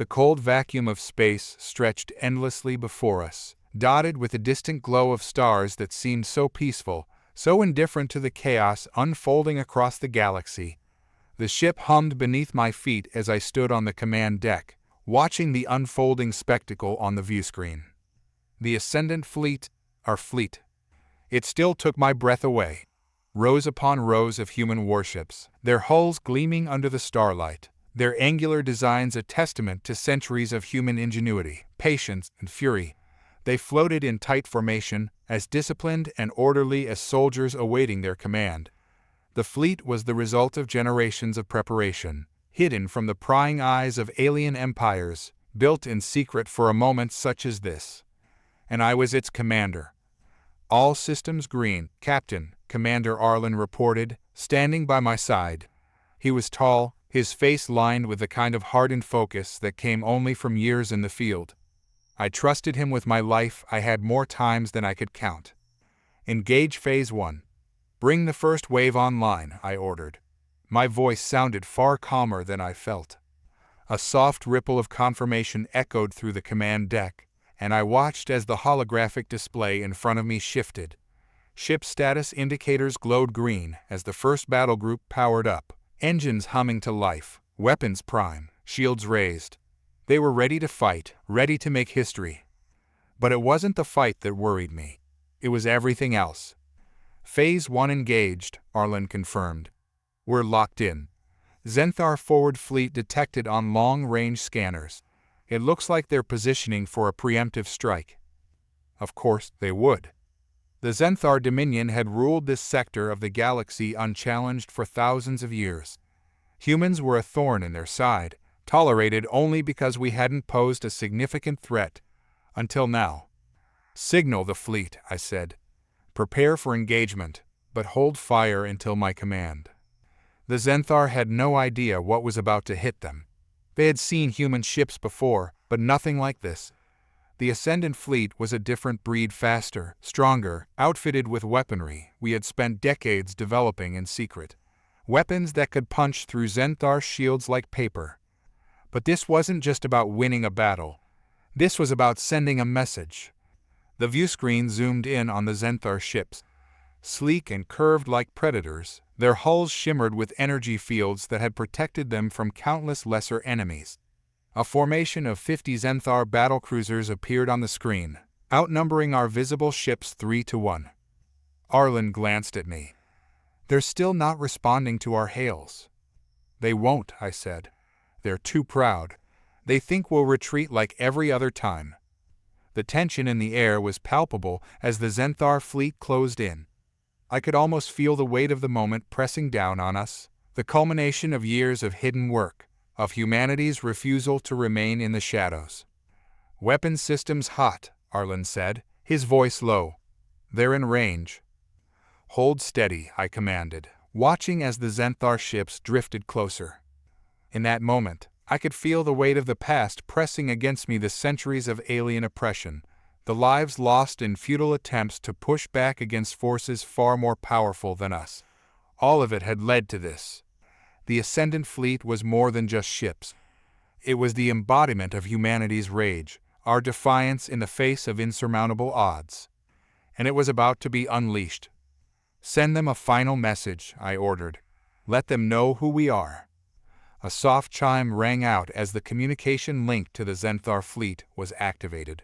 The cold vacuum of space stretched endlessly before us, dotted with a distant glow of stars that seemed so peaceful, so indifferent to the chaos unfolding across the galaxy. The ship hummed beneath my feet as I stood on the command deck, watching the unfolding spectacle on the viewscreen. The Ascendant Fleet, our fleet. It still took my breath away. Rows upon rows of human warships, their hulls gleaming under the starlight, their angular designs a testament to centuries of human ingenuity, patience, and fury. They floated in tight formation, as disciplined and orderly as soldiers awaiting their command. The fleet was the result of generations of preparation, hidden from the prying eyes of alien empires, built in secret for a moment such as this. And I was its commander. "All systems green, Captain," Commander Arlen reported, standing by my side. He was tall, his face lined with the kind of hardened focus that came only from years in the field. I trusted him with my life. I had more times than I could count. "Engage Phase 1. Bring the first wave online," I ordered. My voice sounded far calmer than I felt. A soft ripple of confirmation echoed through the command deck, and I watched as the holographic display in front of me shifted. Ship status indicators glowed green as the first battle group powered up, engines humming to life, weapons prime, shields raised. They were ready to fight, ready to make history. But it wasn't the fight that worried me. It was everything else. "Phase 1 engaged," Arlen confirmed. "We're locked in. Xenthar forward fleet detected on long-range scanners. It looks like they're positioning for a preemptive strike." Of course they would. The Xenthar Dominion had ruled this sector of the galaxy unchallenged for thousands of years. Humans were a thorn in their side, tolerated only because we hadn't posed a significant threat. Until now. "Signal the fleet," I said. "Prepare for engagement, but hold fire until my command." The Xenthar had no idea what was about to hit them. They had seen human ships before, but nothing like this. The Ascendant Fleet was a different breed, faster, stronger, outfitted with weaponry we had spent decades developing in secret. Weapons that could punch through Xenthar shields like paper. But this wasn't just about winning a battle. This was about sending a message. The viewscreen zoomed in on the Xenthar ships. Sleek and curved like predators, their hulls shimmered with energy fields that had protected them from countless lesser enemies. A formation of 50 Xenthar battlecruisers appeared on the screen, outnumbering our visible ships 3-1. Arlen glanced at me. "They're still not responding to our hails." "They won't," I said. "They're too proud. They think we'll retreat like every other time." The tension in the air was palpable as the Xenthar fleet closed in. I could almost feel the weight of the moment pressing down on us, the culmination of years of hidden work, of humanity's refusal to remain in the shadows. "Weapons systems hot," Arlen said, his voice low. "They're in range." "Hold steady," I commanded, watching as the Xenthar ships drifted closer. In that moment, I could feel the weight of the past pressing against me, the centuries of alien oppression, the lives lost in futile attempts to push back against forces far more powerful than us. All of it had led to this. The Ascendant Fleet was more than just ships. It was the embodiment of humanity's rage, our defiance in the face of insurmountable odds. And it was about to be unleashed. "Send them a final message," I ordered. "Let them know who we are." A soft chime rang out as the communication link to the Xenthar fleet was activated.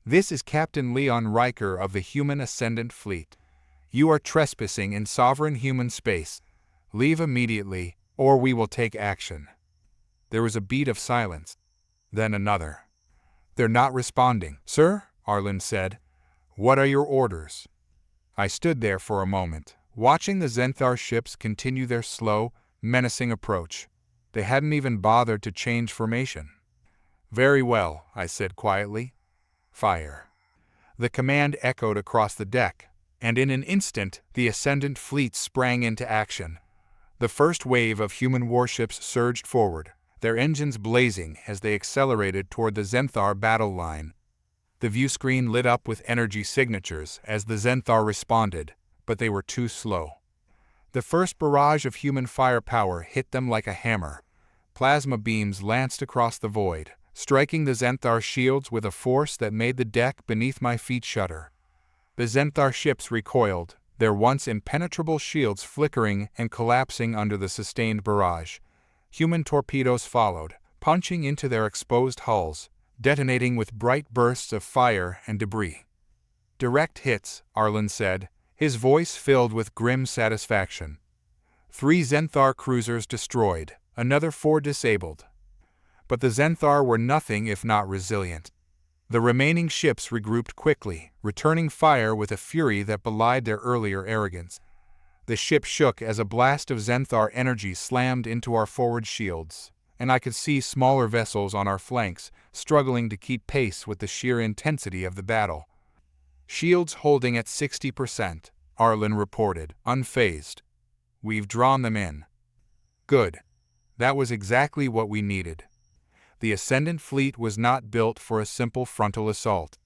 "This is Captain Leon Riker of the Human Ascendant Fleet. You are trespassing in sovereign human space. Leave immediately, or we will take action." There was a beat of silence. Then another. "They're not responding, sir," Arlen said. "What are your orders?" I stood there for a moment, watching the Xenthar ships continue their slow, menacing approach. They hadn't even bothered to change formation. "Very well," I said quietly. "Fire." The command echoed across the deck, and in an instant, the Ascendant Fleet sprang into action. The first wave of human warships surged forward, their engines blazing as they accelerated toward the Xenthar battle line. The viewscreen lit up with energy signatures as the Xenthar responded, but they were too slow. The first barrage of human firepower hit them like a hammer. Plasma beams lanced across the void, striking the Xanthar shields with a force that made the deck beneath my feet shudder. The Xanthar ships recoiled, their once impenetrable shields flickering and collapsing under the sustained barrage. Human torpedoes followed, punching into their exposed hulls, detonating with bright bursts of fire and debris. "Direct hits," Arlen said, his voice filled with grim satisfaction. 3 Xanthar cruisers destroyed, another 4 disabled. But the Xanthar were nothing if not resilient. The remaining ships regrouped quickly, returning fire with a fury that belied their earlier arrogance. The ship shook as a blast of Xanthar energy slammed into our forward shields, and I could see smaller vessels on our flanks struggling to keep pace with the sheer intensity of the battle. "Shields holding at 60%, Arlen reported, unfazed. "We've drawn them in." Good. That was exactly what we needed. The Ascendant fleet was not built for a simple frontal assault.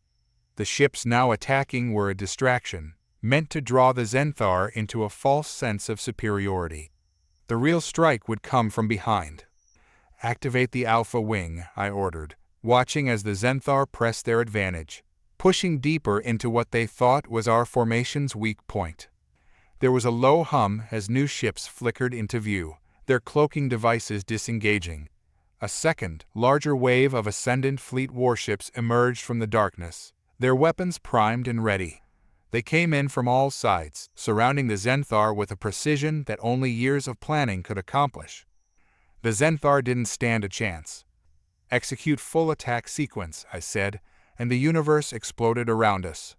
The ships now attacking were a distraction, meant to draw the Xanthar into a false sense of superiority. The real strike would come from behind. "Activate the Alpha Wing," I ordered, watching as the Xanthar pressed their advantage, pushing deeper into what they thought was our formation's weak point. There was a low hum as new ships flickered into view, their cloaking devices disengaging. A second, larger wave of Ascendant Fleet warships emerged from the darkness, their weapons primed and ready. They came in from all sides, surrounding the Xanthar with a precision that only years of planning could accomplish. The Xanthar didn't stand a chance. "Execute full attack sequence," I said, and the universe exploded around us.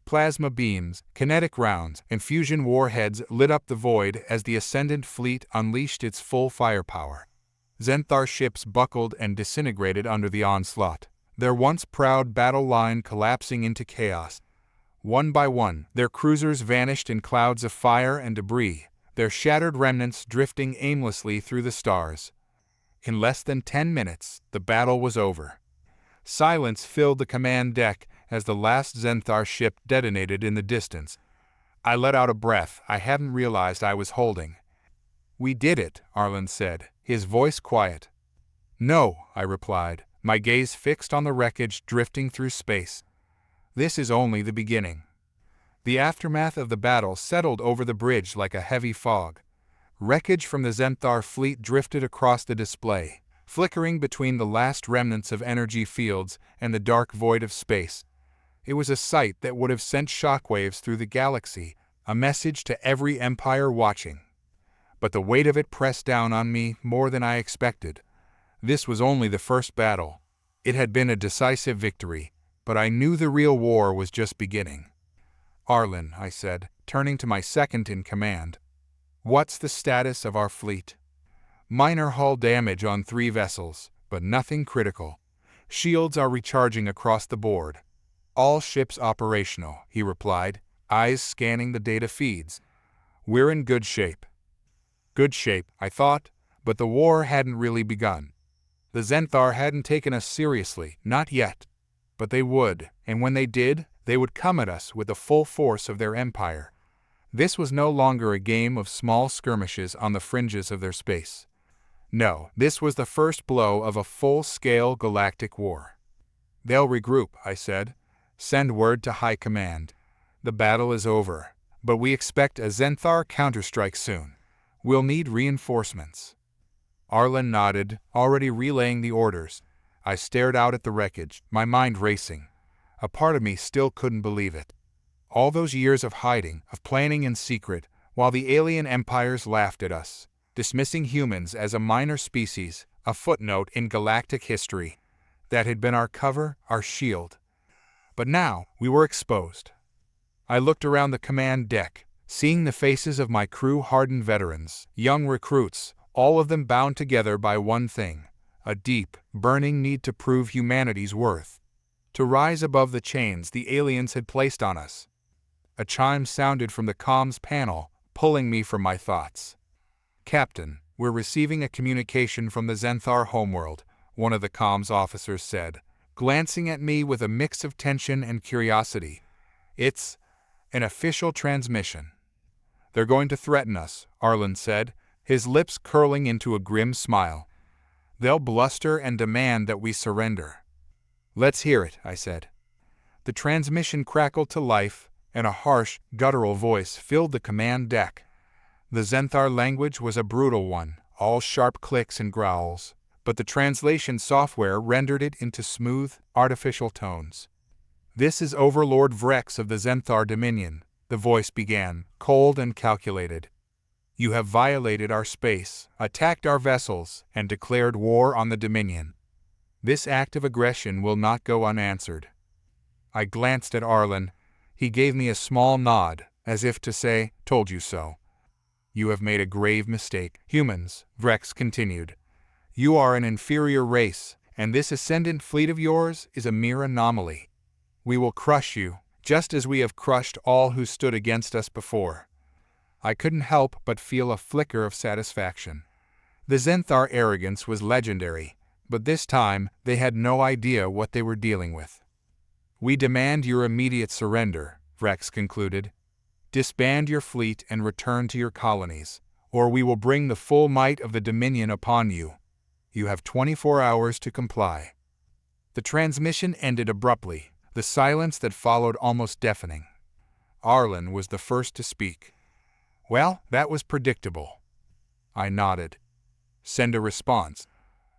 Plasma beams, kinetic rounds, and fusion warheads lit up the void as the Ascendant Fleet unleashed its full firepower. Xanthar ships buckled and disintegrated under the onslaught, their once proud battle line collapsing into chaos. One by one, their cruisers vanished in clouds of fire and debris, their shattered remnants drifting aimlessly through the stars. In less than 10 minutes, the battle was over. Silence filled the command deck as the last Xanthar ship detonated in the distance. I let out a breath I hadn't realized I was holding. "We did it," Arlen said, his voice quiet. "No," I replied, my gaze fixed on the wreckage drifting through space. "This is only the beginning." The aftermath of the battle settled over the bridge like a heavy fog. Wreckage from the Xanthar fleet drifted across the display, flickering between the last remnants of energy fields and the dark void of space. It was a sight that would have sent shockwaves through the galaxy, a message to every empire watching. But the weight of it pressed down on me more than I expected. This was only the first battle. It had been a decisive victory, but I knew the real war was just beginning. "Arlen," I said, turning to my second in command, "what's the status of our fleet?" "Minor hull damage on 3 vessels, but nothing critical. Shields are recharging across the board. All ships operational," he replied, eyes scanning the data feeds. "We're in good shape." Good shape, I thought, but the war hadn't really begun. The Xanthar hadn't taken us seriously, not yet. But they would, and when they did, they would come at us with the full force of their empire. This was no longer a game of small skirmishes on the fringes of their space. No, this was the first blow of a full-scale galactic war. "They'll regroup," I said. "Send word to High Command. The battle is over, but we expect a Xanthar counterstrike soon. We'll need reinforcements." Arlen nodded, already relaying the orders. I stared out at the wreckage, my mind racing. A part of me still couldn't believe it. All those years of hiding, of planning in secret, while the alien empires laughed at us, dismissing humans as a minor species, a footnote in galactic history. That had been our cover, our shield. But now we were exposed. I looked around the command deck, seeing the faces of my crew-hardened veterans, young recruits, all of them bound together by one thing, a deep, burning need to prove humanity's worth, to rise above the chains the aliens had placed on us. A chime sounded from the comms panel, pulling me from my thoughts. "Captain, we're receiving a communication from the Xanthar homeworld," one of the comms officers said, glancing at me with a mix of tension and curiosity. "It's an official transmission." "They're going to threaten us," Arlen said, his lips curling into a grim smile. They'll bluster and demand that we surrender. Let's hear it, I said. The transmission crackled to life, and a harsh, guttural voice filled the command deck. The Zenthar language was a brutal one, all sharp clicks and growls, but the translation software rendered it into smooth, artificial tones. "This is Overlord Vrex of the Zenthar Dominion," the voice began, cold and calculated. "You have violated our space, attacked our vessels, and declared war on the Dominion. This act of aggression will not go unanswered." I glanced at Arlen. He gave me a small nod, as if to say, "Told you so." "You have made a grave mistake, humans," Vrex continued. "You are an inferior race, and this ascendant fleet of yours is a mere anomaly. We will crush you, just as we have crushed all who stood against us before." I couldn't help but feel a flicker of satisfaction. The Zenthar arrogance was legendary, but this time they had no idea what they were dealing with. "We demand your immediate surrender," Vrex concluded. "Disband your fleet and return to your colonies, or we will bring the full might of the Dominion upon you. You have 24 hours to comply." The transmission ended abruptly, the silence that followed almost deafening. Arlen was the first to speak. "Well, that was predictable." I nodded. "Send a response.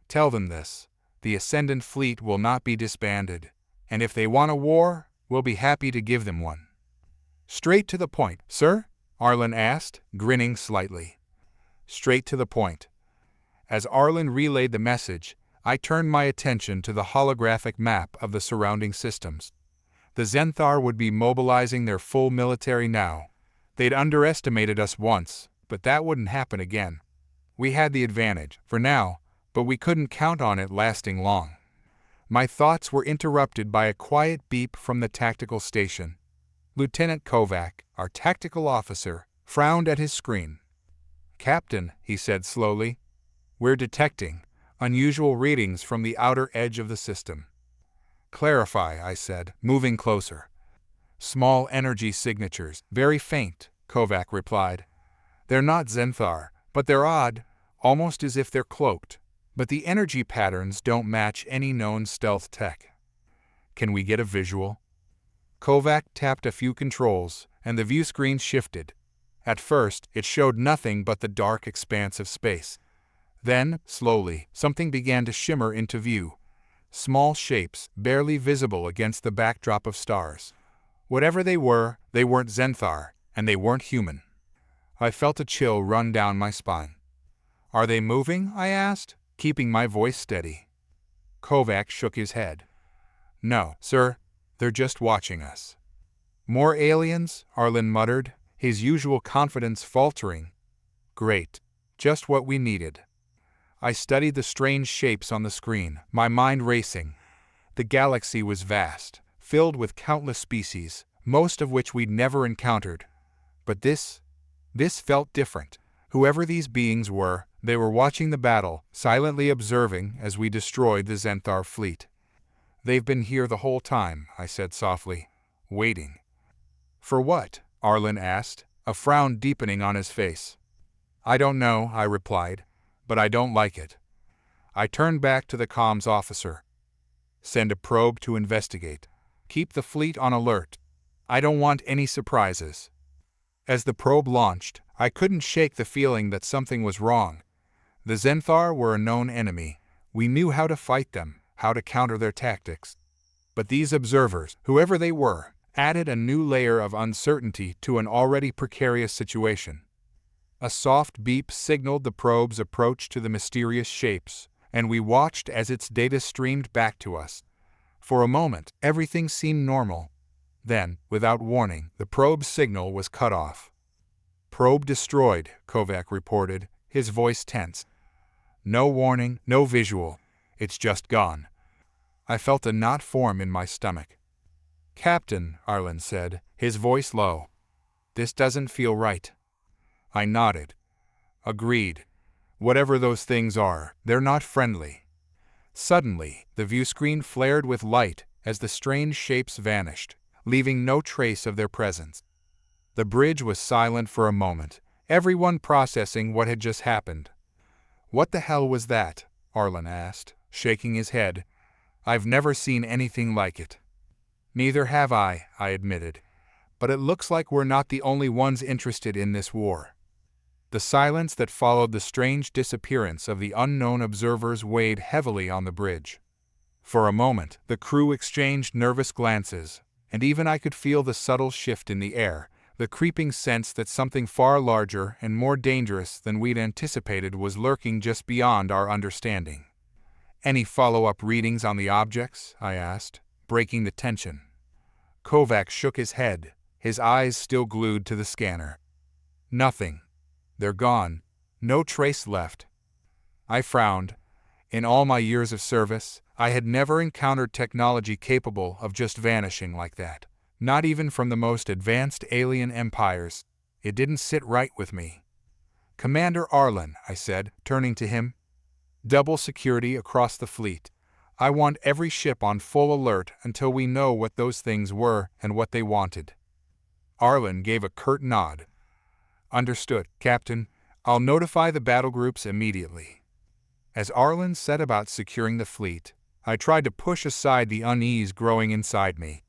Tell them this: the Ascendant Fleet will not be disbanded, and if they want a war, we'll be happy to give them one." "Straight to the point, sir?" Arlen asked, grinning slightly. "Straight to the point." As Arlen relayed the message, I turned my attention to the holographic map of the surrounding systems. The Zenthar would be mobilizing their full military now. They'd underestimated us once, but that wouldn't happen again. We had the advantage, for now, but we couldn't count on it lasting long. My thoughts were interrupted by a quiet beep from the tactical station. Lieutenant Kovac, our tactical officer, frowned at his screen. "Captain," he said slowly, "we're detecting unusual readings from the outer edge of the system." "Clarify," I said, moving closer. "Small energy signatures, very faint," Kovac replied. "They're not Zenthar, but they're odd, almost as if they're cloaked. But the energy patterns don't match any known stealth tech." "Can we get a visual?" Kovac tapped a few controls, and the view screen shifted. At first, it showed nothing but the dark expanse of space. Then, slowly, something began to shimmer into view. Small shapes, barely visible against the backdrop of stars. Whatever they weren't Zenthar, and they weren't human. I felt a chill run down my spine. "Are they moving?" I asked, keeping my voice steady. Kovac shook his head. "No, sir, they're just watching us." "More aliens?" Arlen muttered, his usual confidence faltering. "Great. Just what we needed." I studied the strange shapes on the screen, my mind racing. The galaxy was vast, filled with countless species, most of which we'd never encountered. But this felt different. Whoever these beings were, they were watching the battle, silently observing as we destroyed the Zenthar fleet. "They've been here the whole time," I said softly, "waiting." "For what?" Arlen asked, a frown deepening on his face. "I don't know," I replied, "but I don't like it." I turned back to the comms officer. "Send a probe to investigate. Keep the fleet on alert. I don't want any surprises." As the probe launched, I couldn't shake the feeling that something was wrong. The Zenthar were a known enemy. We knew how to fight them, how to counter their tactics. But these observers, whoever they were, added a new layer of uncertainty to an already precarious situation. A soft beep signaled the probe's approach to the mysterious shapes, and we watched as its data streamed back to us. For a moment, everything seemed normal. Then, without warning, the probe's signal was cut off. "Probe destroyed," Kovac reported, his voice tense. "No warning, no visual. It's just gone." I felt a knot form in my stomach. "Captain," Arlen said, his voice low, "this doesn't feel right." I nodded. "Agreed. Whatever those things are, they're not friendly." Suddenly, the view screen flared with light as the strange shapes vanished, leaving no trace of their presence. The bridge was silent for a moment, everyone processing what had just happened. "What the hell was that?" Arlen asked, shaking his head. "I've never seen anything like it." "Neither have I admitted. But it looks like we're not the only ones interested in this war." The silence that followed the strange disappearance of the unknown observers weighed heavily on the bridge. For a moment, the crew exchanged nervous glances, and even I could feel the subtle shift in the air, the creeping sense that something far larger and more dangerous than we'd anticipated was lurking just beyond our understanding. "Any follow-up readings on the objects?" I asked, breaking the tension. Kovac shook his head, his eyes still glued to the scanner. "Nothing. They're gone. No trace left." I frowned. In all my years of service, I had never encountered technology capable of just vanishing like that. Not even from the most advanced alien empires. It didn't sit right with me. "Commander Arlen," I said, turning to him. "Double security across the fleet. I want every ship on full alert until we know what those things were and what they wanted." Arlen gave a curt nod. "Understood, Captain. I'll notify the battle groups immediately." As Arlen set about securing the fleet, I tried to push aside the unease growing inside me.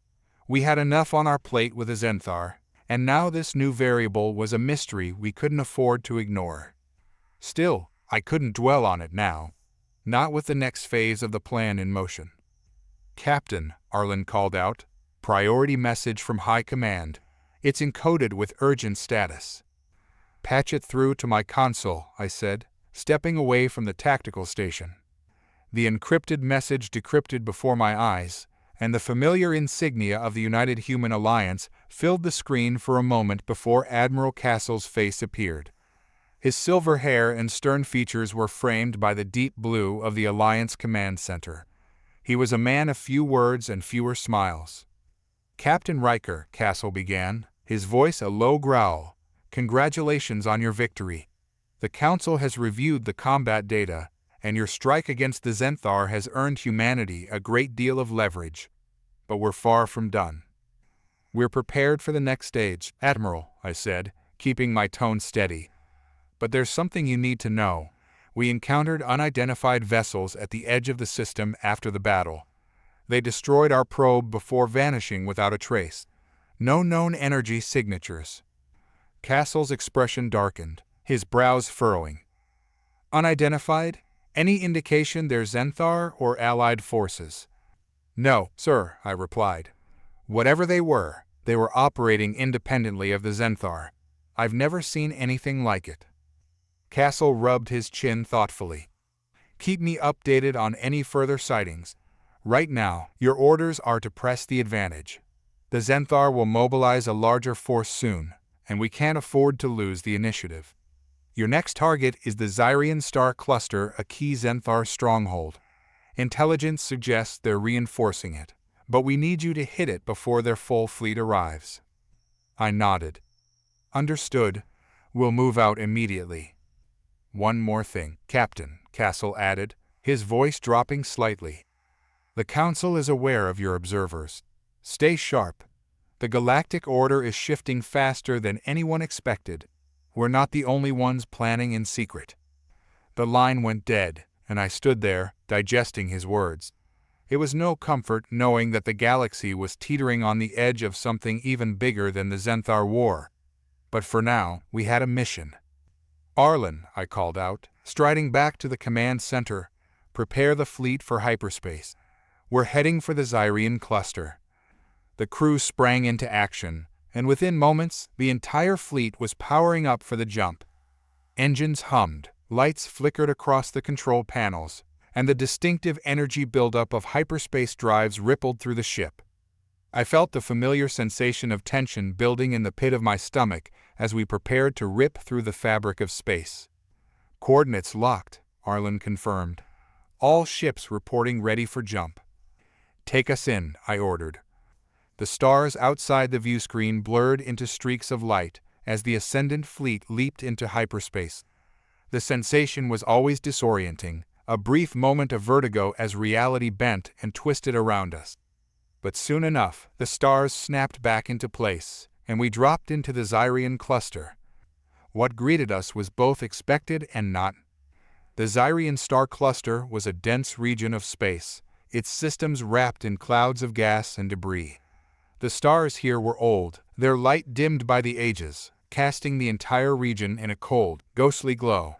We had enough on our plate with a Zenthar, and now this new variable was a mystery we couldn't afford to ignore. Still, I couldn't dwell on it now. Not with the next phase of the plan in motion. "Captain," Arlen called out, "priority message from High Command. It's encoded with urgent status." "Patch it through to my console," I said, stepping away from the tactical station. The encrypted message decrypted before my eyes, and the familiar insignia of the United Human Alliance filled the screen for a moment before Admiral Castle's face appeared. His silver hair and stern features were framed by the deep blue of the Alliance Command Center. He was a man of few words and fewer smiles. "Captain Riker," Castle began, his voice a low growl, "congratulations on your victory. The Council has reviewed the combat data, and your strike against the Zenthar has earned humanity a great deal of leverage. But we're far from done." "We're prepared for the next stage, Admiral," I said, keeping my tone steady. "But there's something you need to know. We encountered unidentified vessels at the edge of the system after the battle. They destroyed our probe before vanishing without a trace. No known energy signatures." Castle's expression darkened, his brows furrowing. "Unidentified? Any indication they're Zenthar or Allied forces?" "No, sir," I replied. "Whatever they were operating independently of the Zenthar. I've never seen anything like it." Castle rubbed his chin thoughtfully. "Keep me updated on any further sightings. Right now, your orders are to press the advantage. The Zenthar will mobilize a larger force soon, and we can't afford to lose the initiative. Your next target is the Zyrian Star Cluster, a key Zenthar stronghold. Intelligence suggests they're reinforcing it, but we need you to hit it before their full fleet arrives." I nodded. "Understood. We'll move out immediately." "One more thing, Captain," Castle added, his voice dropping slightly. "The Council is aware of your observers. Stay sharp. The Galactic Order is shifting faster than anyone expected. We're not the only ones planning in secret." The line went dead, and I stood there, digesting his words. It was no comfort knowing that the galaxy was teetering on the edge of something even bigger than the Zenthar War. But for now, we had a mission. "Arlen," I called out, striding back to the command center, "prepare the fleet for hyperspace. We're heading for the Zyrian cluster." The crew sprang into action, and within moments, the entire fleet was powering up for the jump. Engines hummed, lights flickered across the control panels, and the distinctive energy buildup of hyperspace drives rippled through the ship. I felt the familiar sensation of tension building in the pit of my stomach as we prepared to rip through the fabric of space. "Coordinates locked," Arlen confirmed. "All ships reporting ready for jump." "Take us in," I ordered. The stars outside the viewscreen blurred into streaks of light as the ascendant fleet leaped into hyperspace. The sensation was always disorienting, a brief moment of vertigo as reality bent and twisted around us. But soon enough, the stars snapped back into place, and we dropped into the Zyrian cluster. What greeted us was both expected and not. The Xyrian star cluster was a dense region of space, its systems wrapped in clouds of gas and debris. The stars here were old, their light dimmed by the ages, casting the entire region in a cold, ghostly glow.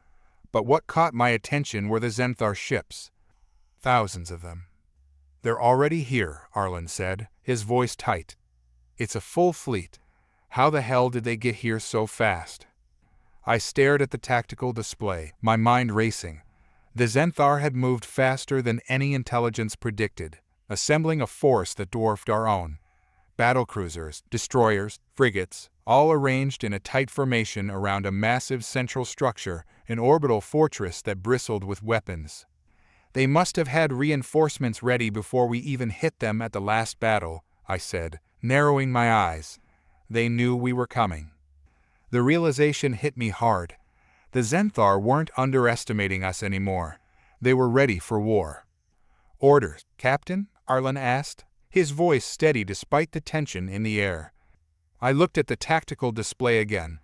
But what caught my attention were the Xenthar ships. Thousands of them. "They're already here," Arlen said, his voice tight. "It's a full fleet. How the hell did they get here so fast?" I stared at the tactical display, my mind racing. The Xenthar had moved faster than any intelligence predicted, assembling a force that dwarfed our own. Battlecruisers, destroyers, frigates, all arranged in a tight formation around a massive central structure, an orbital fortress that bristled with weapons. "They must have had reinforcements ready before we even hit them at the last battle," I said, narrowing my eyes. They knew we were coming. The realization hit me hard. The Xenthar weren't underestimating us anymore. They were ready for war. "Orders, Captain?" Arlen asked, his voice steady despite the tension in the air. I looked at the tactical display again.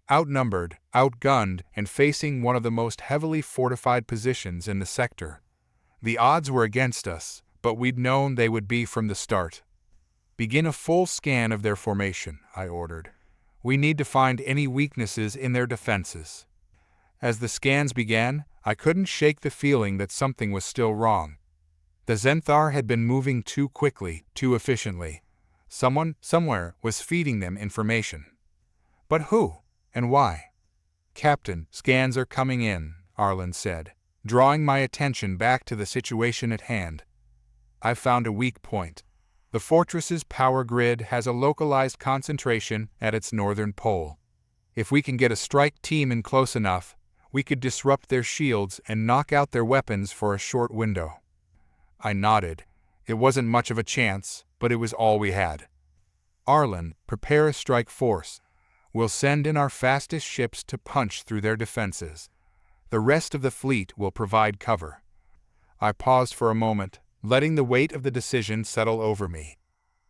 Outnumbered, outgunned, and facing one of the most heavily fortified positions in the sector. The odds were against us, but we'd known they would be from the start. "Begin a full scan of their formation," I ordered. "We need to find any weaknesses in their defenses." As the scans began, I couldn't shake the feeling that something was still wrong. The Xenthar had been moving too quickly, too efficiently. Someone, somewhere, was feeding them information. But who? And why? "Captain, scans are coming in," Arlen said, drawing my attention back to the situation at hand. "I've found a weak point. The fortress's power grid has a localized concentration at its northern pole. If we can get a strike team in close enough, we could disrupt their shields and knock out their weapons for a short window." I nodded. It wasn't much of a chance, but it was all we had. "Arlen, prepare a strike force. We'll send in our fastest ships to punch through their defenses. The rest of the fleet will provide cover." I paused for a moment, letting the weight of the decision settle over me.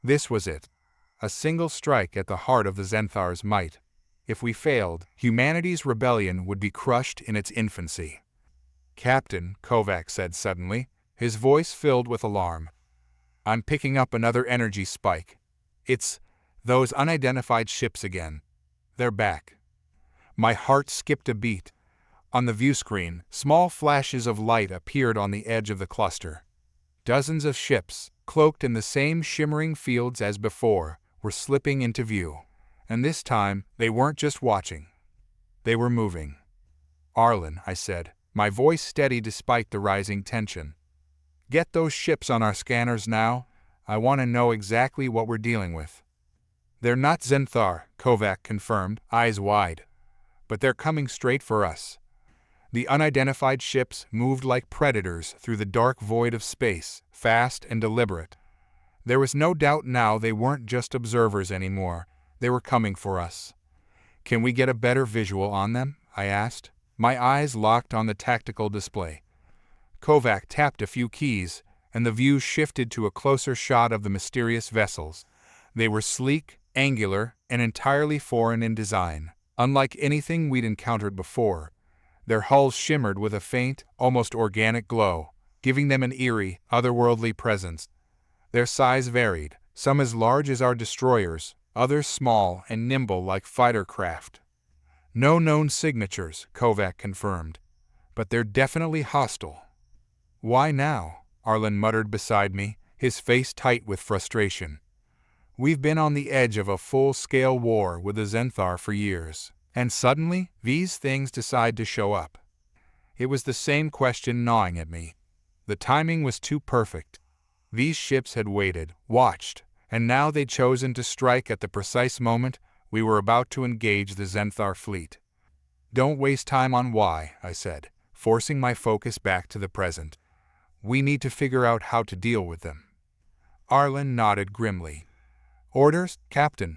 This was it. A single strike at the heart of the Xenthar's might. If we failed, humanity's rebellion would be crushed in its infancy. "Captain," Kovac said suddenly, his voice filled with alarm. "I'm picking up another energy spike. It's those unidentified ships again. They're back." My heart skipped a beat. On the view screen, small flashes of light appeared on the edge of the cluster. Dozens of ships, cloaked in the same shimmering fields as before, were slipping into view. And this time, they weren't just watching. They were moving. "Arlen," I said, my voice steady despite the rising tension. "Get those ships on our scanners now. I want to know exactly what we're dealing with." "They're not Xenthar," Kovac confirmed, eyes wide. "But they're coming straight for us." The unidentified ships moved like predators through the dark void of space, fast and deliberate. There was no doubt now they weren't just observers anymore. They were coming for us. "Can we get a better visual on them?" I asked, my eyes locked on the tactical display. Kovac tapped a few keys, and the view shifted to a closer shot of the mysterious vessels. They were sleek, angular, and entirely foreign in design, unlike anything we'd encountered before. Their hulls shimmered with a faint, almost organic glow, giving them an eerie, otherworldly presence. Their size varied, some as large as our destroyers, others small and nimble like fighter craft. "No known signatures," Kovac confirmed, "but they're definitely hostile." "Why now?" Arlen muttered beside me, his face tight with frustration. "We've been on the edge of a full-scale war with the Xenthar for years. And suddenly, these things decide to show up." It was the same question gnawing at me. The timing was too perfect. These ships had waited, watched, and now they'd chosen to strike at the precise moment we were about to engage the Xenthar fleet. "Don't waste time on why," I said, forcing my focus back to the present. "We need to figure out how to deal with them." Arlen nodded grimly. "Orders, Captain."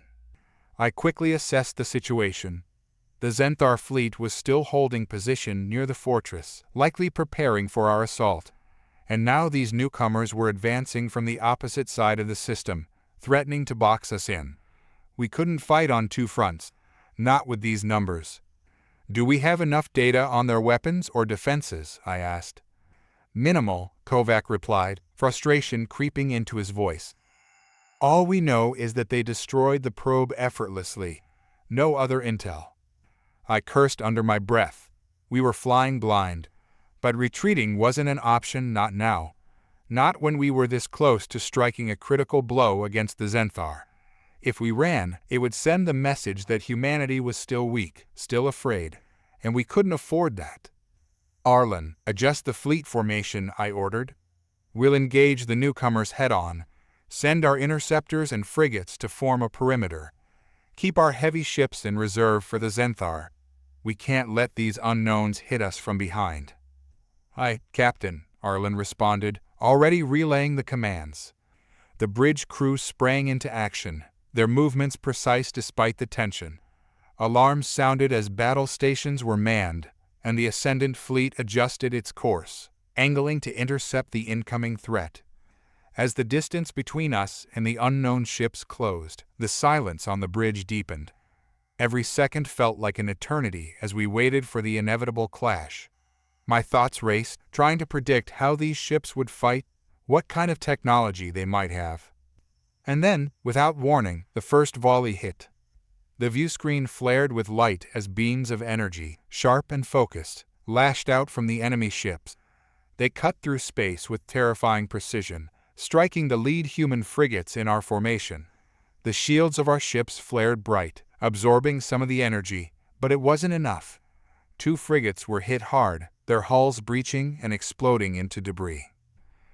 I quickly assessed the situation. The Xenthar fleet was still holding position near the fortress, likely preparing for our assault. And now these newcomers were advancing from the opposite side of the system, threatening to box us in. We couldn't fight on two fronts, not with these numbers. Do we have enough data on their weapons or defenses? I asked. Minimal, Kovac replied, frustration creeping into his voice. All we know is that they destroyed the probe effortlessly. No other intel. I cursed under my breath. We were flying blind. But retreating wasn't an option, not now. Not when we were this close to striking a critical blow against the Xanthar. If we ran, it would send the message that humanity was still weak, still afraid, and we couldn't afford that. Arlen, adjust the fleet formation, I ordered. We'll engage the newcomers head-on. Send our interceptors and frigates to form a perimeter. Keep our heavy ships in reserve for the Xanthar. We can't let these unknowns hit us from behind. Aye, Captain, Arlen responded, already relaying the commands. The bridge crew sprang into action, their movements precise despite the tension. Alarms sounded as battle stations were manned, and the ascendant fleet adjusted its course, angling to intercept the incoming threat. As the distance between us and the unknown ships closed, the silence on the bridge deepened. Every second felt like an eternity as we waited for the inevitable clash. My thoughts raced, trying to predict how these ships would fight, what kind of technology they might have. And then, without warning, the first volley hit. The viewscreen flared with light as beams of energy, sharp and focused, lashed out from the enemy ships. They cut through space with terrifying precision, striking the lead human frigates in our formation. The shields of our ships flared bright, absorbing some of the energy, but it wasn't enough. 2 frigates were hit hard, their hulls breaching and exploding into debris.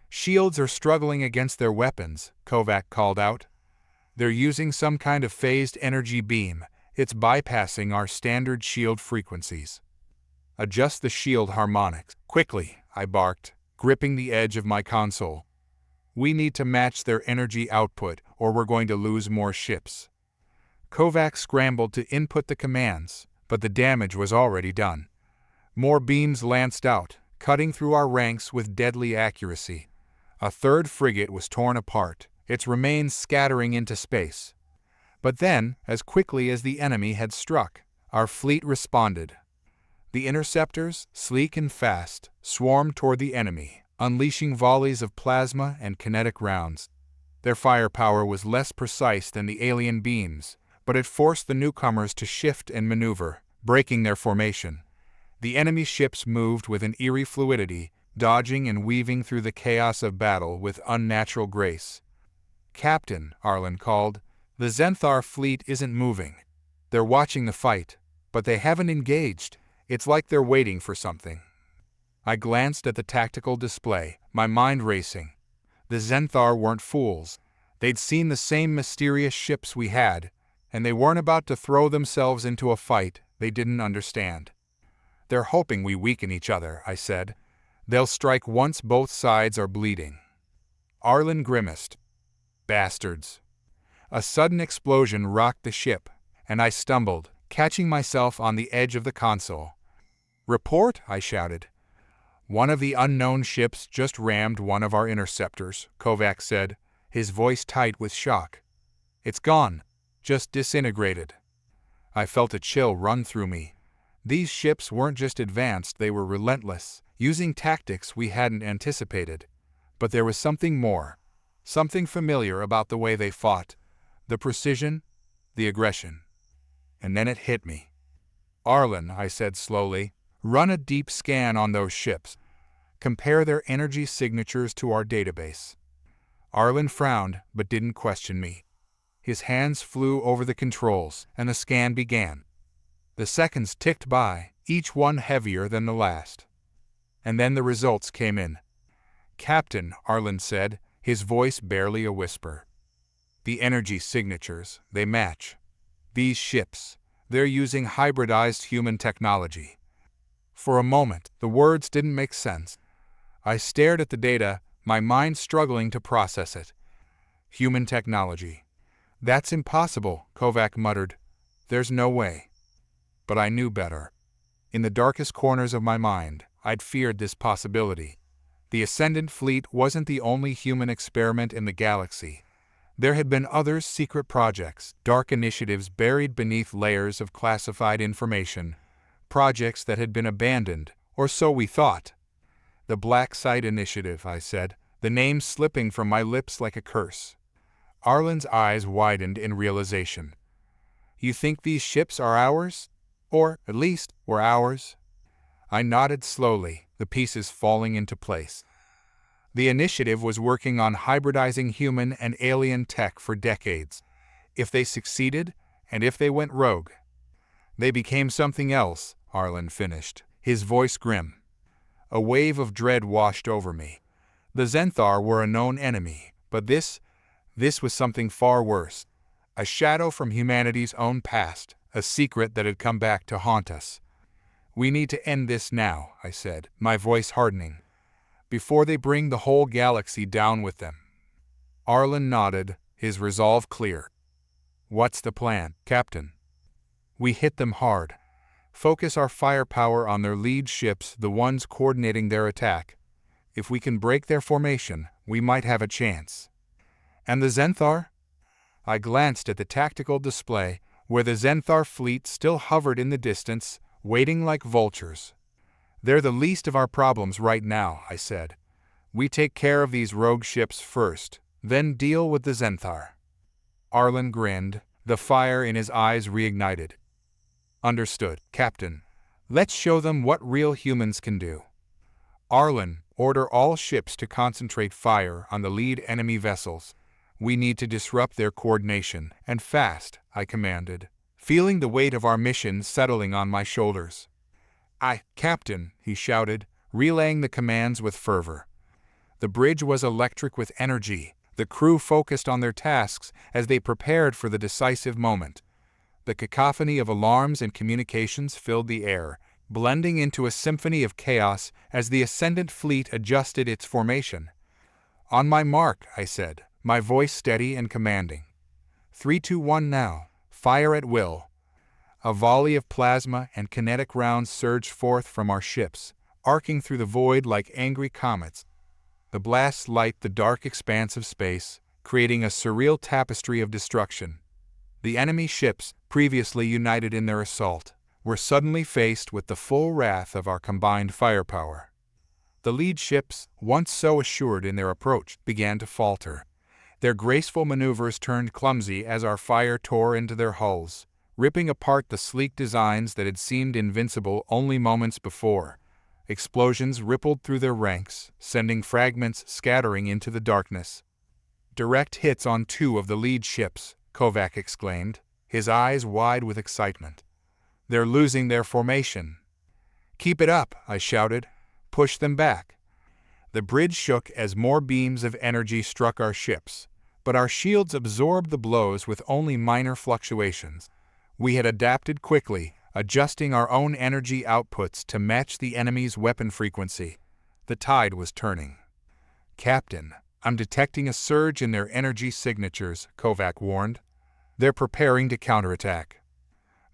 Shields are struggling against their weapons, Kovac called out. They're using some kind of phased energy beam. It's bypassing our standard shield frequencies. Adjust the shield harmonics. Quickly, I barked, gripping the edge of my console. We need to match their energy output, or we're going to lose more ships. Kovac scrambled to input the commands, but the damage was already done. More beams lanced out, cutting through our ranks with deadly accuracy. A 3rd frigate was torn apart, its remains scattering into space. But then, as quickly as the enemy had struck, our fleet responded. The interceptors, sleek and fast, swarmed toward the enemy, unleashing volleys of plasma and kinetic rounds. Their firepower was less precise than the alien beams, but it forced the newcomers to shift and maneuver, breaking their formation. The enemy ships moved with an eerie fluidity, dodging and weaving through the chaos of battle with unnatural grace. Captain, Arlen called, the Xanthar fleet isn't moving. They're watching the fight, but they haven't engaged. It's like they're waiting for something. I glanced at the tactical display, my mind racing. The Xanthar weren't fools. They'd seen the same mysterious ships we had, and they weren't about to throw themselves into a fight they didn't understand. They're hoping we weaken each other, I said. They'll strike once both sides are bleeding. Arlen grimaced. Bastards. A sudden explosion rocked the ship, and I stumbled, catching myself on the edge of the console. Report, I shouted. One of the unknown ships just rammed one of our interceptors, Kovac said, his voice tight with shock. It's gone. Just disintegrated. I felt a chill run through me. These ships weren't just advanced, they were relentless, using tactics we hadn't anticipated. But there was something more, something familiar about the way they fought, the precision, the aggression. And then it hit me. Arlen, I said slowly, run a deep scan on those ships. Compare their energy signatures to our database. Arlen frowned, but didn't question me. His hands flew over the controls, and the scan began. The seconds ticked by, each one heavier than the last. And then the results came in. Captain, Arlen said, his voice barely a whisper. The energy signatures, they match. These ships, they're using hybridized human technology. For a moment, the words didn't make sense. I stared at the data, my mind struggling to process it. Human technology. That's impossible, Kovac muttered. There's no way. But I knew better. In the darkest corners of my mind, I'd feared this possibility. The Ascendant Fleet wasn't the only human experiment in the galaxy. There had been other secret projects, dark initiatives buried beneath layers of classified information. projects that had been abandoned, or so we thought. The Black Site Initiative, I said, the name slipping from my lips like a curse. Arlen's eyes widened in realization. You think these ships are ours? Or, at least, were ours? I nodded slowly, the pieces falling into place. The initiative was working on hybridizing human and alien tech for decades. If they succeeded, and if they went rogue, they became something else, Arlen finished, his voice grim. A wave of dread washed over me. The Zenthar were a known enemy, but this was something far worse. A shadow from humanity's own past, a secret that had come back to haunt us. We need to end this now, I said, my voice hardening, before they bring the whole galaxy down with them. Arlen nodded, his resolve clear. What's the plan, Captain? We hit them hard. Focus our firepower on their lead ships, the ones coordinating their attack. If we can break their formation, we might have a chance. And the Zenthar? I glanced at the tactical display, where the Zenthar fleet still hovered in the distance, waiting like vultures. They're the least of our problems right now, I said. We take care of these rogue ships first, then deal with the Zenthar. Arlen grinned, the fire in his eyes reignited. Understood, Captain. Let's show them what real humans can do. Arlen, order all ships to concentrate fire on the lead enemy vessels. We need to disrupt their coordination, and fast, I commanded, feeling the weight of our mission settling on my shoulders. Aye, Captain, he shouted, relaying the commands with fervor. The bridge was electric with energy. The crew focused on their tasks as they prepared for the decisive moment. The cacophony of alarms and communications filled the air, blending into a symphony of chaos as the ascendant fleet adjusted its formation. On my mark, I said, my voice steady and commanding. 3, 2, 1 now, fire at will. A volley of plasma and kinetic rounds surged forth from our ships, arcing through the void like angry comets. The blasts light the dark expanse of space, creating a surreal tapestry of destruction. The enemy ships, previously united in their assault, were suddenly faced with the full wrath of our combined firepower. The lead ships, once so assured in their approach, began to falter. Their graceful maneuvers turned clumsy as our fire tore into their hulls, ripping apart the sleek designs that had seemed invincible only moments before. Explosions rippled through their ranks, sending fragments scattering into the darkness. Direct hits on 2 of the lead ships, Kovac exclaimed, his eyes wide with excitement. They're losing their formation. Keep it up, I shouted. Push them back. The bridge shook as more beams of energy struck our ships, but our shields absorbed the blows with only minor fluctuations. We had adapted quickly, adjusting our own energy outputs to match the enemy's weapon frequency. The tide was turning. Captain, I'm detecting a surge in their energy signatures, Kovac warned. They're preparing to counterattack.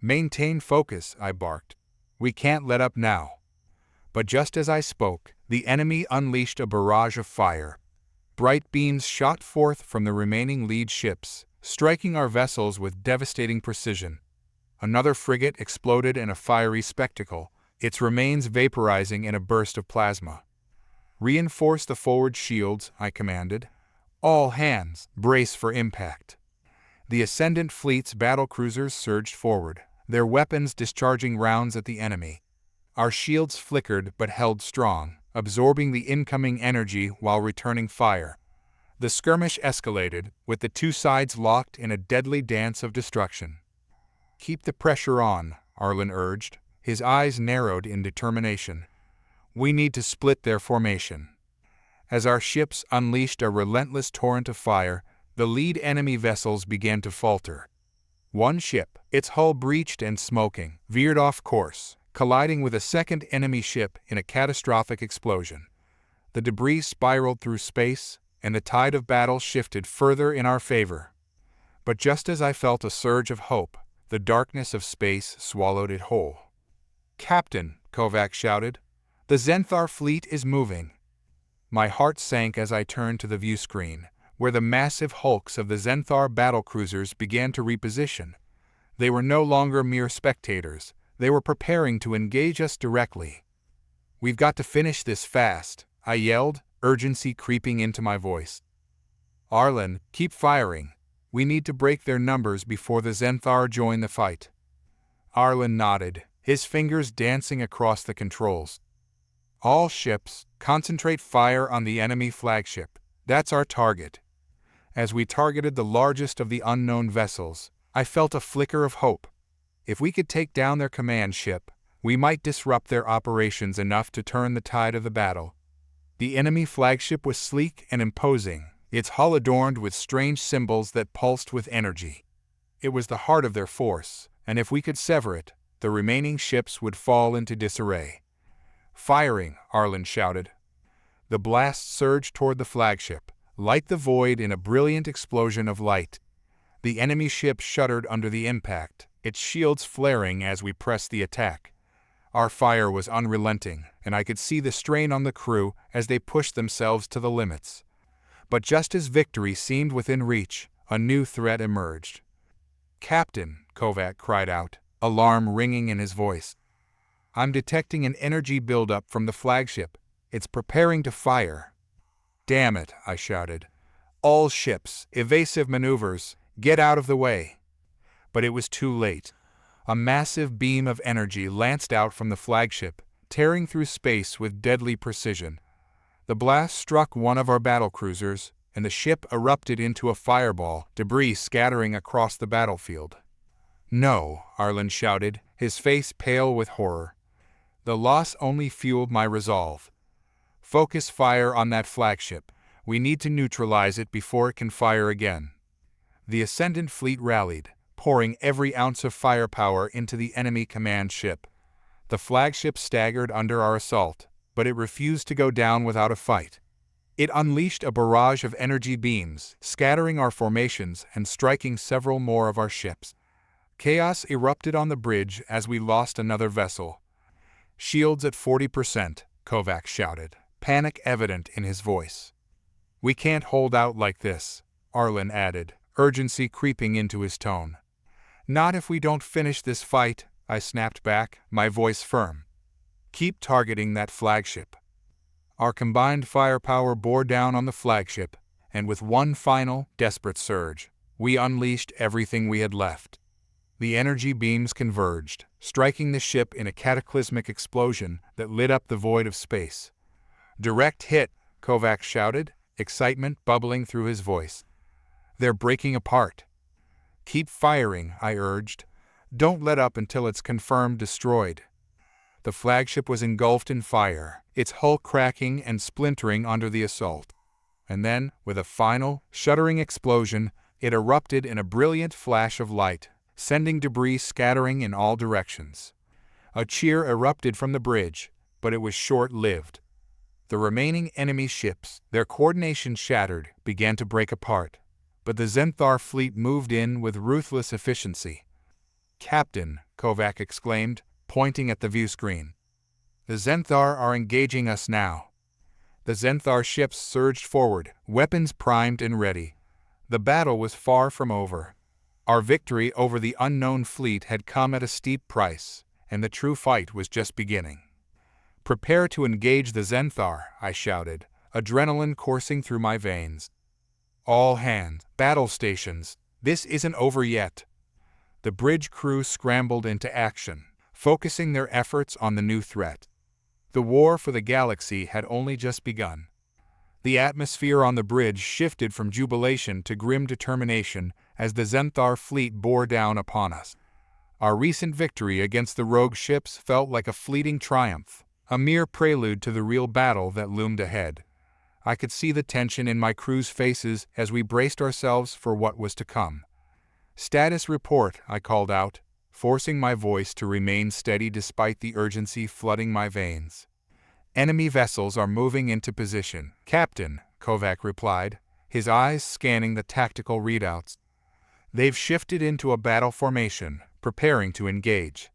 Maintain focus, I barked. We can't let up now. But just as I spoke, the enemy unleashed a barrage of fire. Bright beams shot forth from the remaining lead ships, striking our vessels with devastating precision. Another frigate exploded in a fiery spectacle, its remains vaporizing in a burst of plasma. Reinforce the forward shields, I commanded. All hands, brace for impact. The Ascendant Fleet's battlecruisers surged forward, their weapons discharging rounds at the enemy. Our shields flickered but held strong, absorbing the incoming energy while returning fire. The skirmish escalated, with the 2 sides locked in a deadly dance of destruction. Keep the pressure on, Arlen urged, his eyes narrowed in determination. We need to split their formation. As our ships unleashed a relentless torrent of fire, the lead enemy vessels began to falter. One ship, its hull breached and smoking, veered off course, colliding with a second enemy ship in a catastrophic explosion. The debris spiraled through space, and the tide of battle shifted further in our favor. But just as I felt a surge of hope, the darkness of space swallowed it whole. Captain, Kovac shouted, the Zenthar fleet is moving. My heart sank as I turned to the view screen, where the massive hulks of the Zenthar battlecruisers began to reposition. They were no longer mere spectators. They were preparing to engage us directly. "We've got to finish this fast," I yelled, urgency creeping into my voice. "Arlen, keep firing. We need to break their numbers before the Zenthar join the fight." Arlen nodded, his fingers dancing across the controls. "All ships, concentrate fire on the enemy flagship. That's our target." As we targeted the largest of the unknown vessels, I felt a flicker of hope. If we could take down their command ship, we might disrupt their operations enough to turn the tide of the battle. The enemy flagship was sleek and imposing, its hull adorned with strange symbols that pulsed with energy. It was the heart of their force, and if we could sever it, the remaining ships would fall into disarray. "Firing!" Arlen shouted. The blast surged toward the flagship, light the void in a brilliant explosion of light. The enemy ship shuddered under the impact, its shields flaring as we pressed the attack. Our fire was unrelenting, and I could see the strain on the crew as they pushed themselves to the limits. But just as victory seemed within reach, a new threat emerged. "Captain," Kovac cried out, alarm ringing in his voice. "I'm detecting an energy buildup from the flagship. It's preparing to fire." "Damn it," I shouted. "All ships, evasive maneuvers, get out of the way." But it was too late. A massive beam of energy lanced out from the flagship, tearing through space with deadly precision. The blast struck one of our battlecruisers, and the ship erupted into a fireball, debris scattering across the battlefield. "No," Arlen shouted, his face pale with horror. The loss only fueled my resolve. "Focus fire on that flagship. We need to neutralize it before it can fire again." The Ascendant fleet rallied, pouring every ounce of firepower into the enemy command ship. The flagship staggered under our assault, but it refused to go down without a fight. It unleashed a barrage of energy beams, scattering our formations and striking several more of our ships. Chaos erupted on the bridge as we lost another vessel. "Shields at 40%, Kovac shouted, panic evident in his voice. "We can't hold out like this," Arlen added, urgency creeping into his tone. "Not if we don't finish this fight," I snapped back, my voice firm. "Keep targeting that flagship." Our combined firepower bore down on the flagship, and with one final, desperate surge, we unleashed everything we had left. The energy beams converged, striking the ship in a cataclysmic explosion that lit up the void of space. "Direct hit," Kovac shouted, excitement bubbling through his voice. "They're breaking apart." "Keep firing," I urged. "Don't let up until it's confirmed destroyed." The flagship was engulfed in fire, its hull cracking and splintering under the assault. And then, with a final, shuddering explosion, it erupted in a brilliant flash of light, sending debris scattering in all directions. A cheer erupted from the bridge, but it was short-lived. The remaining enemy ships, their coordination shattered, began to break apart. But the Zenthar fleet moved in with ruthless efficiency. "Captain," Kovac exclaimed, pointing at the view screen. "The Zenthar are engaging us now." The Zenthar ships surged forward, weapons primed and ready. The battle was far from over. Our victory over the unknown fleet had come at a steep price, and the true fight was just beginning. "Prepare to engage the Zenthar," I shouted, adrenaline coursing through my veins. "All hands, battle stations, this isn't over yet." The bridge crew scrambled into action, focusing their efforts on the new threat. The war for the galaxy had only just begun. The atmosphere on the bridge shifted from jubilation to grim determination as the Zenthar fleet bore down upon us. Our recent victory against the rogue ships felt like a fleeting triumph, a mere prelude to the real battle that loomed ahead. I could see the tension in my crew's faces as we braced ourselves for what was to come. "Status report," I called out, forcing my voice to remain steady despite the urgency flooding my veins. "Enemy vessels are moving into position, Captain," Kovac replied, his eyes scanning the tactical readouts. "They've shifted into a battle formation, preparing to engage."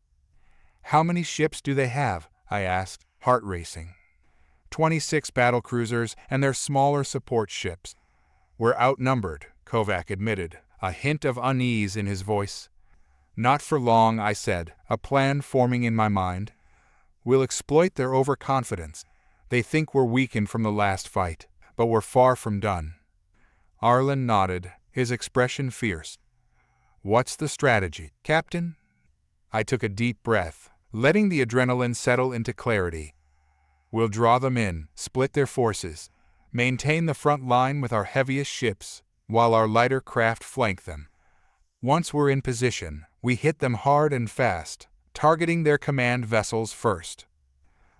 "How many ships do they have?" I asked, heart racing. 26 battlecruisers and their smaller support ships. "We're outnumbered," Kovac admitted, a hint of unease in his voice. Not for long, I said, a plan forming in my mind. We'll exploit their overconfidence. They think we're weakened from the last fight, but we're far from done. Arlen nodded, his expression fierce. What's the strategy, Captain? I took a deep breath, letting the adrenaline settle into clarity. We'll draw them in, split their forces, maintain the front line with our heaviest ships, while our lighter craft flank them. Once we're in position, we hit them hard and fast, targeting their command vessels first.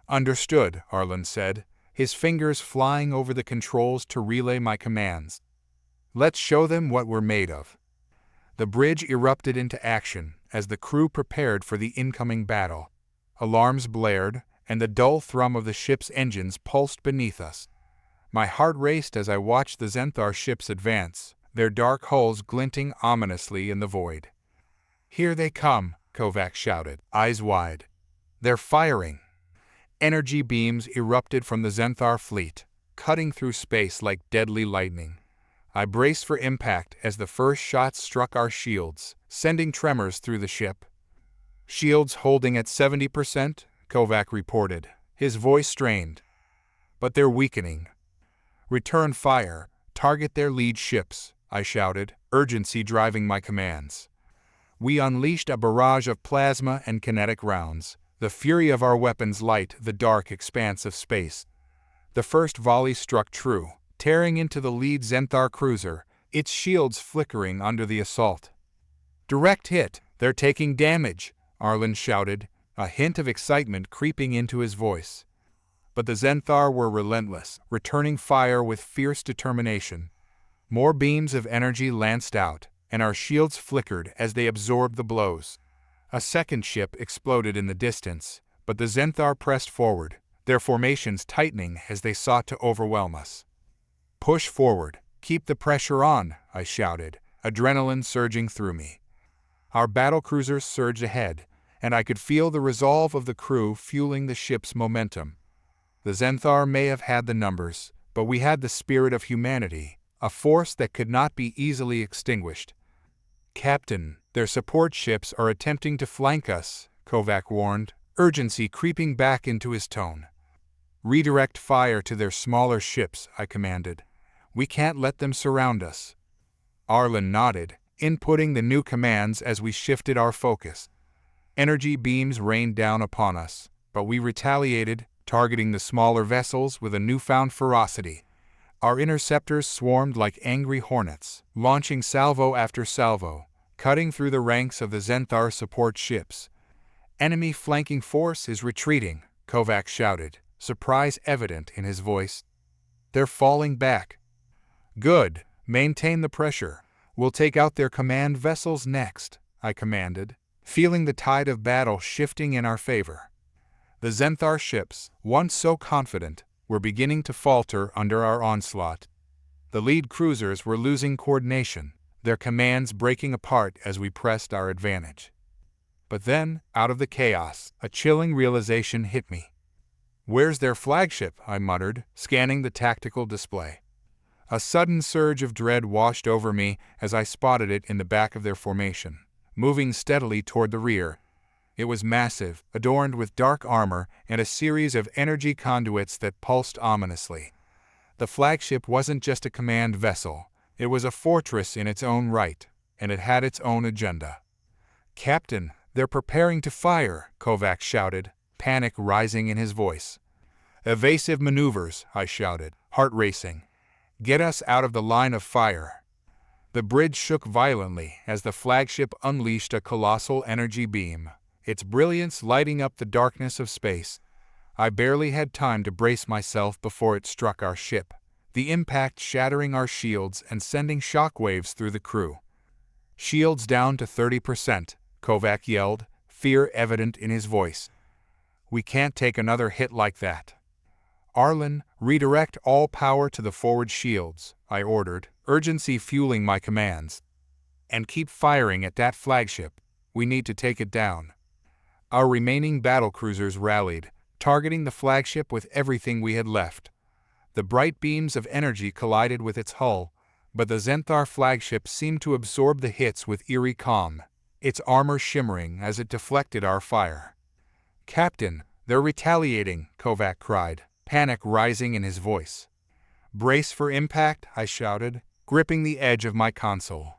Understood, Arlen said, his fingers flying over the controls to relay my commands. Let's show them what we're made of. The bridge erupted into action as the crew prepared for the incoming battle. Alarms blared, and the dull thrum of the ship's engines pulsed beneath us. My heart raced as I watched the Xanthar ships advance, their dark hulls glinting ominously in the void. Here they come, Kovac shouted, eyes wide. They're firing. Energy beams erupted from the Xanthar fleet, cutting through space like deadly lightning. I braced for impact as the first shots struck our shields, sending tremors through the ship. Shields holding at 70%, Kovac reported, his voice strained. But they're weakening. Return fire, target their lead ships, I shouted, urgency driving my commands. We unleashed a barrage of plasma and kinetic rounds. The fury of our weapons light the dark expanse of space. The first volley struck true, tearing into the lead Xanthar cruiser, its shields flickering under the assault. Direct hit, they're taking damage, Arlen shouted, a hint of excitement creeping into his voice. But the Xanthar were relentless, returning fire with fierce determination. More beams of energy lanced out, and our shields flickered as they absorbed the blows. A second ship exploded in the distance, but the Xanthar pressed forward, their formations tightening as they sought to overwhelm us. Push forward, keep the pressure on, I shouted, adrenaline surging through me. Our battlecruisers surged ahead, and I could feel the resolve of the crew fueling the ship's momentum. The Xanthar may have had the numbers, but we had the spirit of humanity, a force that could not be easily extinguished. Captain, their support ships are attempting to flank us, Kovac warned, urgency creeping back into his tone. Redirect fire to their smaller ships, I commanded. We can't let them surround us. Arlen nodded, inputting the new commands as we shifted our focus. Energy beams rained down upon us, but we retaliated, targeting the smaller vessels with a newfound ferocity. Our interceptors swarmed like angry hornets, launching salvo after salvo, cutting through the ranks of the Xanthar support ships. Enemy flanking force is retreating, Kovac shouted, surprise evident in his voice. They're falling back. Good, maintain the pressure. We'll take out their command vessels next, I commanded, feeling the tide of battle shifting in our favor. The Xanthar ships, once so confident, were beginning to falter under our onslaught. The lead cruisers were losing coordination, their commands breaking apart as we pressed our advantage. But then, out of the chaos, a chilling realization hit me. Where's their flagship? I muttered, scanning the tactical display. A sudden surge of dread washed over me as I spotted it in the back of their formation, moving steadily toward the rear. It was massive, adorned with dark armor and a series of energy conduits that pulsed ominously. The flagship wasn't just a command vessel, it was a fortress in its own right, and it had its own agenda. Captain, they're preparing to fire, Kovac shouted, panic rising in his voice. Evasive maneuvers, I shouted, heart racing. Get us out of the line of fire. The bridge shook violently as the flagship unleashed a colossal energy beam, its brilliance lighting up the darkness of space. I barely had time to brace myself before it struck our ship, the impact shattering our shields and sending shockwaves through the crew. Shields down to 30%, Kovac yelled, fear evident in his voice. We can't take another hit like that. Arlen, redirect all power to the forward shields, I ordered, urgency fueling my commands. And keep firing at that flagship. We need to take it down. Our remaining battlecruisers rallied, targeting the flagship with everything we had left. The bright beams of energy collided with its hull, but the Xanthar flagship seemed to absorb the hits with eerie calm. its armor shimmering as it deflected our fire. "Captain, they're retaliating," Kovac cried, panic rising in his voice. "Brace for impact," I shouted, gripping the edge of my console.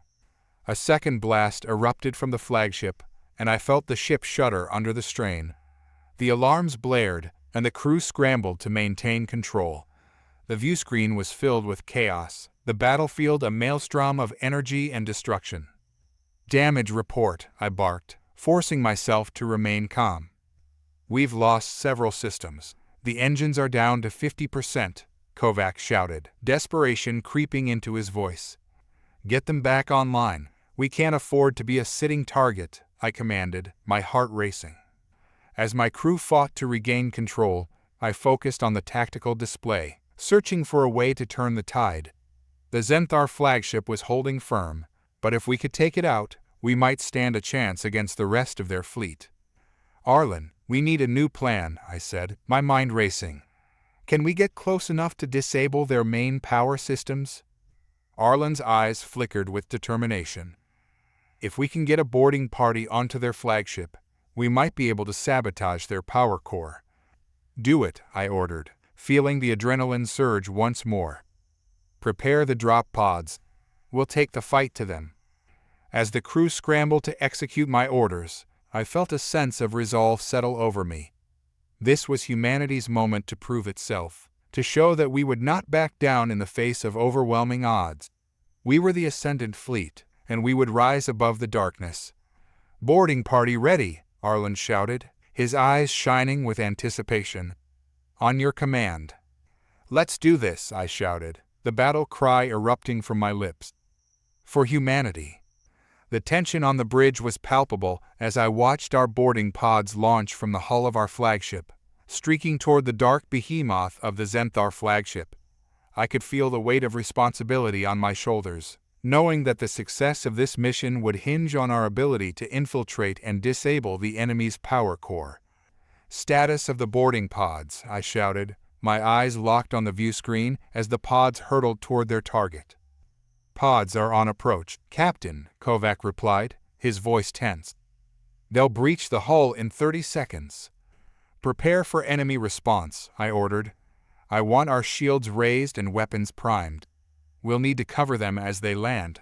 A second blast erupted from the flagship, and I felt the ship shudder under the strain. The alarms blared, and the crew scrambled to maintain control. The viewscreen was filled with chaos, the battlefield a maelstrom of energy and destruction. "Damage report," I barked, forcing myself to remain calm. "We've lost several systems. The engines are down to 50%, Kovac shouted, desperation creeping into his voice. "Get them back online. We can't afford to be a sitting target," I commanded, my heart racing. As my crew fought to regain control, I focused on the tactical display, searching for a way to turn the tide. The Zenthar flagship was holding firm, but if we could take it out, we might stand a chance against the rest of their fleet. "Arlen, we need a new plan," I said, my mind racing. "Can we get close enough to disable their main power systems?" Arlen's eyes flickered with determination. "If we can get a boarding party onto their flagship, we might be able to sabotage their power core." "Do it," I ordered, feeling the adrenaline surge once more. "Prepare the drop pods. We'll take the fight to them." As the crew scrambled to execute my orders, I felt a sense of resolve settle over me. This was humanity's moment to prove itself, to show that we would not back down in the face of overwhelming odds. We were the Ascendant Fleet, and we would rise above the darkness. "Boarding party ready," Arlen shouted, his eyes shining with anticipation. "On your command." "Let's do this," I shouted, the battle cry erupting from my lips. For humanity. The tension on the bridge was palpable as I watched our boarding pods launch from the hull of our flagship, streaking toward the dark behemoth of the Zenthar flagship. I could feel the weight of responsibility on my shoulders, knowing that the success of this mission would hinge on our ability to infiltrate and disable the enemy's power core. "Status of the boarding pods," I shouted, my eyes locked on the viewscreen as the pods hurtled toward their target. "Pods are on approach, Captain," Kovac replied, his voice tense. "They'll breach the hull in 30 seconds. "Prepare for enemy response," I ordered. "I want our shields raised and weapons primed. We'll need to cover them as they land."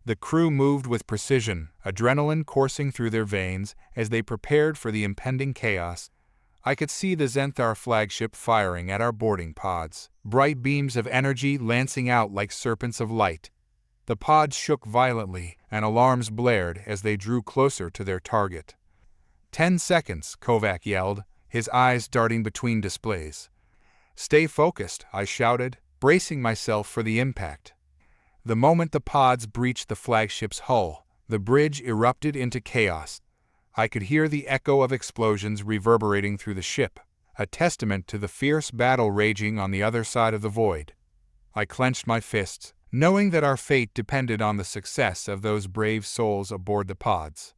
The crew moved with precision, adrenaline coursing through their veins as they prepared for the impending chaos. I could see the Zenthar flagship firing at our boarding pods, bright beams of energy lancing out like serpents of light. The pods shook violently, and alarms blared as they drew closer to their target. 10 seconds, Kovac yelled, his eyes darting between displays. "Stay focused," I shouted, bracing myself for the impact. The moment the pods breached the flagship's hull, the bridge erupted into chaos. I could hear the echo of explosions reverberating through the ship, a testament to the fierce battle raging on the other side of the void. I clenched my fists, knowing that our fate depended on the success of those brave souls aboard the pods.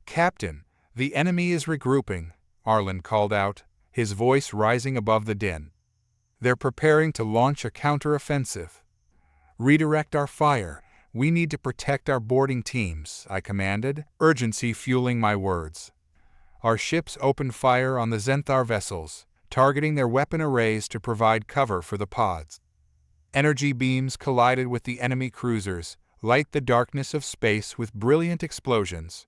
"Captain, the enemy is regrouping," Arlen called out, his voice rising above the din. "They're preparing to launch a counter-offensive." "Redirect our fire. We need to protect our boarding teams," I commanded, urgency fueling my words. Our ships opened fire on the Zenthar vessels, targeting their weapon arrays to provide cover for the pods. Energy beams collided with the enemy cruisers, light the darkness of space with brilliant explosions.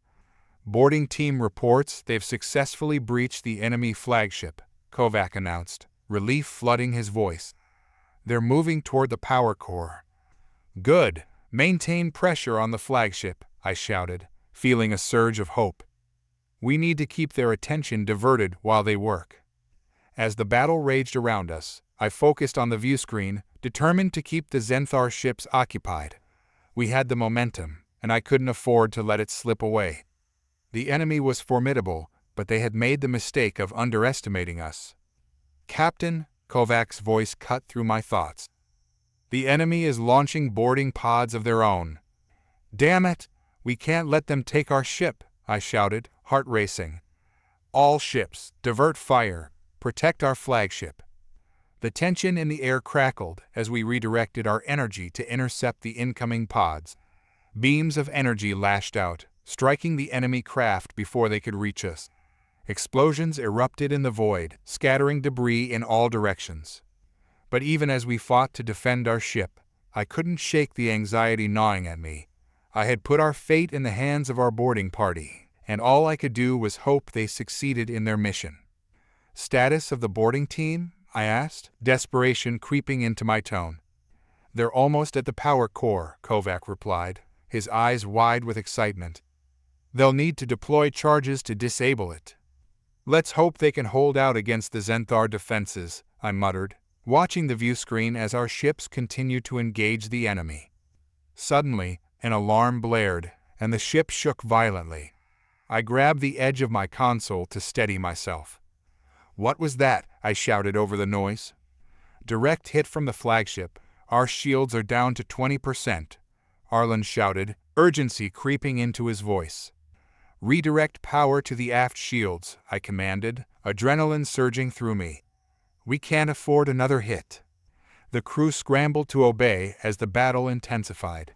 "Boarding team reports they've successfully breached the enemy flagship," Kovac announced, relief flooding his voice. "They're moving toward the power core." "Good. Maintain pressure on the flagship," I shouted, feeling a surge of hope. "We need to keep their attention diverted while they work." As the battle raged around us, I focused on the viewscreen, determined to keep the Zenthar ships occupied. We had the momentum, and I couldn't afford to let it slip away. The enemy was formidable, but they had made the mistake of underestimating us. "Captain," Kovac's voice cut through my thoughts. "The enemy is launching boarding pods of their own." "Damn it! We can't let them take our ship," I shouted, heart racing. "All ships, divert fire. Protect our flagship." The tension in the air crackled as we redirected our energy to intercept the incoming pods. Beams of energy lashed out, striking the enemy craft before they could reach us. Explosions erupted in the void, scattering debris in all directions. But even as we fought to defend our ship, I couldn't shake the anxiety gnawing at me. I had put our fate in the hands of our boarding party, and all I could do was hope they succeeded in their mission. "Status of the boarding team?" I asked, desperation creeping into my tone. "They're almost at the power core," Kovac replied, his eyes wide with excitement. "They'll need to deploy charges to disable it." "Let's hope they can hold out against the Zenthar defenses," I muttered, watching the view screen as our ships continued to engage the enemy. Suddenly, an alarm blared, and the ship shook violently. I grabbed the edge of my console to steady myself. "What was that?" I shouted over the noise. "Direct hit from the flagship. Our shields are down to 20%, Arlen shouted, urgency creeping into his voice. "Redirect power to the aft shields," I commanded, adrenaline surging through me. "We can't afford another hit." The crew scrambled to obey as the battle intensified.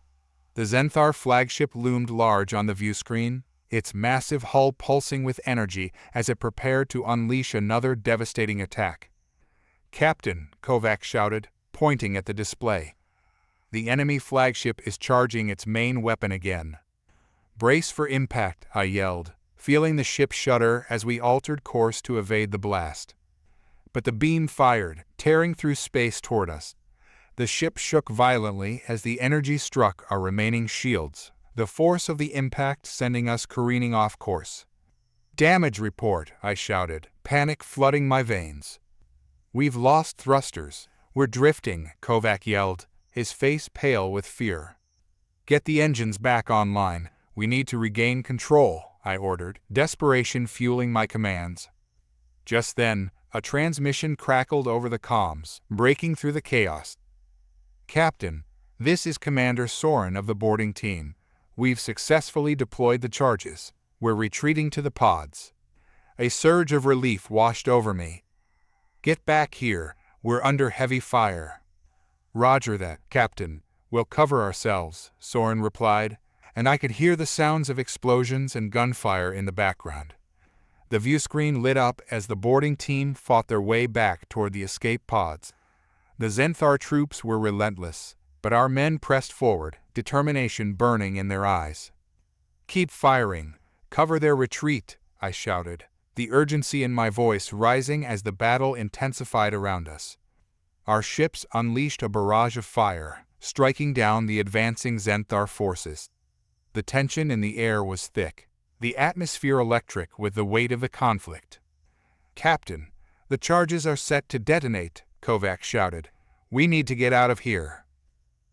The Zenthar flagship loomed large on the view screen, its massive hull pulsing with energy as it prepared to unleash another devastating attack. "Captain," Kovac shouted, pointing at the display. "The enemy flagship is charging its main weapon again." "Brace for impact," I yelled, feeling the ship shudder as we altered course to evade the blast. But the beam fired, tearing through space toward us. The ship shook violently as the energy struck our remaining shields, the force of the impact sending us careening off course. "Damage report," I shouted, panic flooding my veins. "We've lost thrusters. We're drifting," Kovac yelled, his face pale with fear. "Get the engines back online. We need to regain control," I ordered, desperation fueling my commands. Just then, a transmission crackled over the comms, breaking through the chaos. "Captain, this is Commander Soren of the boarding team. We've successfully deployed the charges. We're retreating to the pods." A surge of relief washed over me. "Get back here. We're under heavy fire." "Roger that, Captain. We'll cover ourselves," Soren replied, and I could hear the sounds of explosions and gunfire in the background. The view screen lit up as the boarding team fought their way back toward the escape pods. The Zenthar troops were relentless, but our men pressed forward, determination burning in their eyes. "Keep firing. Cover their retreat," I shouted, the urgency in my voice rising as the battle intensified around us. Our ships unleashed a barrage of fire, striking down the advancing Zenthar forces. The tension in the air was thick, the atmosphere electric with the weight of the conflict. "Captain, the charges are set to detonate," Kovac shouted. "We need to get out of here."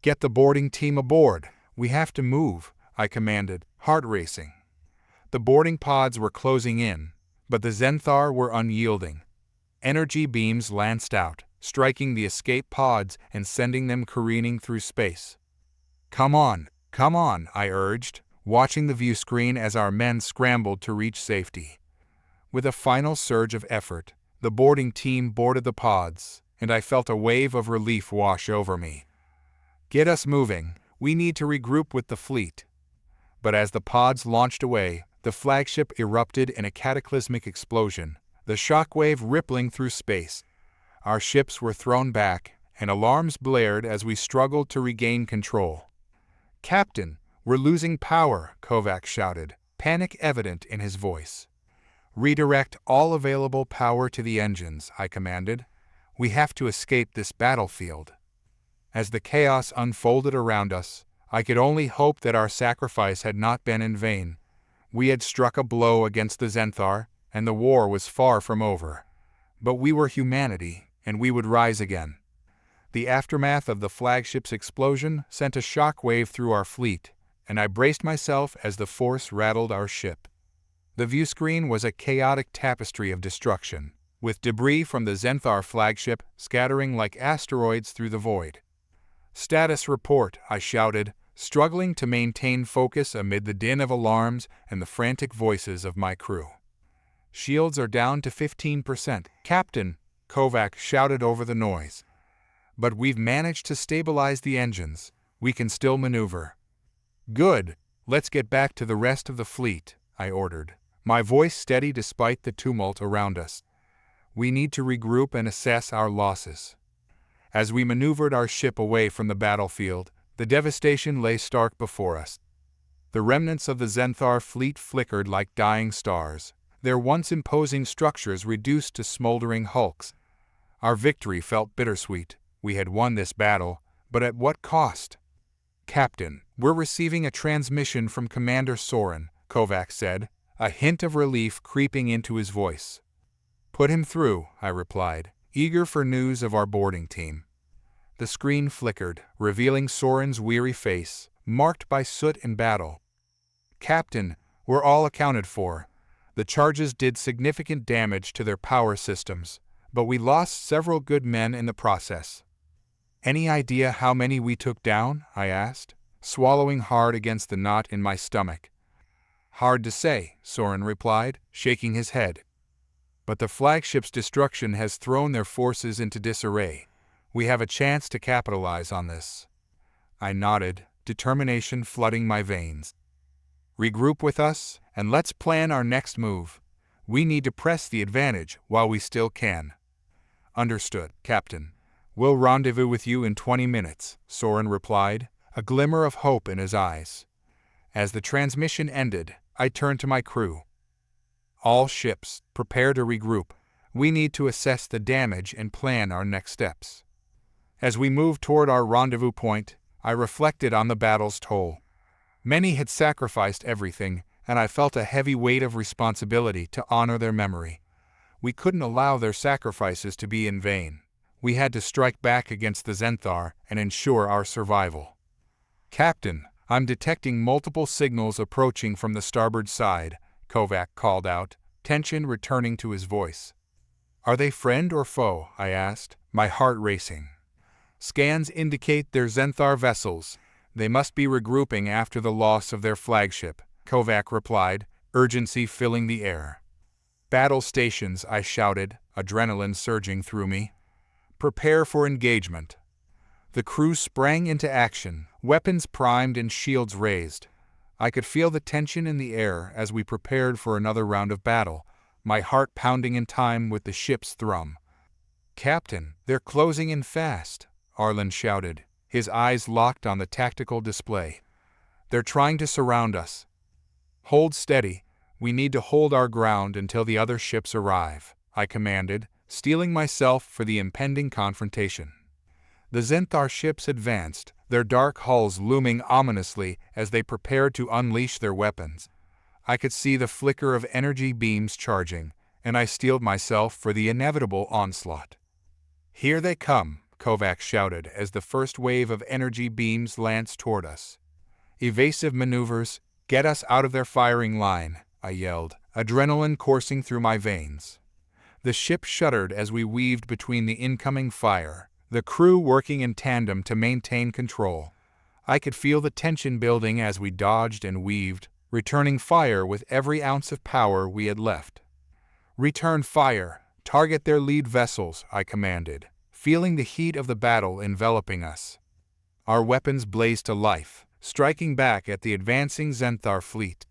"Get the boarding team aboard. We have to move," I commanded, heart racing. The boarding pods were closing in, but the Zenthar were unyielding. Energy beams lanced out, striking the escape pods and sending them careening through space. Come on, I urged, watching the view screen as our men scrambled to reach safety. With a final surge of effort, the boarding team boarded the pods, and I felt a wave of relief wash over me. "Get us moving. We need to regroup with the fleet." But as the pods launched away, the flagship erupted in a cataclysmic explosion, the shockwave rippling through space. Our ships were thrown back, and alarms blared as we struggled to regain control. "Captain, we're losing power," Kovac shouted, panic evident in his voice. "Redirect all available power to the engines," I commanded. "We have to escape this battlefield." As the chaos unfolded around us, I could only hope that our sacrifice had not been in vain. We had struck a blow against the Zenthar, and the war was far from over. But we were humanity, and we would rise again. The aftermath of the flagship's explosion sent a shock wave through our fleet, and I braced myself as the force rattled our ship. The view screen was a chaotic tapestry of destruction, with debris from the Zenthar flagship scattering like asteroids through the void. "Status report," I shouted, struggling to maintain focus amid the din of alarms and the frantic voices of my crew. "Shields are down to 15%, Captain," Kovac shouted over the noise. "But we've managed to stabilize the engines. We can still maneuver." "Good. Let's get back to the rest of the fleet, I ordered, my voice steady despite the tumult around us. We need to regroup and assess our losses. As we maneuvered our ship away from the battlefield, the devastation lay stark before us. The remnants of the Zenthar fleet flickered like dying stars, their once imposing structures reduced to smoldering hulks. Our victory felt bittersweet. We had won this battle, but at what cost? "Captain, we're receiving a transmission from Commander Soren," Kovac said, a hint of relief creeping into his voice. "Put him through," I replied, eager for news of our boarding team. The screen flickered, revealing Soren's weary face, marked by soot and battle. "Captain, we're all accounted for. The charges did significant damage to their power systems, but we lost several good men in the process." "Any idea how many we took down?" I asked, swallowing hard against the knot in my stomach. "Hard to say," Soren replied, shaking his head. "But the flagship's destruction has thrown their forces into disarray. We have a chance to capitalize on this." I nodded, determination flooding my veins. "Regroup with us, and let's plan our next move. We need to press the advantage while we still can." "Understood, Captain. We'll rendezvous with you in 20 minutes, Soren replied, a glimmer of hope in his eyes. As the transmission ended, I turned to my crew. "All ships, prepare to regroup. We need to assess the damage and plan our next steps." As we moved toward our rendezvous point, I reflected on the battle's toll. Many had sacrificed everything, and I felt a heavy weight of responsibility to honor their memory. We couldn't allow their sacrifices to be in vain. We had to strike back against the Zenthar and ensure our survival. "Captain, I'm detecting multiple signals approaching from the starboard side," Kovac called out, tension returning to his voice. "Are they friend or foe?" I asked, my heart racing. "Scans indicate they're Zenthar vessels. They must be regrouping after the loss of their flagship," Kovac replied, urgency filling the air. "Battle stations," I shouted, adrenaline surging through me. "Prepare for engagement." The crew sprang into action, weapons primed and shields raised. I could feel the tension in the air as we prepared for another round of battle, my heart pounding in time with the ship's thrum. "Captain, they're closing in fast," Arlen shouted, his eyes locked on the tactical display. "They're trying to surround us." "Hold steady. We need to hold our ground until the other ships arrive," I commanded, steeling myself for the impending confrontation. The Zenthar ships advanced, their dark hulls looming ominously as they prepared to unleash their weapons. I could see the flicker of energy beams charging, and I steeled myself for the inevitable onslaught. "Here they come," Kovac shouted as the first wave of energy beams lanced toward us. "Evasive maneuvers, get us out of their firing line," I yelled, adrenaline coursing through my veins. The ship shuddered as we weaved between the incoming fire, the crew working in tandem to maintain control. I could feel the tension building as we dodged and weaved, returning fire with every ounce of power we had left. "Return fire, target their lead vessels," I commanded, feeling the heat of the battle enveloping us. Our weapons blazed to life, striking back at the advancing Zenthar fleet.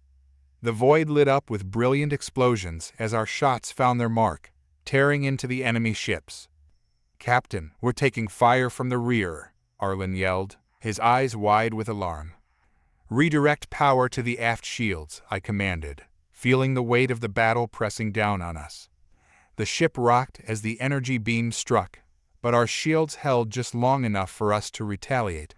The void lit up with brilliant explosions as our shots found their mark, tearing into the enemy ships. "Captain, we're taking fire from the rear," Arlen yelled, his eyes wide with alarm. "Redirect power to the aft shields," I commanded, feeling the weight of the battle pressing down on us. The ship rocked as the energy beam struck, but our shields held just long enough for us to retaliate.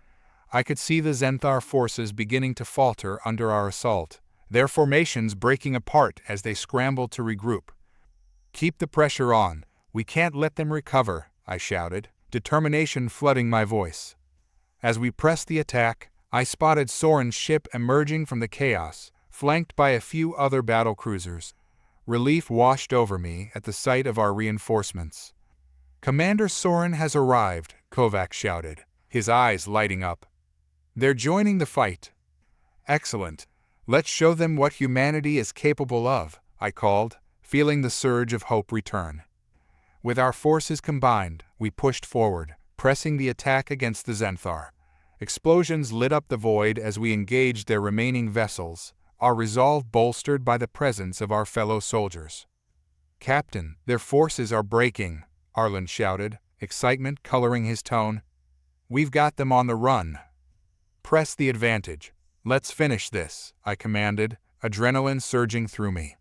I could see the Zenthar forces beginning to falter under our assault, their formations breaking apart as they scrambled to regroup. "Keep the pressure on. We can't let them recover," I shouted, determination flooding my voice. As we pressed the attack, I spotted Soren's ship emerging from the chaos, flanked by a few other battlecruisers. Relief washed over me at the sight of our reinforcements. "Commander Soren has arrived," Kovac shouted, his eyes lighting up. "They're joining the fight." "Excellent. Let's show them what humanity is capable of," I called, feeling the surge of hope return. With our forces combined, we pushed forward, pressing the attack against the Zenthar. Explosions lit up the void as we engaged their remaining vessels, our resolve bolstered by the presence of our fellow soldiers. "Captain, their forces are breaking," Arlen shouted, excitement coloring his tone. "We've got them on the run." "Press the advantage. Let's finish this," I commanded, adrenaline surging through me.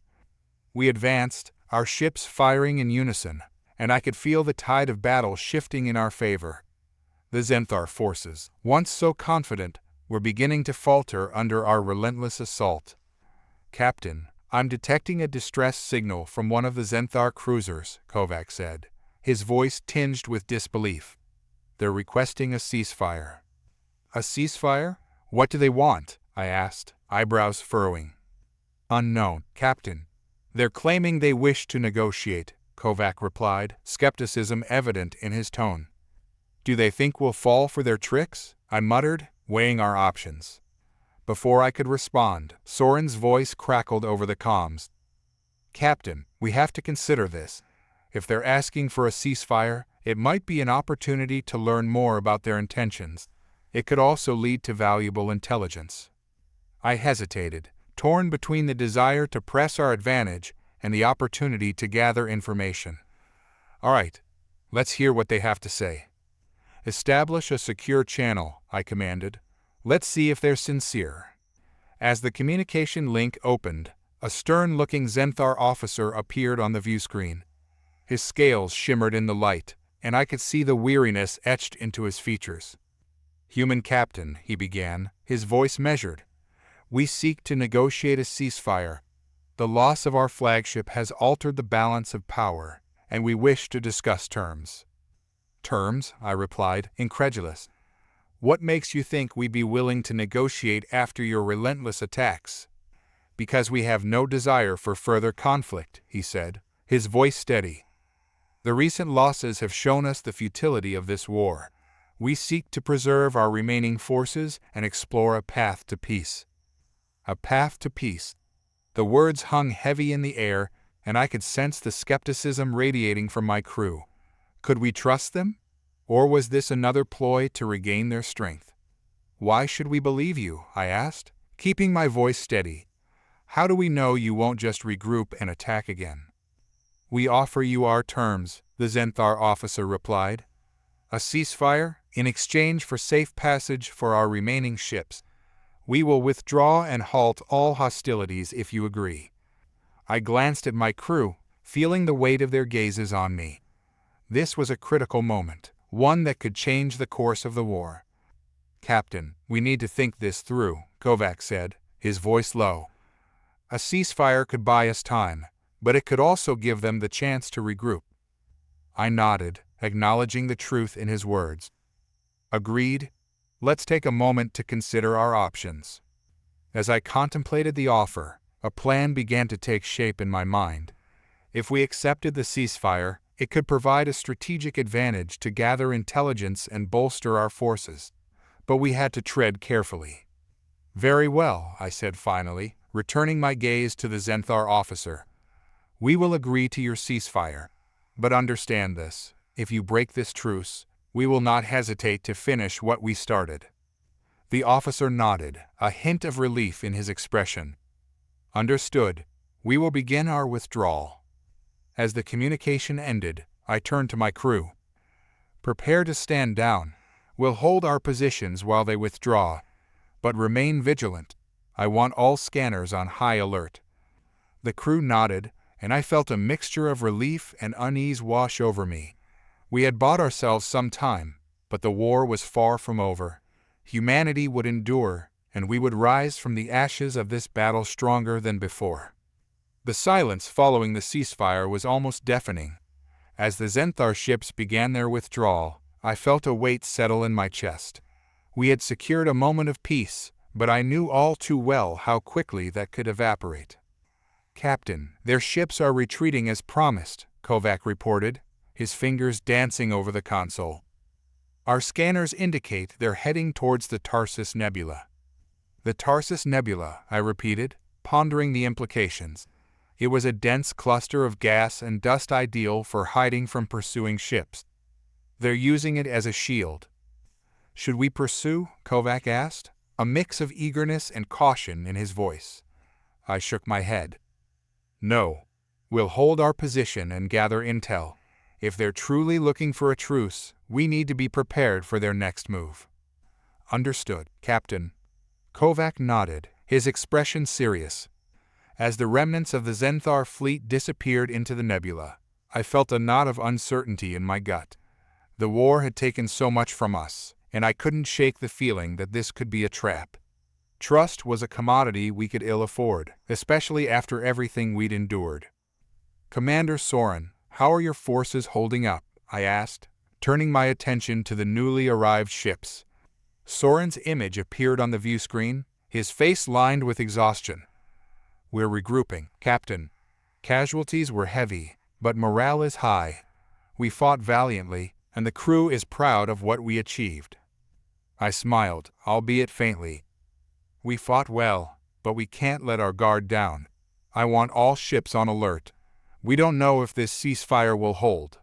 We advanced, our ships firing in unison, and I could feel the tide of battle shifting in our favor. The Xanthar forces, once so confident, were beginning to falter under our relentless assault. "Captain, I'm detecting a distress signal from one of the Xanthar cruisers," Kovac said, his voice tinged with disbelief. "They're requesting a ceasefire." "A ceasefire? What do they want?" I asked, eyebrows furrowing. "Unknown, Captain. They're claiming they wish to negotiate," Kovac replied, skepticism evident in his tone. "Do they think we'll fall for their tricks?" I muttered, weighing our options. Before I could respond, Soren's voice crackled over the comms. "Captain, we have to consider this. If they're asking for a ceasefire, it might be an opportunity to learn more about their intentions. It could also lead to valuable intelligence." I hesitated, torn between the desire to press our advantage and the opportunity to gather information. "All right, let's hear what they have to say." "Establish a secure channel," I commanded. "Let's see if they're sincere." As the communication link opened, a stern-looking Xanthar officer appeared on the view screen. His scales shimmered in the light, and I could see the weariness etched into his features. "Human Captain," he began, his voice measured. "We seek to negotiate a ceasefire. The loss of our flagship has altered the balance of power, and we wish to discuss terms." "Terms?" I replied, incredulous. "What makes you think we'd be willing to negotiate after your relentless attacks?" "Because we have no desire for further conflict," he said, his voice steady. "The recent losses have shown us the futility of this war. We seek to preserve our remaining forces and explore a path to peace." A path to peace. The words hung heavy in the air, and I could sense the skepticism radiating from my crew. Could we trust them? Or was this another ploy to regain their strength? "Why should we believe you?" I asked, keeping my voice steady. "How do we know you won't just regroup and attack again?" "We offer you our terms," the Xanthar officer replied. "A ceasefire, in exchange for safe passage for our remaining ships. We will withdraw and halt all hostilities if you agree." I glanced at my crew, feeling the weight of their gazes on me. This was a critical moment, one that could change the course of the war. "Captain, we need to think this through," Kovac said, his voice low. "A ceasefire could buy us time, but it could also give them the chance to regroup." I nodded, acknowledging the truth in his words. "Agreed. Let's take a moment to consider our options." As I contemplated the offer, a plan began to take shape in my mind. If we accepted the ceasefire, it could provide a strategic advantage to gather intelligence and bolster our forces. But we had to tread carefully. "Very well," I said finally, returning my gaze to the Xanthar officer. "We will agree to your ceasefire. But understand this, if you break this truce, we will not hesitate to finish what we started." The officer nodded, a hint of relief in his expression. "Understood. We will begin our withdrawal." As the communication ended, I turned to my crew. "Prepare to stand down. We'll hold our positions while they withdraw. But remain vigilant. I want all scanners on high alert." The crew nodded, and I felt a mixture of relief and unease wash over me. We had bought ourselves some time, but the war was far from over. Humanity would endure, and we would rise from the ashes of this battle stronger than before. The silence following the ceasefire was almost deafening. As the Xanthar ships began their withdrawal, I felt a weight settle in my chest. We had secured a moment of peace, but I knew all too well how quickly that could evaporate. "Captain, their ships are retreating as promised," Kovac reported, his fingers dancing over the console. "Our scanners indicate they're heading towards the Tarsus Nebula." "The Tarsus Nebula," I repeated, pondering the implications. It was a dense cluster of gas and dust ideal for hiding from pursuing ships. "They're using it as a shield." Should we pursue? Kovac asked, a mix of eagerness and caution in his voice. I shook my head. No. We'll hold our position and gather intel. If they're truly looking for a truce, we need to be prepared for their next move. Understood, Captain. Kovac nodded, his expression serious. As the remnants of the Zenthar fleet disappeared into the nebula, I felt a knot of uncertainty in my gut. The war had taken so much from us, and I couldn't shake the feeling that this could be a trap. Trust was a commodity we could ill afford, especially after everything we'd endured. Commander Soren, how are your forces holding up? I asked, turning my attention to the newly arrived ships. Soren's image appeared on the view screen, his face lined with exhaustion. We're regrouping, Captain. Casualties were heavy, but morale is high. We fought valiantly, and the crew is proud of what we achieved. I smiled, albeit faintly. We fought well, but we can't let our guard down. I want all ships on alert. We don't know if this ceasefire will hold.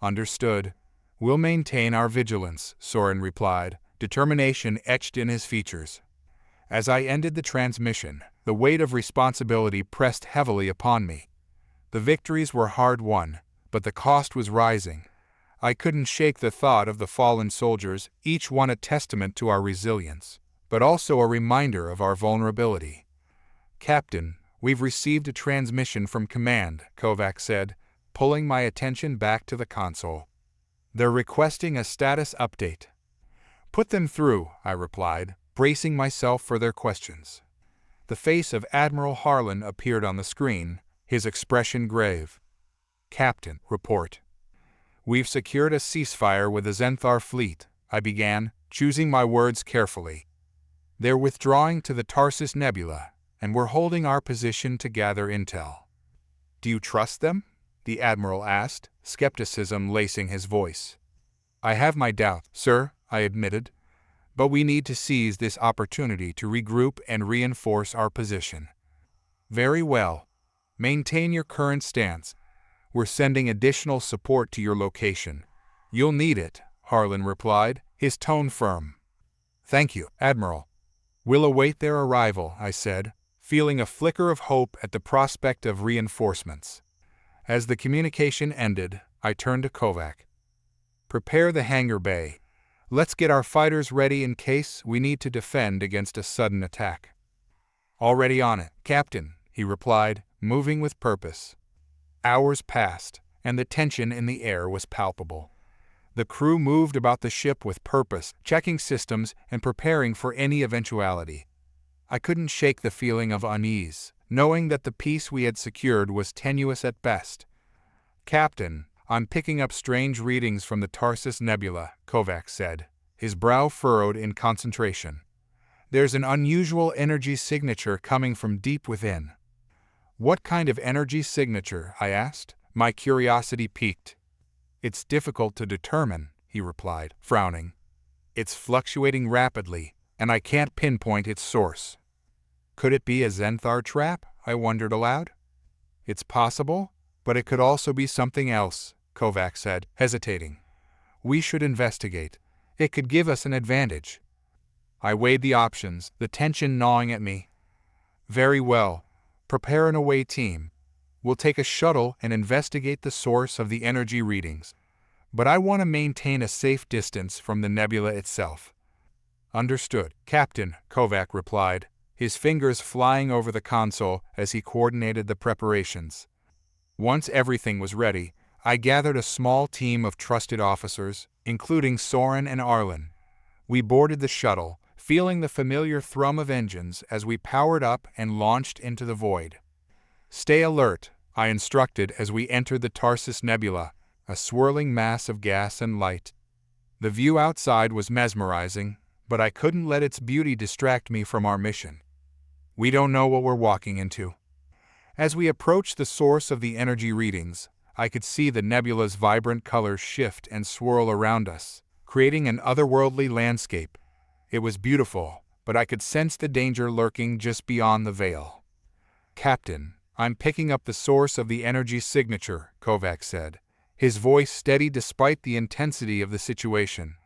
Understood. We'll maintain our vigilance, Soren replied, determination etched in his features. As I ended the transmission, the weight of responsibility pressed heavily upon me. The victories were hard won, but the cost was rising. I couldn't shake the thought of the fallen soldiers, each one a testament to our resilience, but also a reminder of our vulnerability. Captain, we've received a transmission from Command, Kovac said, pulling my attention back to the console. They're requesting a status update. Put them through, I replied, bracing myself for their questions. The face of Admiral Harlan appeared on the screen, his expression grave. Captain, report. We've secured a ceasefire with the Zenthar fleet, I began, choosing my words carefully. They're withdrawing to the Tarsus Nebula, and we're holding our position to gather intel. Do you trust them? The Admiral asked, skepticism lacing his voice. I have my doubts, sir, I admitted, but we need to seize this opportunity to regroup and reinforce our position. Very well. Maintain your current stance. We're sending additional support to your location. You'll need it, Harlan replied, his tone firm. Thank you, Admiral. We'll await their arrival, I said, feeling a flicker of hope at the prospect of reinforcements. As the communication ended, I turned to Kovac. Prepare the hangar bay. Let's get our fighters ready in case we need to defend against a sudden attack. Already on it, Captain, he replied, moving with purpose. Hours passed, and the tension in the air was palpable. The crew moved about the ship with purpose, checking systems and preparing for any eventuality. I couldn't shake the feeling of unease, knowing that the peace we had secured was tenuous at best. Captain, I'm picking up strange readings from the Tarsus Nebula, Kovac said, his brow furrowed in concentration. There's an unusual energy signature coming from deep within. What kind of energy signature? I asked, my curiosity piqued. It's difficult to determine, he replied, frowning. It's fluctuating rapidly, and I can't pinpoint its source. Could it be a Zenthar trap? I wondered aloud. It's possible, but it could also be something else, Kovac said, hesitating. We should investigate. It could give us an advantage. I weighed the options, the tension gnawing at me. Very well. Prepare an away team. We'll take a shuttle and investigate the source of the energy readings. But I want to maintain a safe distance from the nebula itself. Understood, Captain, Kovac replied, his fingers flying over the console as he coordinated the preparations. Once everything was ready, I gathered a small team of trusted officers, including Soren and Arlen. We boarded the shuttle, feeling the familiar thrum of engines as we powered up and launched into the void. Stay alert, I instructed as we entered the Tarsus Nebula, a swirling mass of gas and light. The view outside was mesmerizing, but I couldn't let its beauty distract me from our mission. We don't know what we're walking into. As we approached the source of the energy readings, I could see the nebula's vibrant colors shift and swirl around us, creating an otherworldly landscape. It was beautiful, but I could sense the danger lurking just beyond the veil. Captain, I'm picking up the source of the energy signature, Kovac said, his voice steady despite the intensity of the situation.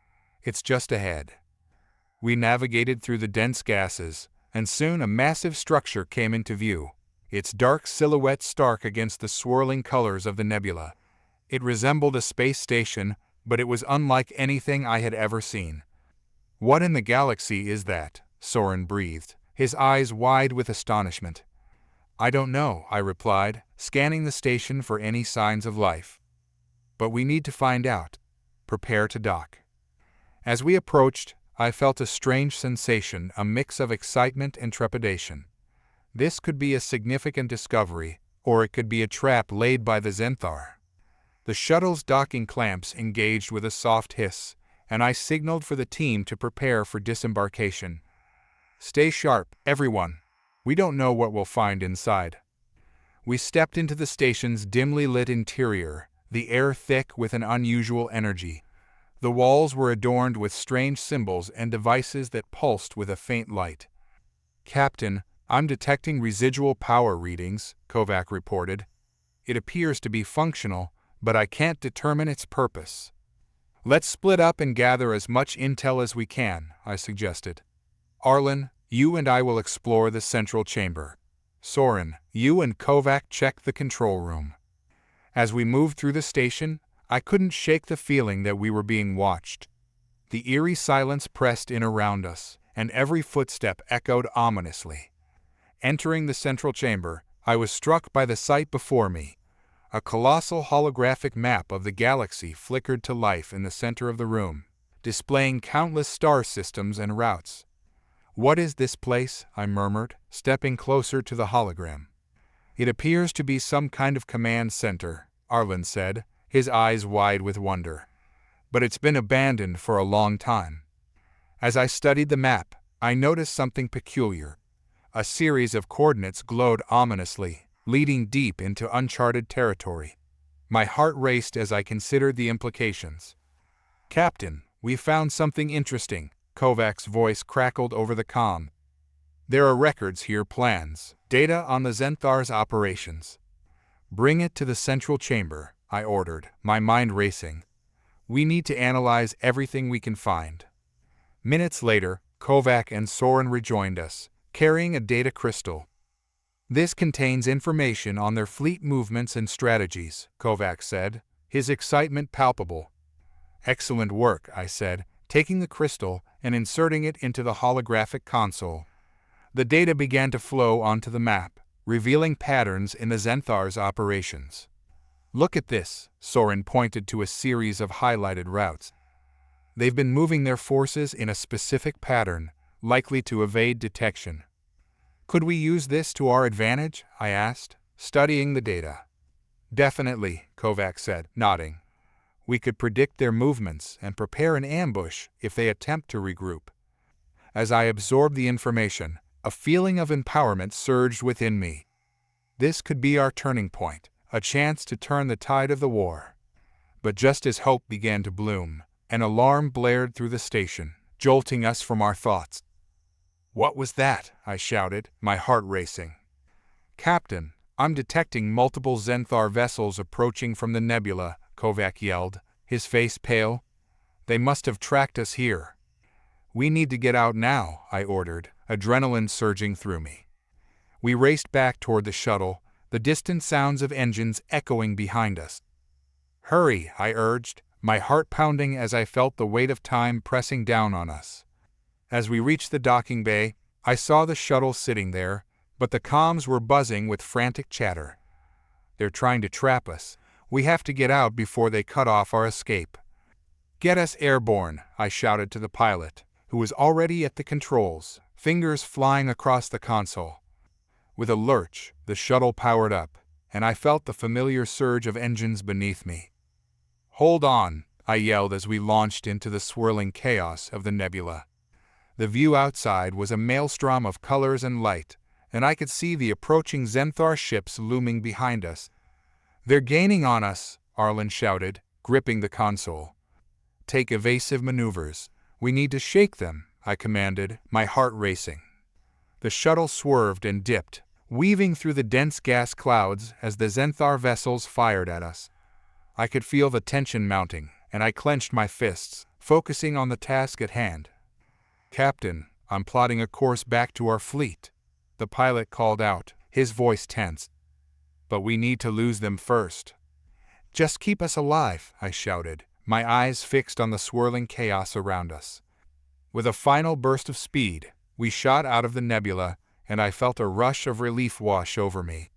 It's just ahead. We navigated through the dense gases, and soon a massive structure came into view, its dark silhouette stark against the swirling colors of the nebula. It resembled a space station, but it was unlike anything I had ever seen. "What in the galaxy is that?" Soren breathed, his eyes wide with astonishment. "I don't know," I replied, scanning the station for any signs of life. "But we need to find out. Prepare to dock." As we approached, I felt a strange sensation, a mix of excitement and trepidation. This could be a significant discovery, or it could be a trap laid by the Xanthar. The shuttle's docking clamps engaged with a soft hiss, and I signaled for the team to prepare for disembarkation. "Stay sharp, everyone. We don't know what we'll find inside." We stepped into the station's dimly lit interior, the air thick with an unusual energy. The walls were adorned with strange symbols and devices that pulsed with a faint light. "Captain, I'm detecting residual power readings," Kovac reported. "It appears to be functional, but I can't determine its purpose." "Let's split up and gather as much intel as we can," I suggested. "Arlen, you and I will explore the central chamber. Soren, you and Kovac check the control room." As we moved through the station, I couldn't shake the feeling that we were being watched. The eerie silence pressed in around us, and every footstep echoed ominously. Entering the central chamber, I was struck by the sight before me. A colossal holographic map of the galaxy flickered to life in the center of the room, displaying countless star systems and routes. "What is this place?" I murmured, stepping closer to the hologram. "It appears to be some kind of command center," Arlen said, his eyes wide with wonder. "But it's been abandoned for a long time." As I studied the map, I noticed something peculiar. A series of coordinates glowed ominously, leading deep into uncharted territory. My heart raced as I considered the implications. "Captain, we found something interesting," Kovac's voice crackled over the comm. "There are records here, plans, data on the Xanthar's operations." "Bring it to the central chamber," I ordered, my mind racing. "We need to analyze everything we can find." Minutes later, Kovac and Soren rejoined us, carrying a data crystal. "This contains information on their fleet movements and strategies," Kovac said, his excitement palpable. "Excellent work," I said, taking the crystal and inserting it into the holographic console. The data began to flow onto the map, revealing patterns in the Xanthar's operations. "Look at this," Soren pointed to a series of highlighted routes. "They've been moving their forces in a specific pattern, likely to evade detection." "Could we use this to our advantage?" I asked, studying the data. "Definitely," Kovac said, nodding. "We could predict their movements and prepare an ambush if they attempt to regroup." As I absorbed the information, a feeling of empowerment surged within me. This could be our turning point, a chance to turn the tide of the war. But just as hope began to bloom, an alarm blared through the station, jolting us from our thoughts. "What was that?" I shouted, my heart racing. "Captain, I'm detecting multiple Xanthar vessels approaching from the nebula," Kovac yelled, his face pale. "They must have tracked us here." "We need to get out now," I ordered, adrenaline surging through me. We raced back toward the shuttle, the distant sounds of engines echoing behind us. "Hurry," I urged, my heart pounding as I felt the weight of time pressing down on us. As we reached the docking bay, I saw the shuttle sitting there, but the comms were buzzing with frantic chatter. "They're trying to trap us. We have to get out before they cut off our escape." "Get us airborne," I shouted to the pilot, who was already at the controls, fingers flying across the console. With a lurch, the shuttle powered up, and I felt the familiar surge of engines beneath me. "Hold on," I yelled as we launched into the swirling chaos of the nebula. The view outside was a maelstrom of colors and light, and I could see the approaching Xanthar ships looming behind us. "They're gaining on us," Arlen shouted, gripping the console. "Take evasive maneuvers. We need to shake them," I commanded, my heart racing. The shuttle swerved and dipped, weaving through the dense gas clouds as the Xanthar vessels fired at us. I could feel the tension mounting, and I clenched my fists, focusing on the task at hand. "Captain, I'm plotting a course back to our fleet," the pilot called out, his voice tense. "But we need to lose them first." "Just keep us alive," I shouted, my eyes fixed on the swirling chaos around us. With a final burst of speed, we shot out of the nebula, and I felt a rush of relief wash over me.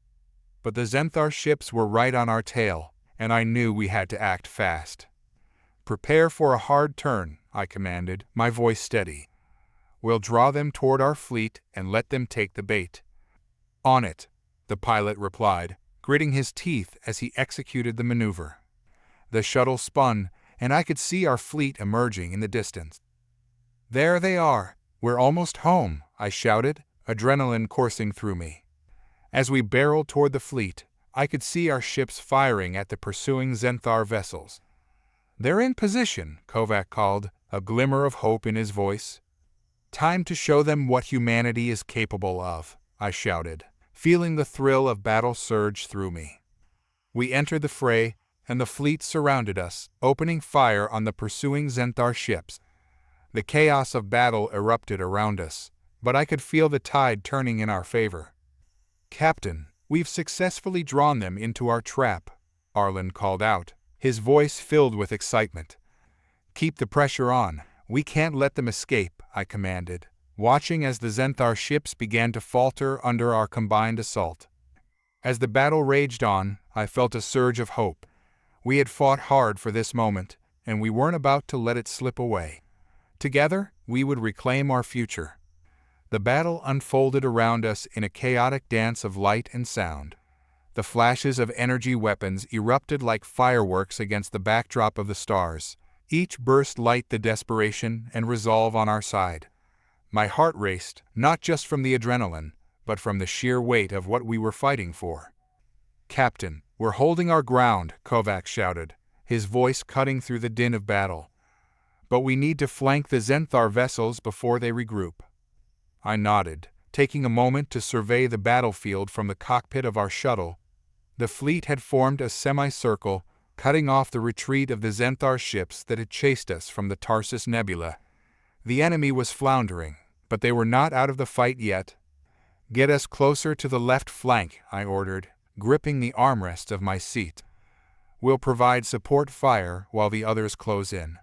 But the Xanthar ships were right on our tail, and I knew we had to act fast. "Prepare for a hard turn," I commanded, my voice steady. "We'll draw them toward our fleet and let them take the bait." "On it," the pilot replied, gritting his teeth as he executed the maneuver. The shuttle spun, and I could see our fleet emerging in the distance. "There they are! We're almost home," I shouted, adrenaline coursing through me. As we barreled toward the fleet, I could see our ships firing at the pursuing Xanthar vessels. "They're in position," Kovac called, a glimmer of hope in his voice. "Time to show them what humanity is capable of," I shouted, feeling the thrill of battle surge through me. We entered the fray, and the fleet surrounded us, opening fire on the pursuing Xanthar ships. The chaos of battle erupted around us, but I could feel the tide turning in our favor. "Captain, we've successfully drawn them into our trap," Arlen called out, his voice filled with excitement. "Keep the pressure on. We can't let them escape," I commanded, watching as the Xanthar ships began to falter under our combined assault. As the battle raged on, I felt a surge of hope. We had fought hard for this moment, and we weren't about to let it slip away. Together, we would reclaim our future. The battle unfolded around us in a chaotic dance of light and sound. The flashes of energy weapons erupted like fireworks against the backdrop of the stars. Each burst light the desperation and resolve on our side. My heart raced, not just from the adrenaline, but from the sheer weight of what we were fighting for. "Captain, we're holding our ground," Kovac shouted, his voice cutting through the din of battle. "But we need to flank the Xanthar vessels before they regroup." I nodded, taking a moment to survey the battlefield from the cockpit of our shuttle. The fleet had formed a semicircle, cutting off the retreat of the Xanthar ships that had chased us from the Tarsus Nebula. The enemy was floundering, but they were not out of the fight yet. "Get us closer to the left flank," I ordered, gripping the armrest of my seat. "We'll provide support fire while the others close in."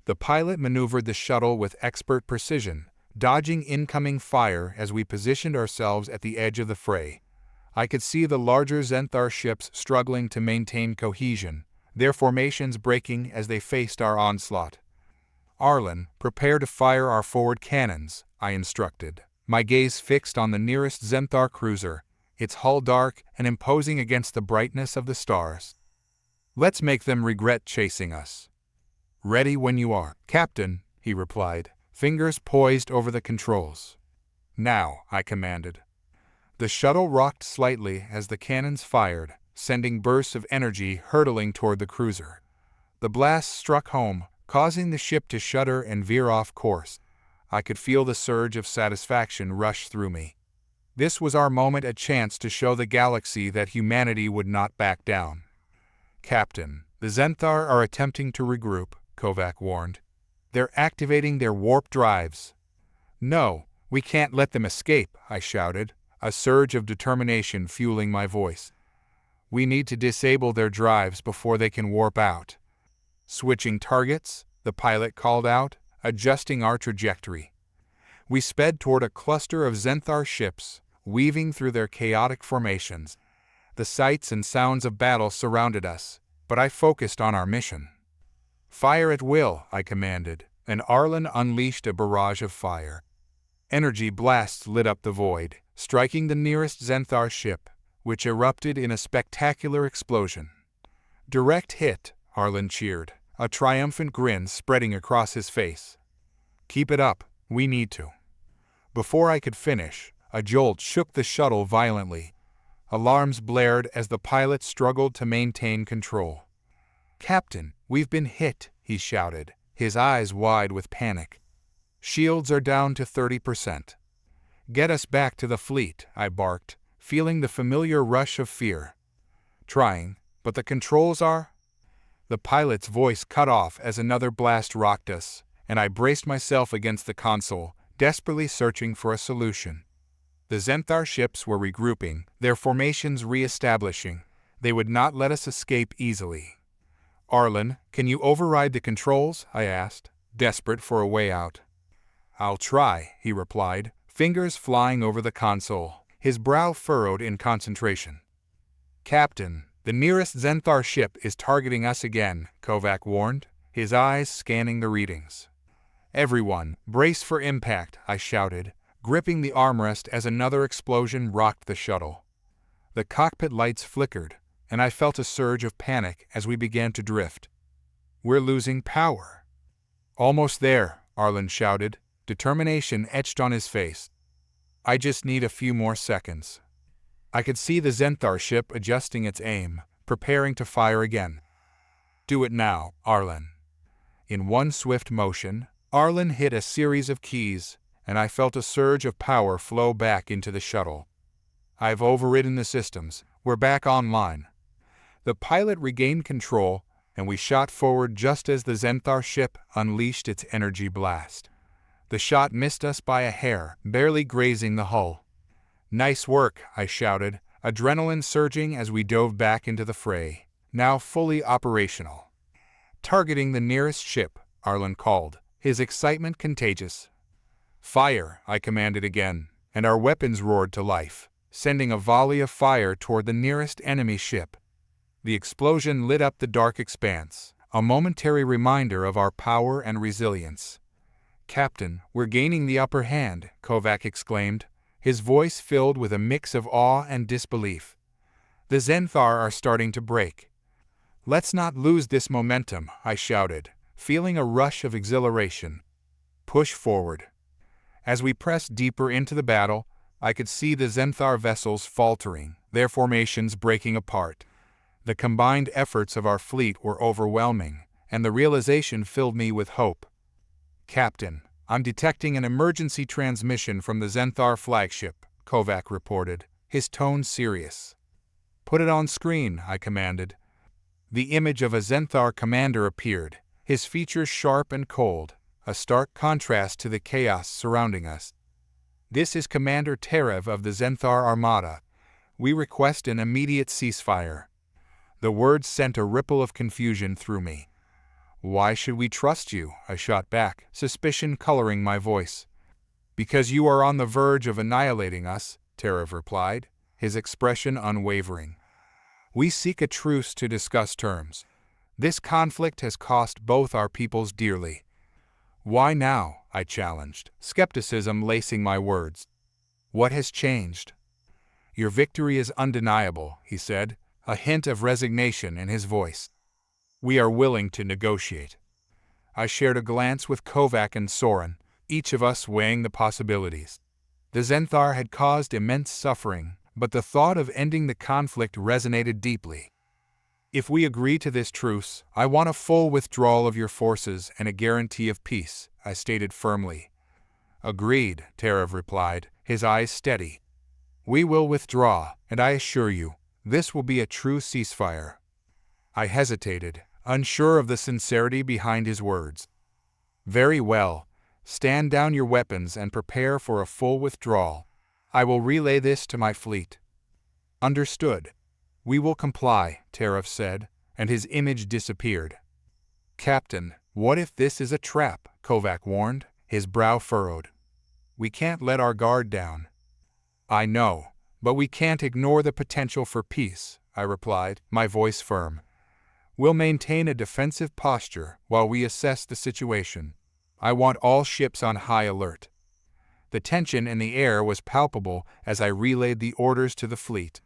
The pilot maneuvered the shuttle with expert precision, dodging incoming fire as we positioned ourselves at the edge of the fray. I could see the larger Xanthar ships struggling to maintain cohesion, their formations breaking as they faced our onslaught. "Arlen, prepare to fire our forward cannons," I instructed, my gaze fixed on the nearest Xanthar cruiser, its hull dark and imposing against the brightness of the stars. "Let's make them regret chasing us." "Ready when you are, Captain," he replied, fingers poised over the controls. "Now," I commanded. The shuttle rocked slightly as the cannons fired, sending bursts of energy hurtling toward the cruiser. The blast struck home, causing the ship to shudder and veer off course. I could feel the surge of satisfaction rush through me. This was our moment, a chance to show the galaxy that humanity would not back down. "Captain, the Xanthar are attempting to regroup," Kovac warned. "They're activating their warp drives." "No, we can't let them escape," I shouted, a surge of determination fueling my voice. "We need to disable their drives before they can warp out." "Switching targets," the pilot called out, adjusting our trajectory. We sped toward a cluster of Xanthar ships, weaving through their chaotic formations. The sights and sounds of battle surrounded us, but I focused on our mission. "Fire at will," I commanded, and Arlen unleashed a barrage of fire. Energy blasts lit up the void, striking the nearest Xanthar ship, which erupted in a spectacular explosion. "Direct hit," Arlen cheered, a triumphant grin spreading across his face. "Keep it up, we need to." Before I could finish, a jolt shook the shuttle violently. Alarms blared as the pilot struggled to maintain control. "Captain, we've been hit," he shouted, his eyes wide with panic. "Shields are down to 30%. "Get us back to the fleet," I barked, feeling the familiar rush of fear. "Trying, but the controls are—" The pilot's voice cut off as another blast rocked us, and I braced myself against the console, desperately searching for a solution. The Xanthar ships were regrouping, their formations re-establishing. They would not let us escape easily. "Arlen, can you override the controls?" I asked, desperate for a way out. "I'll try," he replied, fingers flying over the console, his brow furrowed in concentration. "Captain, the nearest Xanthar ship is targeting us again," Kovac warned, his eyes scanning the readings. "Everyone, brace for impact," I shouted, gripping the armrest as another explosion rocked the shuttle. The cockpit lights flickered, and I felt a surge of panic as we began to drift. "We're losing power." "Almost there," Arlen shouted, determination etched on his face. "I just need a few more seconds." I could see the Xanthar ship adjusting its aim, preparing to fire again. "Do it now, Arlen." In one swift motion, Arlen hit a series of keys, and I felt a surge of power flow back into the shuttle. "I've overridden the systems. We're back online." The pilot regained control, and we shot forward just as the Xanthar ship unleashed its energy blast. The shot missed us by a hair, barely grazing the hull. "Nice work," I shouted, adrenaline surging as we dove back into the fray, now fully operational. "Targeting the nearest ship," Arlen called, his excitement contagious. "Fire," I commanded again, and our weapons roared to life, sending a volley of fire toward the nearest enemy ship. The explosion lit up the dark expanse, a momentary reminder of our power and resilience. "Captain, we're gaining the upper hand," Kovac exclaimed, his voice filled with a mix of awe and disbelief. "The Xanthar are starting to break." "Let's not lose this momentum," I shouted, feeling a rush of exhilaration. "Push forward." As we pressed deeper into the battle, I could see the Xanthar vessels faltering, their formations breaking apart. The combined efforts of our fleet were overwhelming, and the realization filled me with hope. "Captain, I'm detecting an emergency transmission from the Xanthar flagship," Kovac reported, his tone serious. "Put it on screen," I commanded. The image of a Xanthar commander appeared, his features sharp and cold, a stark contrast to the chaos surrounding us. "This is Commander Terev of the Xanthar Armada. We request an immediate ceasefire." The words sent a ripple of confusion through me. "Why should we trust you?" I shot back, suspicion coloring my voice. "Because you are on the verge of annihilating us," Terev replied, his expression unwavering. "We seek a truce to discuss terms. This conflict has cost both our peoples dearly." "Why now?" I challenged, skepticism lacing my words. "What has changed?" "Your victory is undeniable," he said, a hint of resignation in his voice. "We are willing to negotiate." I shared a glance with Kovac and Soren, each of us weighing the possibilities. The Xanthar had caused immense suffering, but the thought of ending the conflict resonated deeply. "If we agree to this truce, I want a full withdrawal of your forces and a guarantee of peace," I stated firmly. "Agreed," Terev replied, his eyes steady. "We will withdraw, and I assure you, this will be a true ceasefire." I hesitated, unsure of the sincerity behind his words. "Very well. Stand down your weapons and prepare for a full withdrawal. I will relay this to my fleet." "Understood. We will comply," Terev said, and his image disappeared. "Captain, what if this is a trap?" Kovac warned, his brow furrowed. "We can't let our guard down." "I know, but we can't ignore the potential for peace," I replied, my voice firm. "We'll maintain a defensive posture while we assess the situation. I want all ships on high alert." The tension in the air was palpable as I relayed the orders to the fleet.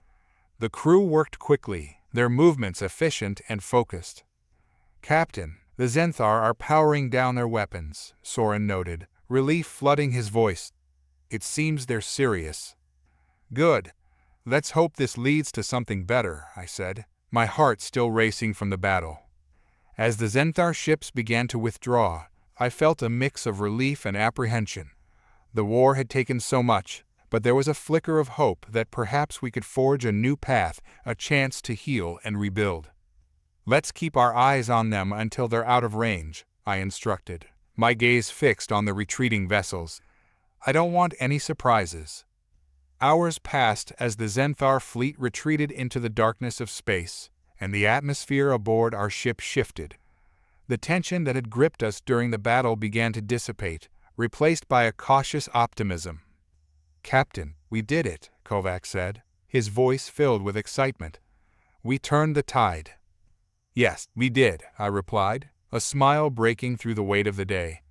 The crew worked quickly, their movements efficient and focused. "Captain, the Xanthar are powering down their weapons," Soren noted, relief flooding his voice. "It seems they're serious." "Good. Let's hope this leads to something better," I said, my heart still racing from the battle. As the Xanthar ships began to withdraw, I felt a mix of relief and apprehension. The war had taken so much, but there was a flicker of hope that perhaps we could forge a new path, a chance to heal and rebuild. Let's keep our eyes on them until they're out of range, I instructed, my gaze fixed on the retreating vessels. I don't want any surprises. Hours passed as the Xanthar fleet retreated into the darkness of space, and the atmosphere aboard our ship shifted. The tension that had gripped us during the battle began to dissipate, replaced by a cautious optimism. "Captain, we did it," Kovac said, his voice filled with excitement. "We turned the tide." "Yes, we did," I replied, a smile breaking through the weight of the day.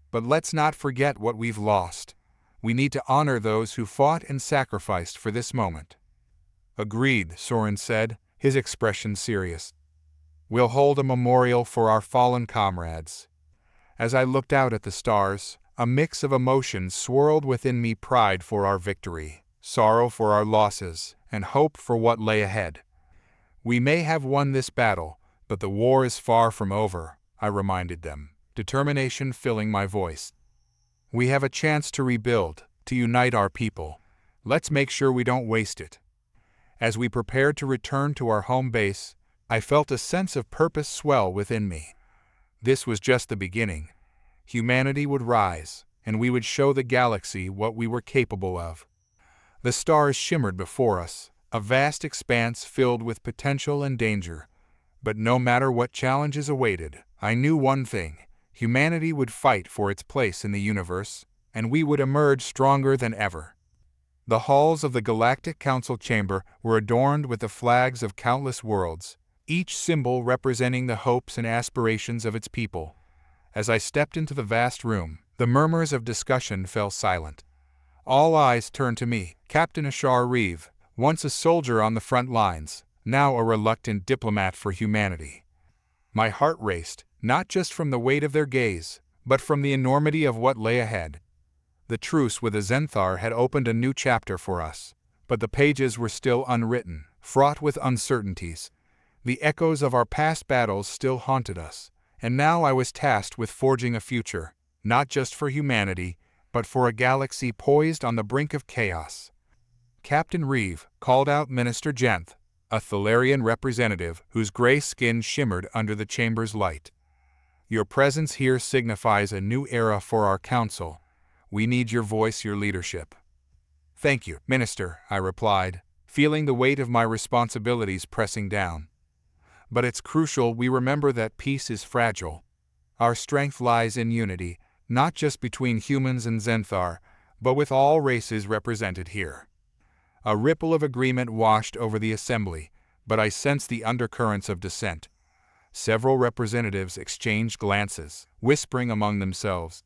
"But let's not forget what we've lost. We need to honor those who fought and sacrificed for this moment." "Agreed," Soren said, his expression serious. "We'll hold a memorial for our fallen comrades." As I looked out at the stars, a mix of emotions swirled within me: pride for our victory, sorrow for our losses, and hope for what lay ahead. "We may have won this battle, but the war is far from over," I reminded them, determination filling my voice. "We have a chance to rebuild, to unite our people. Let's make sure we don't waste it." As we prepared to return to our home base, I felt a sense of purpose swell within me. This was just the beginning. Humanity would rise, and we would show the galaxy what we were capable of. The stars shimmered before us, a vast expanse filled with potential and danger. But no matter what challenges awaited, I knew one thing: humanity would fight for its place in the universe, and we would emerge stronger than ever. The halls of the Galactic Council chamber were adorned with the flags of countless worlds, each symbol representing the hopes and aspirations of its people. As I stepped into the vast room, the murmurs of discussion fell silent. All eyes turned to me, Captain Ashar Reeve, once a soldier on the front lines, now a reluctant diplomat for humanity. My heart raced, not just from the weight of their gaze, but from the enormity of what lay ahead. The truce with the Xanthar had opened a new chapter for us, but the pages were still unwritten, fraught with uncertainties. The echoes of our past battles still haunted us, and now I was tasked with forging a future, not just for humanity, but for a galaxy poised on the brink of chaos. "Captain Reeve," called out Minister Jenth, a Thalarian representative whose gray skin shimmered under the chamber's light. "Your presence here signifies a new era for our council. We need your voice, your leadership." "Thank you, Minister," I replied, feeling the weight of my responsibilities pressing down. "But it's crucial we remember that peace is fragile. Our strength lies in unity, not just between humans and Xanthar, but with all races represented here." A ripple of agreement washed over the assembly, but I sensed the undercurrents of dissent. Several representatives exchanged glances, whispering among themselves.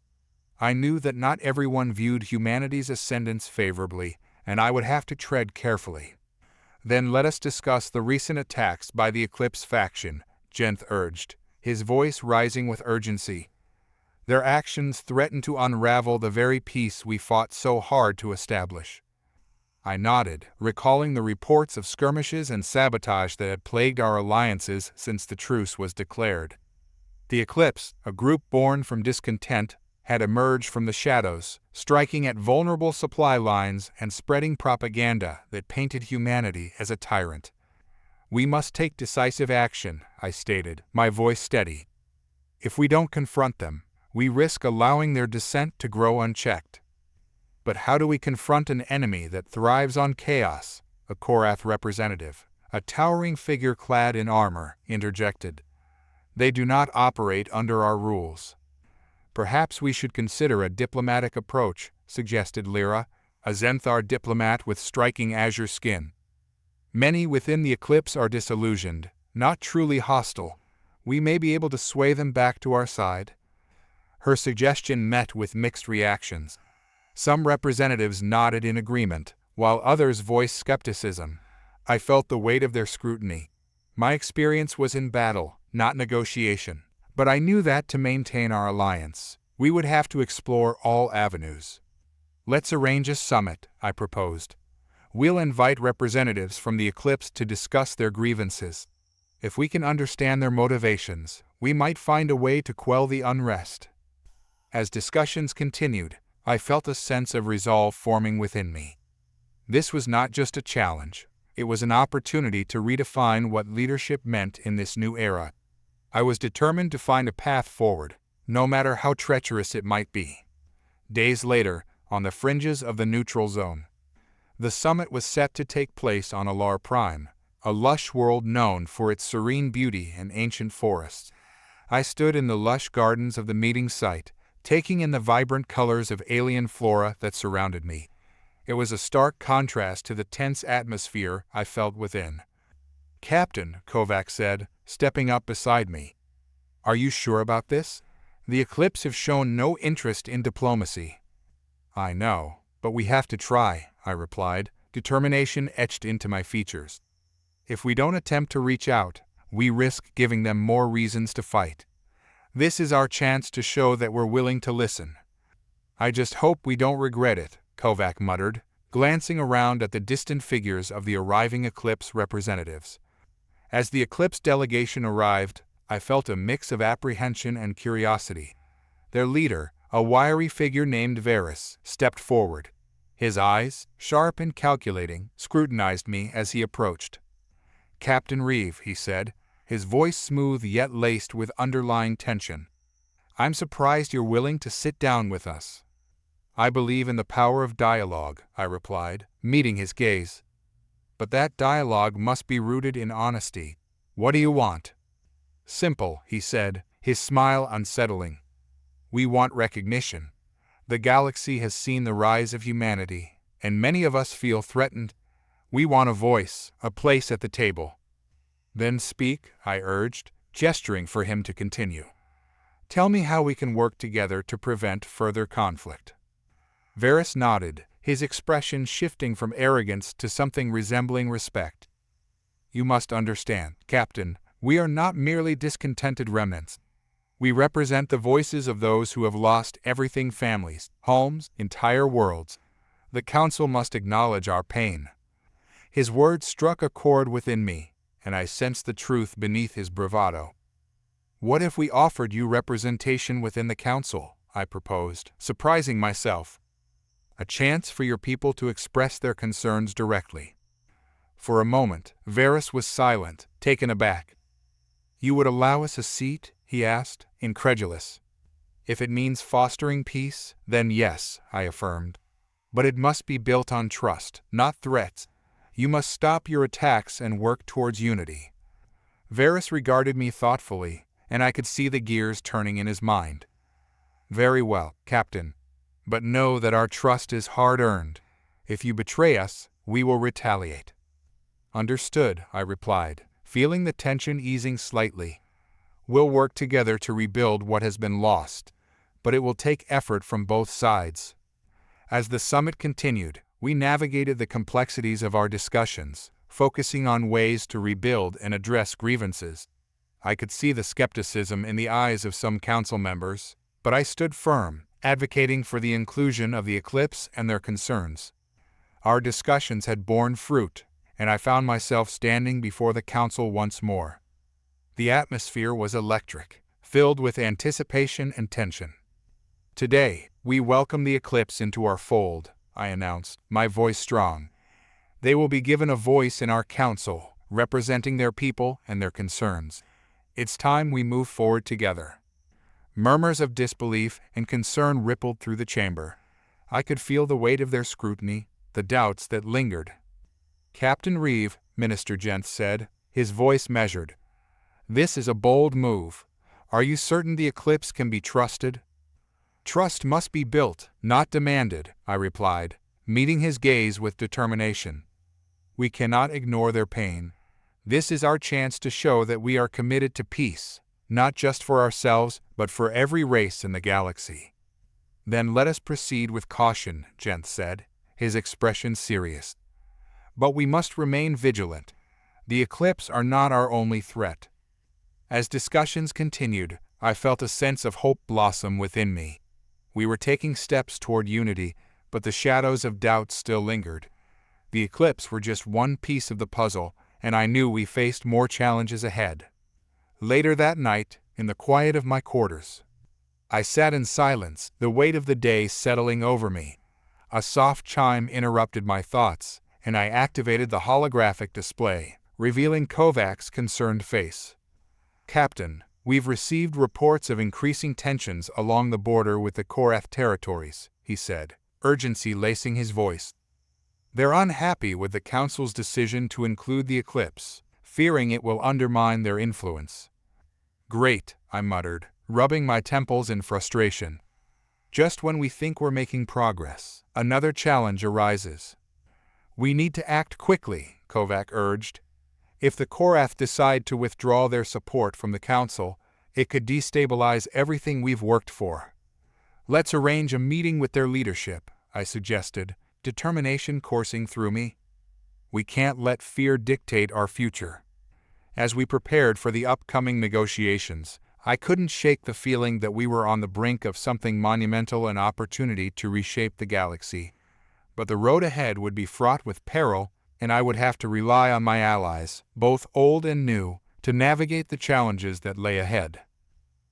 I knew that not everyone viewed humanity's ascendance favorably, and I would have to tread carefully. "Then let us discuss the recent attacks by the Eclipse faction," Jenth urged, his voice rising with urgency. "Their actions threaten to unravel the very peace we fought so hard to establish." I nodded, recalling the reports of skirmishes and sabotage that had plagued our alliances since the truce was declared. The Eclipse, a group born from discontent, had emerged from the shadows, striking at vulnerable supply lines and spreading propaganda that painted humanity as a tyrant. "We must take decisive action," I stated, my voice steady. "If we don't confront them, we risk allowing their dissent to grow unchecked." "But how do we confront an enemy that thrives on chaos?" a Korath representative, a towering figure clad in armor, interjected. "They do not operate under our rules." "Perhaps we should consider a diplomatic approach," suggested Lyra, a Xanthar diplomat with striking azure skin. "Many within the Eclipse are disillusioned, not truly hostile. We may be able to sway them back to our side." Her suggestion met with mixed reactions. Some representatives nodded in agreement, while others voiced skepticism. I felt the weight of their scrutiny. My experience was in battle, not negotiation. But I knew that to maintain our alliance, we would have to explore all avenues. "Let's arrange a summit," I proposed. "We'll invite representatives from the Eclipse to discuss their grievances. If we can understand their motivations, we might find a way to quell the unrest." As discussions continued, I felt a sense of resolve forming within me. This was not just a challenge. It was an opportunity to redefine what leadership meant in this new era. I was determined to find a path forward, no matter how treacherous it might be. Days later, on the fringes of the neutral zone, the summit was set to take place on Alar Prime, a lush world known for its serene beauty and ancient forests. I stood in the lush gardens of the meeting site, taking in the vibrant colors of alien flora that surrounded me. It was a stark contrast to the tense atmosphere I felt within. "Captain," Kovac said, stepping up beside me, "are you sure about this? The Eclipse have shown no interest in diplomacy." "I know, but we have to try," I replied, determination etched into my features. "If we don't attempt to reach out, we risk giving them more reasons to fight. This is our chance to show that we're willing to listen." "I just hope we don't regret it," Kovac muttered, glancing around at the distant figures of the arriving Eclipse representatives. As the Eclipse delegation arrived, I felt a mix of apprehension and curiosity. Their leader, a wiry figure named Varys, stepped forward. His eyes, sharp and calculating, scrutinized me as he approached. "Captain Reeve," he said, his voice smooth yet laced with underlying tension, "I'm surprised you're willing to sit down with us." "I believe in the power of dialogue," I replied, meeting his gaze. "But that dialogue must be rooted in honesty. What do you want?" "Simple," he said, his smile unsettling. "We want recognition. The galaxy has seen the rise of humanity, and many of us feel threatened. We want a voice, a place at the table." "Then speak," I urged, gesturing for him to continue. "Tell me how we can work together to prevent further conflict." Varys nodded, his expression shifting from arrogance to something resembling respect. "You must understand, Captain, we are not merely discontented remnants. We represent the voices of those who have lost everything: families, homes, entire worlds. The Council must acknowledge our pain." His words struck a chord within me, and I sensed the truth beneath his bravado. "What if we offered you representation within the Council?" I proposed, surprising myself. "A chance for your people to express their concerns directly." For a moment, Varys was silent, taken aback. "You would allow us a seat?" he asked, incredulous. "If it means fostering peace, then yes," I affirmed. "But it must be built on trust, not threats. You must stop your attacks and work towards unity." Varys regarded me thoughtfully, and I could see the gears turning in his mind. "Very well, Captain. But know that our trust is hard-earned. If you betray us, we will retaliate." "Understood," I replied, feeling the tension easing slightly. "We'll work together to rebuild what has been lost, but it will take effort from both sides." As the summit continued, we navigated the complexities of our discussions, focusing on ways to rebuild and address grievances. I could see the skepticism in the eyes of some council members, but I stood firm, advocating for the inclusion of the Eclipse and their concerns. Our discussions had borne fruit, and I found myself standing before the council once more. The atmosphere was electric, filled with anticipation and tension. "Today, we welcome the Eclipse into our fold," I announced, my voice strong. "They will be given a voice in our council, representing their people and their concerns. It's time we move forward together." Murmurs of disbelief and concern rippled through the chamber. I could feel the weight of their scrutiny, the doubts that lingered. "Captain Reeve," Minister Jentz said, his voice measured, "this is a bold move. Are you certain the Eclipse can be trusted?" "Trust must be built, not demanded," I replied, meeting his gaze with determination. "We cannot ignore their pain. This is our chance to show that we are committed to peace, not just for ourselves, but for every race in the galaxy." "Then let us proceed with caution," Jentz said, his expression serious. "But we must remain vigilant. The Eclipse are not our only threat." As discussions continued, I felt a sense of hope blossom within me. We were taking steps toward unity, but the shadows of doubt still lingered. The Eclipse were just one piece of the puzzle, and I knew we faced more challenges ahead. Later that night, in the quiet of my quarters, I sat in silence, the weight of the day settling over me. A soft chime interrupted my thoughts, and I activated the holographic display, revealing Kovac's concerned face. "Captain, we've received reports of increasing tensions along the border with the Korath territories," he said, urgency lacing his voice. "They're unhappy with the Council's decision to include the eclipse, fearing it will undermine their influence." "Great," I muttered, rubbing my temples in frustration. Just when we think we're making progress, another challenge arises. "We need to act quickly," Kovac urged. "If the Korath decide to withdraw their support from the Council, it could destabilize everything we've worked for." "Let's arrange a meeting with their leadership," I suggested, determination coursing through me. We can't let fear dictate our future. As we prepared for the upcoming negotiations, I couldn't shake the feeling that we were on the brink of something monumental, an opportunity to reshape the galaxy. But the road ahead would be fraught with peril, and I would have to rely on my allies, both old and new, to navigate the challenges that lay ahead.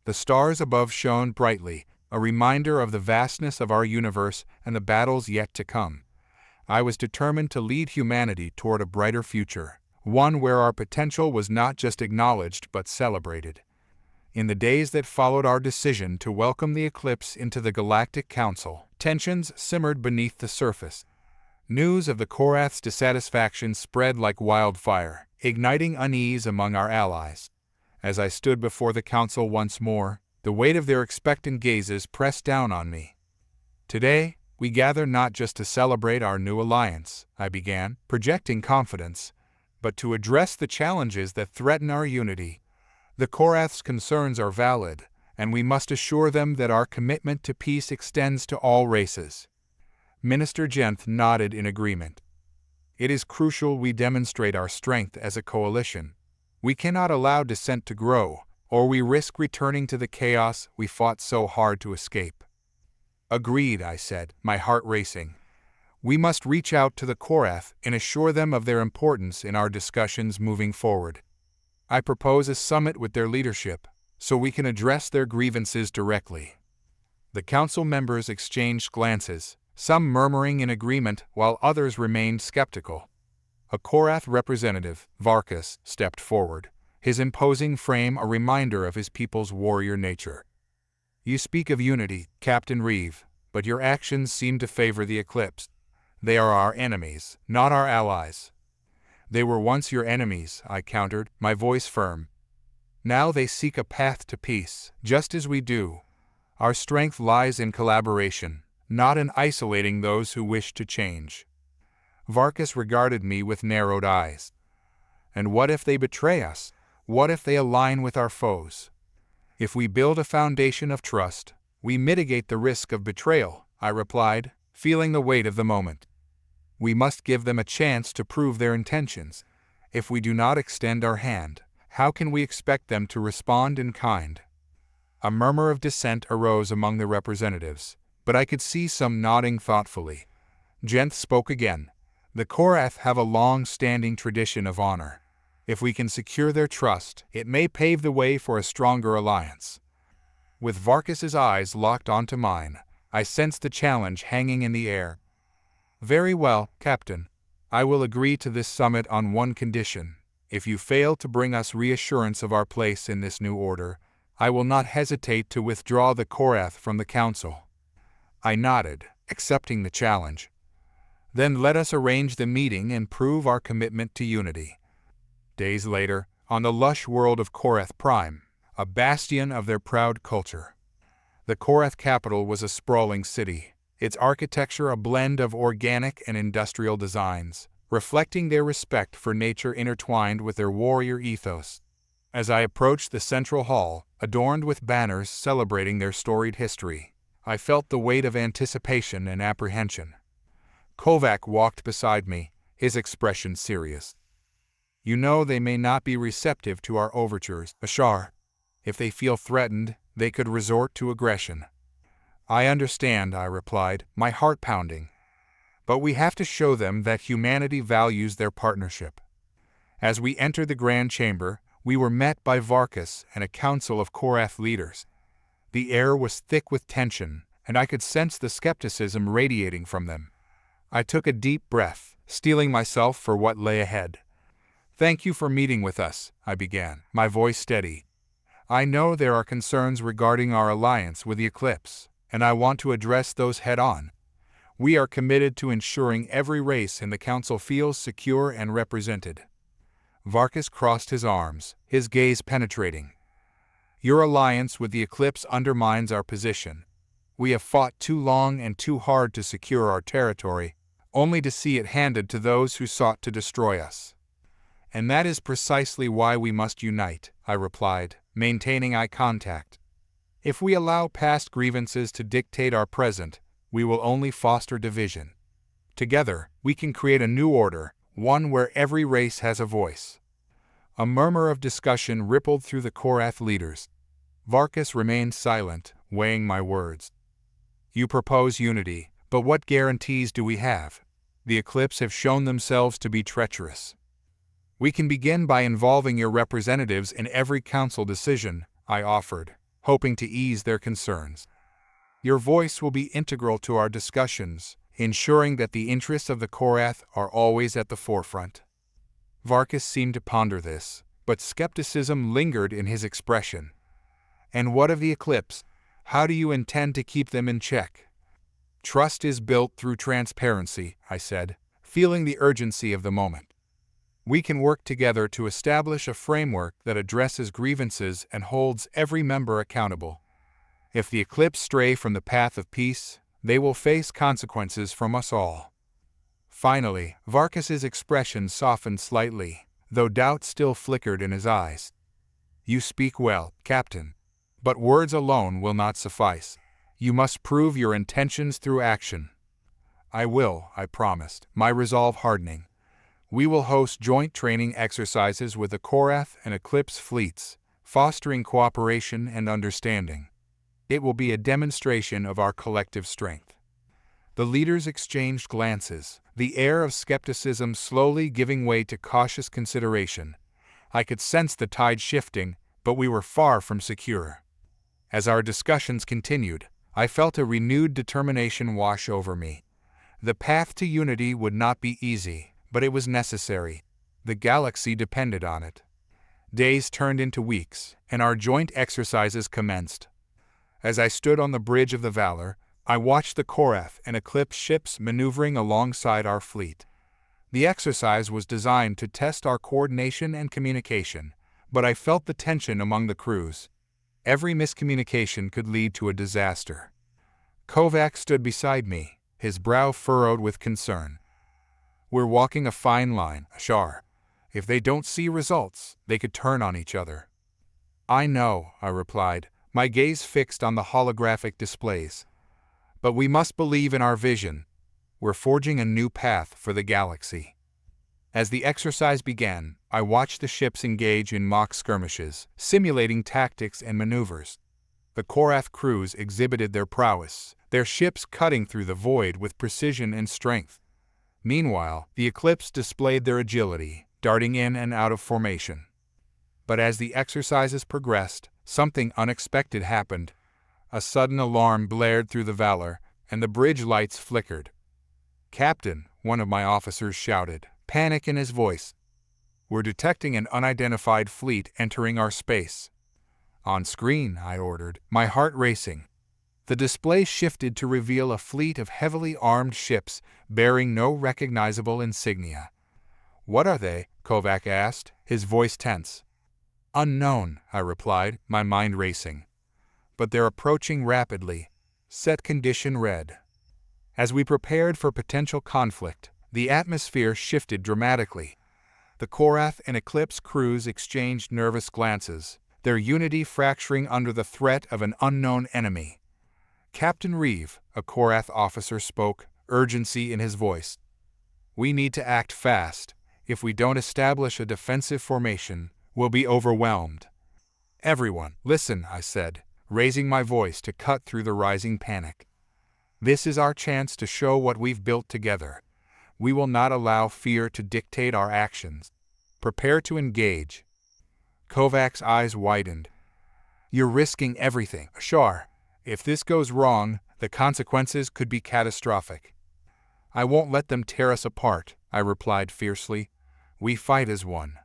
The stars above shone brightly, a reminder of the vastness of our universe and the battles yet to come. I was determined to lead humanity toward a brighter future, one where our potential was not just acknowledged but celebrated. In the days that followed our decision to welcome the eclipse into the Galactic Council, tensions simmered beneath the surface. News of the Korath's dissatisfaction spread like wildfire, igniting unease among our allies. As I stood before the Council once more, the weight of their expectant gazes pressed down on me. "Today, we gather not just to celebrate our new alliance," I began, projecting confidence, "but to address the challenges that threaten our unity. The Korath's concerns are valid, and we must assure them that our commitment to peace extends to all races." Minister Jenth nodded in agreement. "It is crucial we demonstrate our strength as a coalition. We cannot allow dissent to grow, or we risk returning to the chaos we fought so hard to escape." "Agreed," I said, my heart racing. "We must reach out to the Korath and assure them of their importance in our discussions moving forward. I propose a summit with their leadership, so we can address their grievances directly." The council members exchanged glances, some murmuring in agreement while others remained skeptical. A Korath representative, Varkas, stepped forward, his imposing frame a reminder of his people's warrior nature. "You speak of unity, Captain Reeve, but your actions seem to favor the eclipse. They are our enemies, not our allies." "They were once your enemies," I countered, my voice firm. "Now they seek a path to peace, just as we do. Our strength lies in collaboration, not in isolating those who wish to change." Varkas regarded me with narrowed eyes. "And what if they betray us? What if they align with our foes?" "If we build a foundation of trust, we mitigate the risk of betrayal," I replied, feeling the weight of the moment. "We must give them a chance to prove their intentions. If we do not extend our hand, how can we expect them to respond in kind?" A murmur of dissent arose among the representatives, but I could see some nodding thoughtfully. Jenth spoke again. "The Korath have a long-standing tradition of honor. If we can secure their trust, it may pave the way for a stronger alliance." With Varkas's eyes locked onto mine, I sensed the challenge hanging in the air. "Very well, Captain. I will agree to this summit on one condition. If you fail to bring us reassurance of our place in this new order, I will not hesitate to withdraw the Korath from the Council." I nodded, accepting the challenge. "Then let us arrange the meeting and prove our commitment to unity." Days later, on the lush world of Korath Prime, a bastion of their proud culture. The Korath capital was a sprawling city, its architecture a blend of organic and industrial designs, reflecting their respect for nature intertwined with their warrior ethos. As I approached the central hall, adorned with banners celebrating their storied history, I felt the weight of anticipation and apprehension. Kovac walked beside me, his expression serious. "You know they may not be receptive to our overtures, Bashar. If they feel threatened, they could resort to aggression." "I understand," I replied, my heart pounding. "But we have to show them that humanity values their partnership." As we entered the Grand Chamber, we were met by Varkas and a council of Korath leaders. The air was thick with tension, and I could sense the skepticism radiating from them. I took a deep breath, steeling myself for what lay ahead. "Thank you for meeting with us," I began, my voice steady. "I know there are concerns regarding our alliance with the Eclipse, and I want to address those head-on. We are committed to ensuring every race in the Council feels secure and represented." Varkas crossed his arms, his gaze penetrating. "Your alliance with the Eclipse undermines our position. We have fought too long and too hard to secure our territory, only to see it handed to those who sought to destroy us. And that is precisely why we must unite," I replied, maintaining eye contact. "If we allow past grievances to dictate our present, we will only foster division. Together, we can create a new order, one where every race has a voice." A murmur of discussion rippled through the Korath leaders. Varkas remained silent, weighing my words. "You propose unity, but what guarantees do we have? The Eclipse have shown themselves to be treacherous." "We can begin by involving your representatives in every council decision," I offered, hoping to ease their concerns. "Your voice will be integral to our discussions, ensuring that the interests of the Korath are always at the forefront." Varkas seemed to ponder this, but skepticism lingered in his expression. "And what of the Eclipse? How do you intend to keep them in check?" "Trust is built through transparency," I said, feeling the urgency of the moment. "We can work together to establish a framework that addresses grievances and holds every member accountable. If the Eclipse stray from the path of peace, they will face consequences from us all." Finally, Varkas's expression softened slightly, though doubt still flickered in his eyes. "You speak well, Captain. But words alone will not suffice. You must prove your intentions through action." "I will," I promised, my resolve hardening. "We will host joint training exercises with the Korath and Eclipse fleets, fostering cooperation and understanding. It will be a demonstration of our collective strength." The leaders exchanged glances, the air of skepticism slowly giving way to cautious consideration. I could sense the tide shifting, but we were far from secure. As our discussions continued, I felt a renewed determination wash over me. The path to unity would not be easy, but it was necessary. The galaxy depended on it. Days turned into weeks, and our joint exercises commenced. As I stood on the bridge of the Valor, I watched the Korath and Eclipse ships maneuvering alongside our fleet. The exercise was designed to test our coordination and communication, but I felt the tension among the crews. Every miscommunication could lead to a disaster. Kovac stood beside me, his brow furrowed with concern. "We're walking a fine line, Ashar. If they don't see results, they could turn on each other." "I know," I replied, my gaze fixed on the holographic displays. "But we must believe in our vision. We're forging a new path for the galaxy." As the exercise began, I watched the ships engage in mock skirmishes, simulating tactics and maneuvers. The Korath crews exhibited their prowess, their ships cutting through the void with precision and strength. Meanwhile, the Eclipse displayed their agility, darting in and out of formation. But as the exercises progressed, something unexpected happened. A sudden alarm blared through the Valor, and the bridge lights flickered. "Captain," one of my officers shouted, panic in his voice. "We're detecting an unidentified fleet entering our space." "On screen," I ordered, my heart racing. The display shifted to reveal a fleet of heavily armed ships bearing no recognizable insignia. "What are they?" Kovac asked, his voice tense. "Unknown," I replied, my mind racing. "But they're approaching rapidly. Set condition red." As we prepared for potential conflict, the atmosphere shifted dramatically. The Korath and Eclipse crews exchanged nervous glances, their unity fracturing under the threat of an unknown enemy. "Captain Reeve," a Korath officer spoke, urgency in his voice. "We need to act fast. If we don't establish a defensive formation, we'll be overwhelmed." "Everyone, listen," I said, raising my voice to cut through the rising panic. "This is our chance to show what we've built together. We will not allow fear to dictate our actions. Prepare to engage." Kovac's eyes widened. "You're risking everything, Ashar. If this goes wrong, the consequences could be catastrophic." I won't let them tear us apart, I replied fiercely. We fight as one.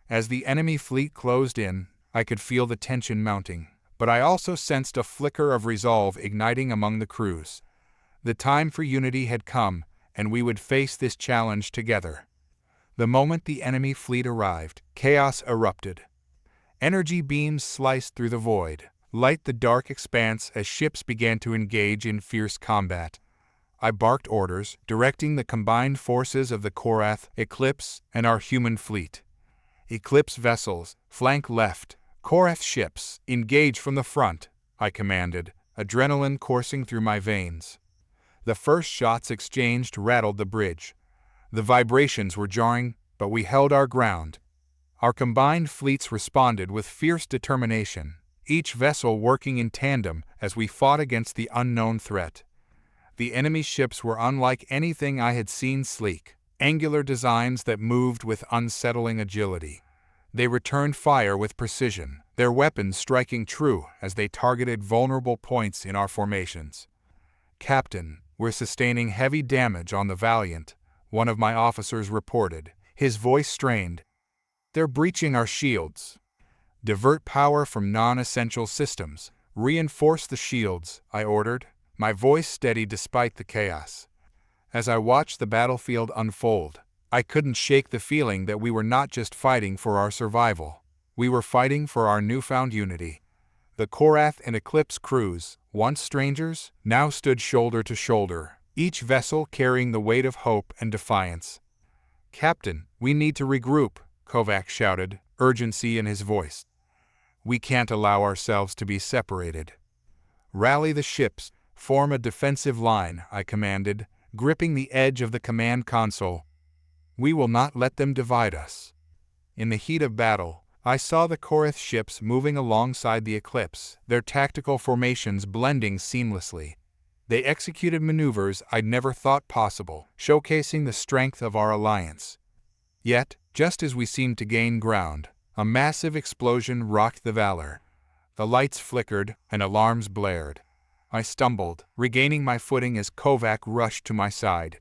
As the enemy fleet closed in, I could feel the tension mounting, but I also sensed a flicker of resolve igniting among the crews. The time for unity had come, and we would face this challenge together. The moment the enemy fleet arrived, chaos erupted. Energy beams sliced through the void, light the dark expanse as ships began to engage in fierce combat. I barked orders, directing the combined forces of the Korath, Eclipse, and our human fleet. Eclipse vessels, flank left. Korath ships, engage from the front, I commanded, adrenaline coursing through my veins. The first shots exchanged rattled the bridge. The vibrations were jarring, but we held our ground. Our combined fleets responded with fierce determination, each vessel working in tandem as we fought against the unknown threat. The enemy ships were unlike anything I had seen, sleek, angular designs that moved with unsettling agility. They returned fire with precision, their weapons striking true as they targeted vulnerable points in our formations. "Captain, we're sustaining heavy damage on the Valiant," one of my officers reported, his voice strained. "They're breaching our shields." "Divert power from non-essential systems. Reinforce the shields," I ordered, my voice steady despite the chaos. As I watched the battlefield unfold, I couldn't shake the feeling that we were not just fighting for our survival. We were fighting for our newfound unity. The Korath and Eclipse crews, once strangers, now stood shoulder to shoulder, each vessel carrying the weight of hope and defiance. "Captain, we need to regroup," Kovac shouted, urgency in his voice. "We can't allow ourselves to be separated." "Rally the ships, form a defensive line," I commanded, gripping the edge of the command console. "We will not let them divide us." In the heat of battle, I saw the Korath ships moving alongside the Eclipse, their tactical formations blending seamlessly. They executed maneuvers I'd never thought possible, showcasing the strength of our alliance. Yet, just as we seemed to gain ground, a massive explosion rocked the Valor. The lights flickered and alarms blared. I stumbled, regaining my footing as Kovac rushed to my side.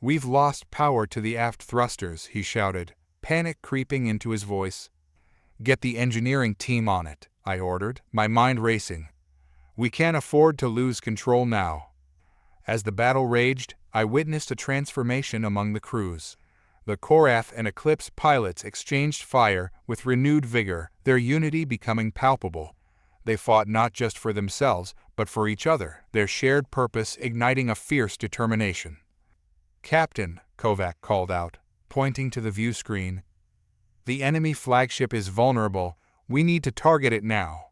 "We've lost power to the aft thrusters," he shouted, panic creeping into his voice. "Get the engineering team on it," I ordered, my mind racing. "We can't afford to lose control now." As the battle raged, I witnessed a transformation among the crews. The Korath and Eclipse pilots exchanged fire with renewed vigor, their unity becoming palpable. They fought not just for themselves, but for each other, their shared purpose igniting a fierce determination. "Captain," Kovac called out, pointing to the view screen, "the enemy flagship is vulnerable. We need to target it now."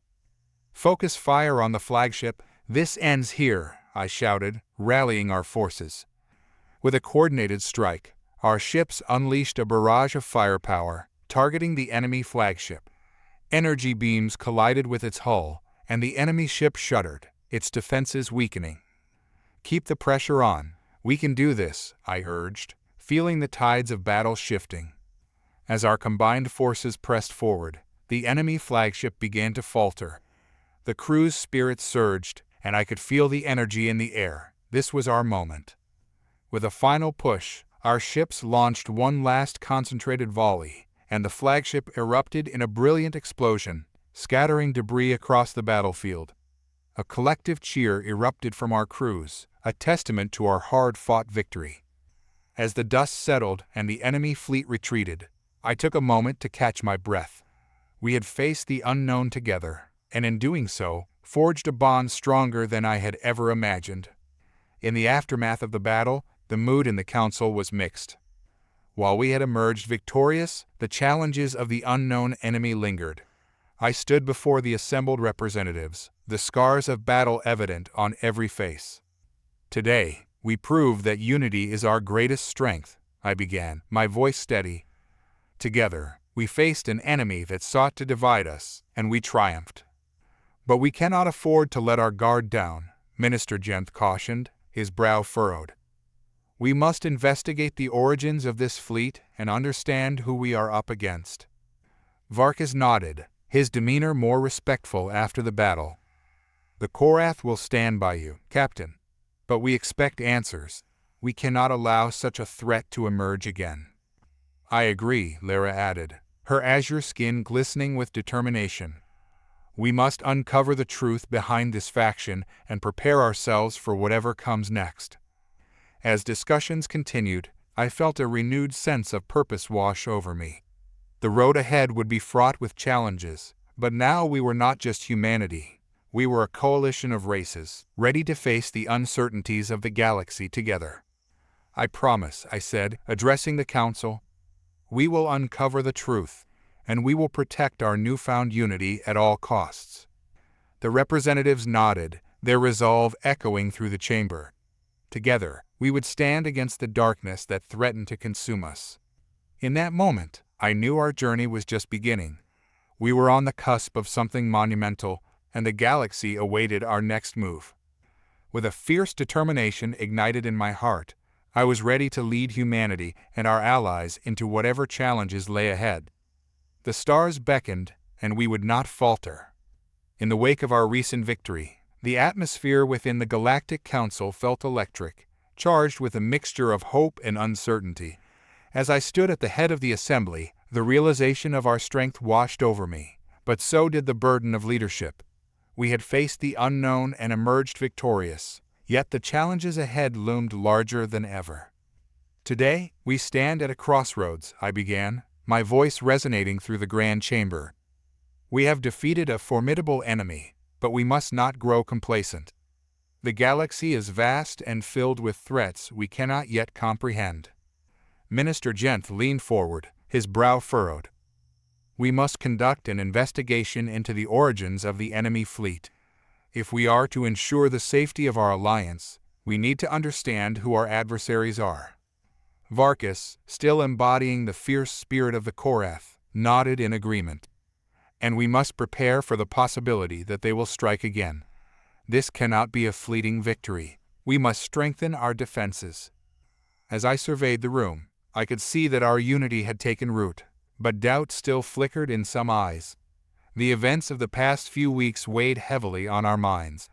"Focus fire on the flagship. This ends here," I shouted, rallying our forces. With a coordinated strike, our ships unleashed a barrage of firepower, targeting the enemy flagship. Energy beams collided with its hull, and the enemy ship shuddered, its defenses weakening. "Keep the pressure on. We can do this," I urged, feeling the tides of battle shifting. As our combined forces pressed forward, the enemy flagship began to falter. The crew's spirits surged, and I could feel the energy in the air. This was our moment. With a final push, our ships launched one last concentrated volley, and the flagship erupted in a brilliant explosion, scattering debris across the battlefield. A collective cheer erupted from our crews, a testament to our hard-fought victory. As the dust settled and the enemy fleet retreated, I took a moment to catch my breath. We had faced the unknown together, and in doing so, forged a bond stronger than I had ever imagined. In the aftermath of the battle, the mood in the council was mixed. While we had emerged victorious, the challenges of the unknown enemy lingered. I stood before the assembled representatives, the scars of battle evident on every face. "Today, we prove that unity is our greatest strength," I began, my voice steady. "Together, we faced an enemy that sought to divide us, and we triumphed." "But we cannot afford to let our guard down," Minister Jenth cautioned, his brow furrowed. "We must investigate the origins of this fleet and understand who we are up against." Varkas nodded, his demeanor more respectful after the battle. "The Korath will stand by you, Captain, but we expect answers." We cannot allow such a threat to emerge again. I agree, Lara added, her azure skin glistening with determination. We must uncover the truth behind this faction and prepare ourselves for whatever comes next. As discussions continued, I felt a renewed sense of purpose wash over me. The road ahead would be fraught with challenges, but now we were not just humanity. We were a coalition of races, ready to face the uncertainties of the galaxy together. I promise, I said, addressing the council, we will uncover the truth, and we will protect our newfound unity at all costs. The representatives nodded, their resolve echoing through the chamber. Together, we would stand against the darkness that threatened to consume us. In that moment, I knew our journey was just beginning. We were on the cusp of something monumental, and the galaxy awaited our next move. With a fierce determination ignited in my heart, I was ready to lead humanity and our allies into whatever challenges lay ahead. The stars beckoned, and we would not falter. In the wake of our recent victory, the atmosphere within the Galactic Council felt electric, charged with a mixture of hope and uncertainty. As I stood at the head of the assembly, the realization of our strength washed over me, but so did the burden of leadership. We had faced the unknown and emerged victorious, yet the challenges ahead loomed larger than ever. Today, we stand at a crossroads, I began, my voice resonating through the grand chamber. We have defeated a formidable enemy, but we must not grow complacent. The galaxy is vast and filled with threats we cannot yet comprehend. Minister Gent leaned forward, his brow furrowed. We must conduct an investigation into the origins of the enemy fleet. If we are to ensure the safety of our alliance, we need to understand who our adversaries are. Varkas, still embodying the fierce spirit of the Korath, nodded in agreement. And we must prepare for the possibility that they will strike again. This cannot be a fleeting victory. We must strengthen our defenses. As I surveyed the room, I could see that our unity had taken root, but doubt still flickered in some eyes. The events of the past few weeks weighed heavily on our minds.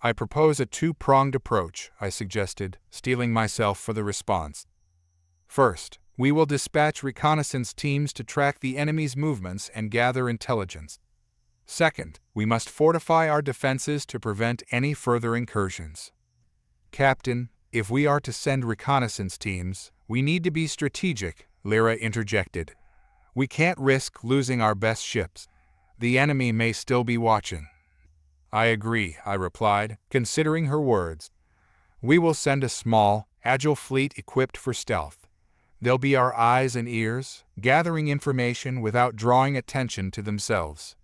I propose a two-pronged approach, I suggested, steeling myself for the response. First, we will dispatch reconnaissance teams to track the enemy's movements and gather intelligence. Second, we must fortify our defenses to prevent any further incursions. Captain, if we are to send reconnaissance teams, we need to be strategic, Lyra interjected. We can't risk losing our best ships. The enemy may still be watching. I agree, I replied, considering her words. We will send a small, agile fleet equipped for stealth. They'll be our eyes and ears, gathering information without drawing attention to themselves.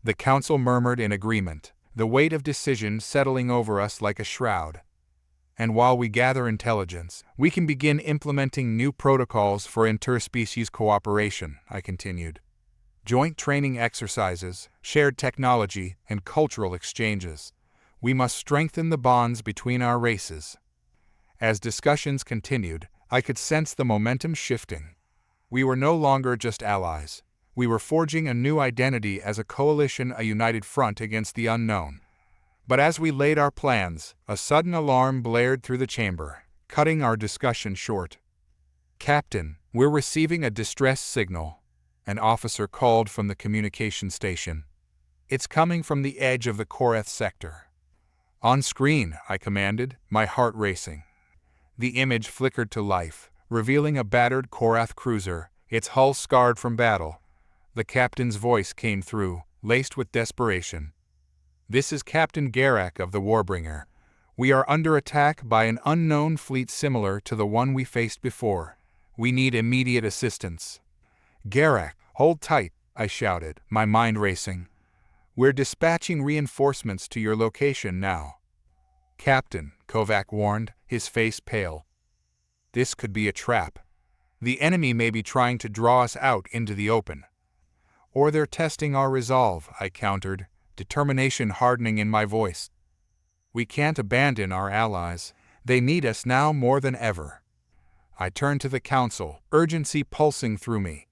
The council murmured in agreement, the weight of decision settling over us like a shroud. And while we gather intelligence, we can begin implementing new protocols for interspecies cooperation, I continued. Joint training exercises, shared technology, and cultural exchanges. We must strengthen the bonds between our races. As discussions continued, I could sense the momentum shifting. We were no longer just allies. We were forging a new identity as a coalition, a united front against the unknown. But as we laid our plans, a sudden alarm blared through the chamber, cutting our discussion short. Captain, we're receiving a distress signal, an officer called from the communication station. It's coming from the edge of the Korath sector. On screen, I commanded, my heart racing. The image flickered to life, revealing a battered Korath cruiser, its hull scarred from battle. The captain's voice came through, laced with desperation. This is Captain Garak of the Warbringer. We are under attack by an unknown fleet similar to the one we faced before. We need immediate assistance. Garak, hold tight, I shouted, my mind racing. We're dispatching reinforcements to your location now. Captain, Kovac warned, his face pale. This could be a trap. The enemy may be trying to draw us out into the open. Or they're testing our resolve, I countered, determination hardening in my voice. We can't abandon our allies. They need us now more than ever. I turned to the council, urgency pulsing through me.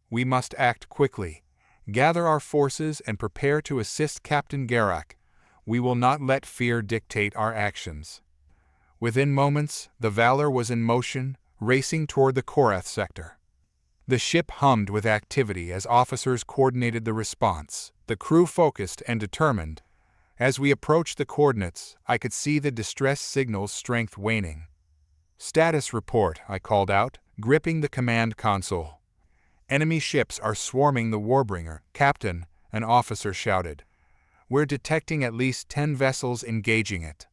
We must act quickly. Gather our forces and prepare to assist Captain Garak. We will not let fear dictate our actions. Within moments, the Valor was in motion, racing toward the Korath sector. The ship hummed with activity as officers coordinated the response, the crew focused and determined. As we approached the coordinates, I could see the distress signal's strength waning. "Status report," I called out, gripping the command console. "Enemy ships are swarming the Warbringer, Captain," an officer shouted. "We're detecting at least 10 vessels engaging it."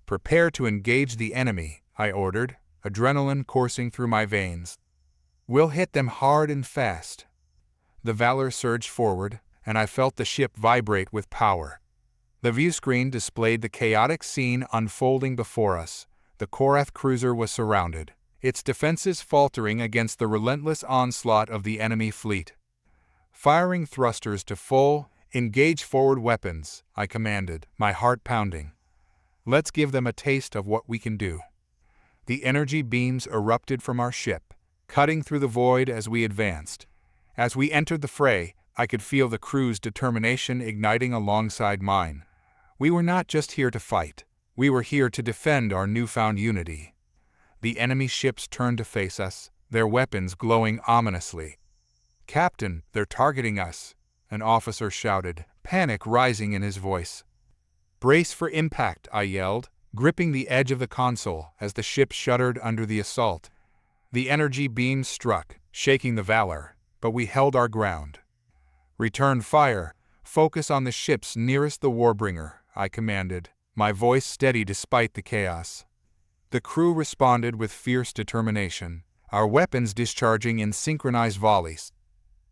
"Prepare to engage the enemy," I ordered, adrenaline coursing through my veins. "We'll hit them hard and fast." The Valor surged forward, and I felt the ship vibrate with power. The viewscreen displayed the chaotic scene unfolding before us. The Korath cruiser was surrounded, its defenses faltering against the relentless onslaught of the enemy fleet. "Firing thrusters to full, engage forward weapons," I commanded, my heart pounding. "Let's give them a taste of what we can do." The energy beams erupted from our ship, cutting through the void as we advanced. As we entered the fray, I could feel the crew's determination igniting alongside mine. We were not just here to fight. We were here to defend our newfound unity. The enemy ships turned to face us, their weapons glowing ominously. "Captain, they're targeting us," an officer shouted, panic rising in his voice. "Brace for impact," I yelled, gripping the edge of the console as the ship shuddered under the assault. The energy beams struck, shaking the Valor, but we held our ground. "Return fire. Focus on the ships nearest the Warbringer," I commanded, my voice steady despite the chaos. The crew responded with fierce determination, our weapons discharging in synchronized volleys.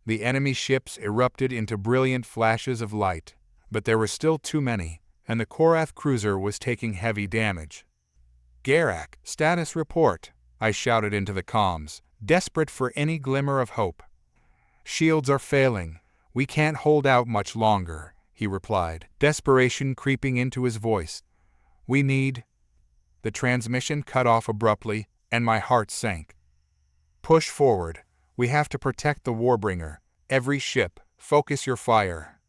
The enemy ships erupted into brilliant flashes of light, but there were still too many, and the Korath cruiser was taking heavy damage. "Garak, status report," I shouted into the comms, desperate for any glimmer of hope. "Shields are failing. We can't hold out much longer," he replied, desperation creeping into his voice. "We need—" The transmission cut off abruptly, and my heart sank. "Push forward. We have to protect the Warbringer. Every ship, focus your fire."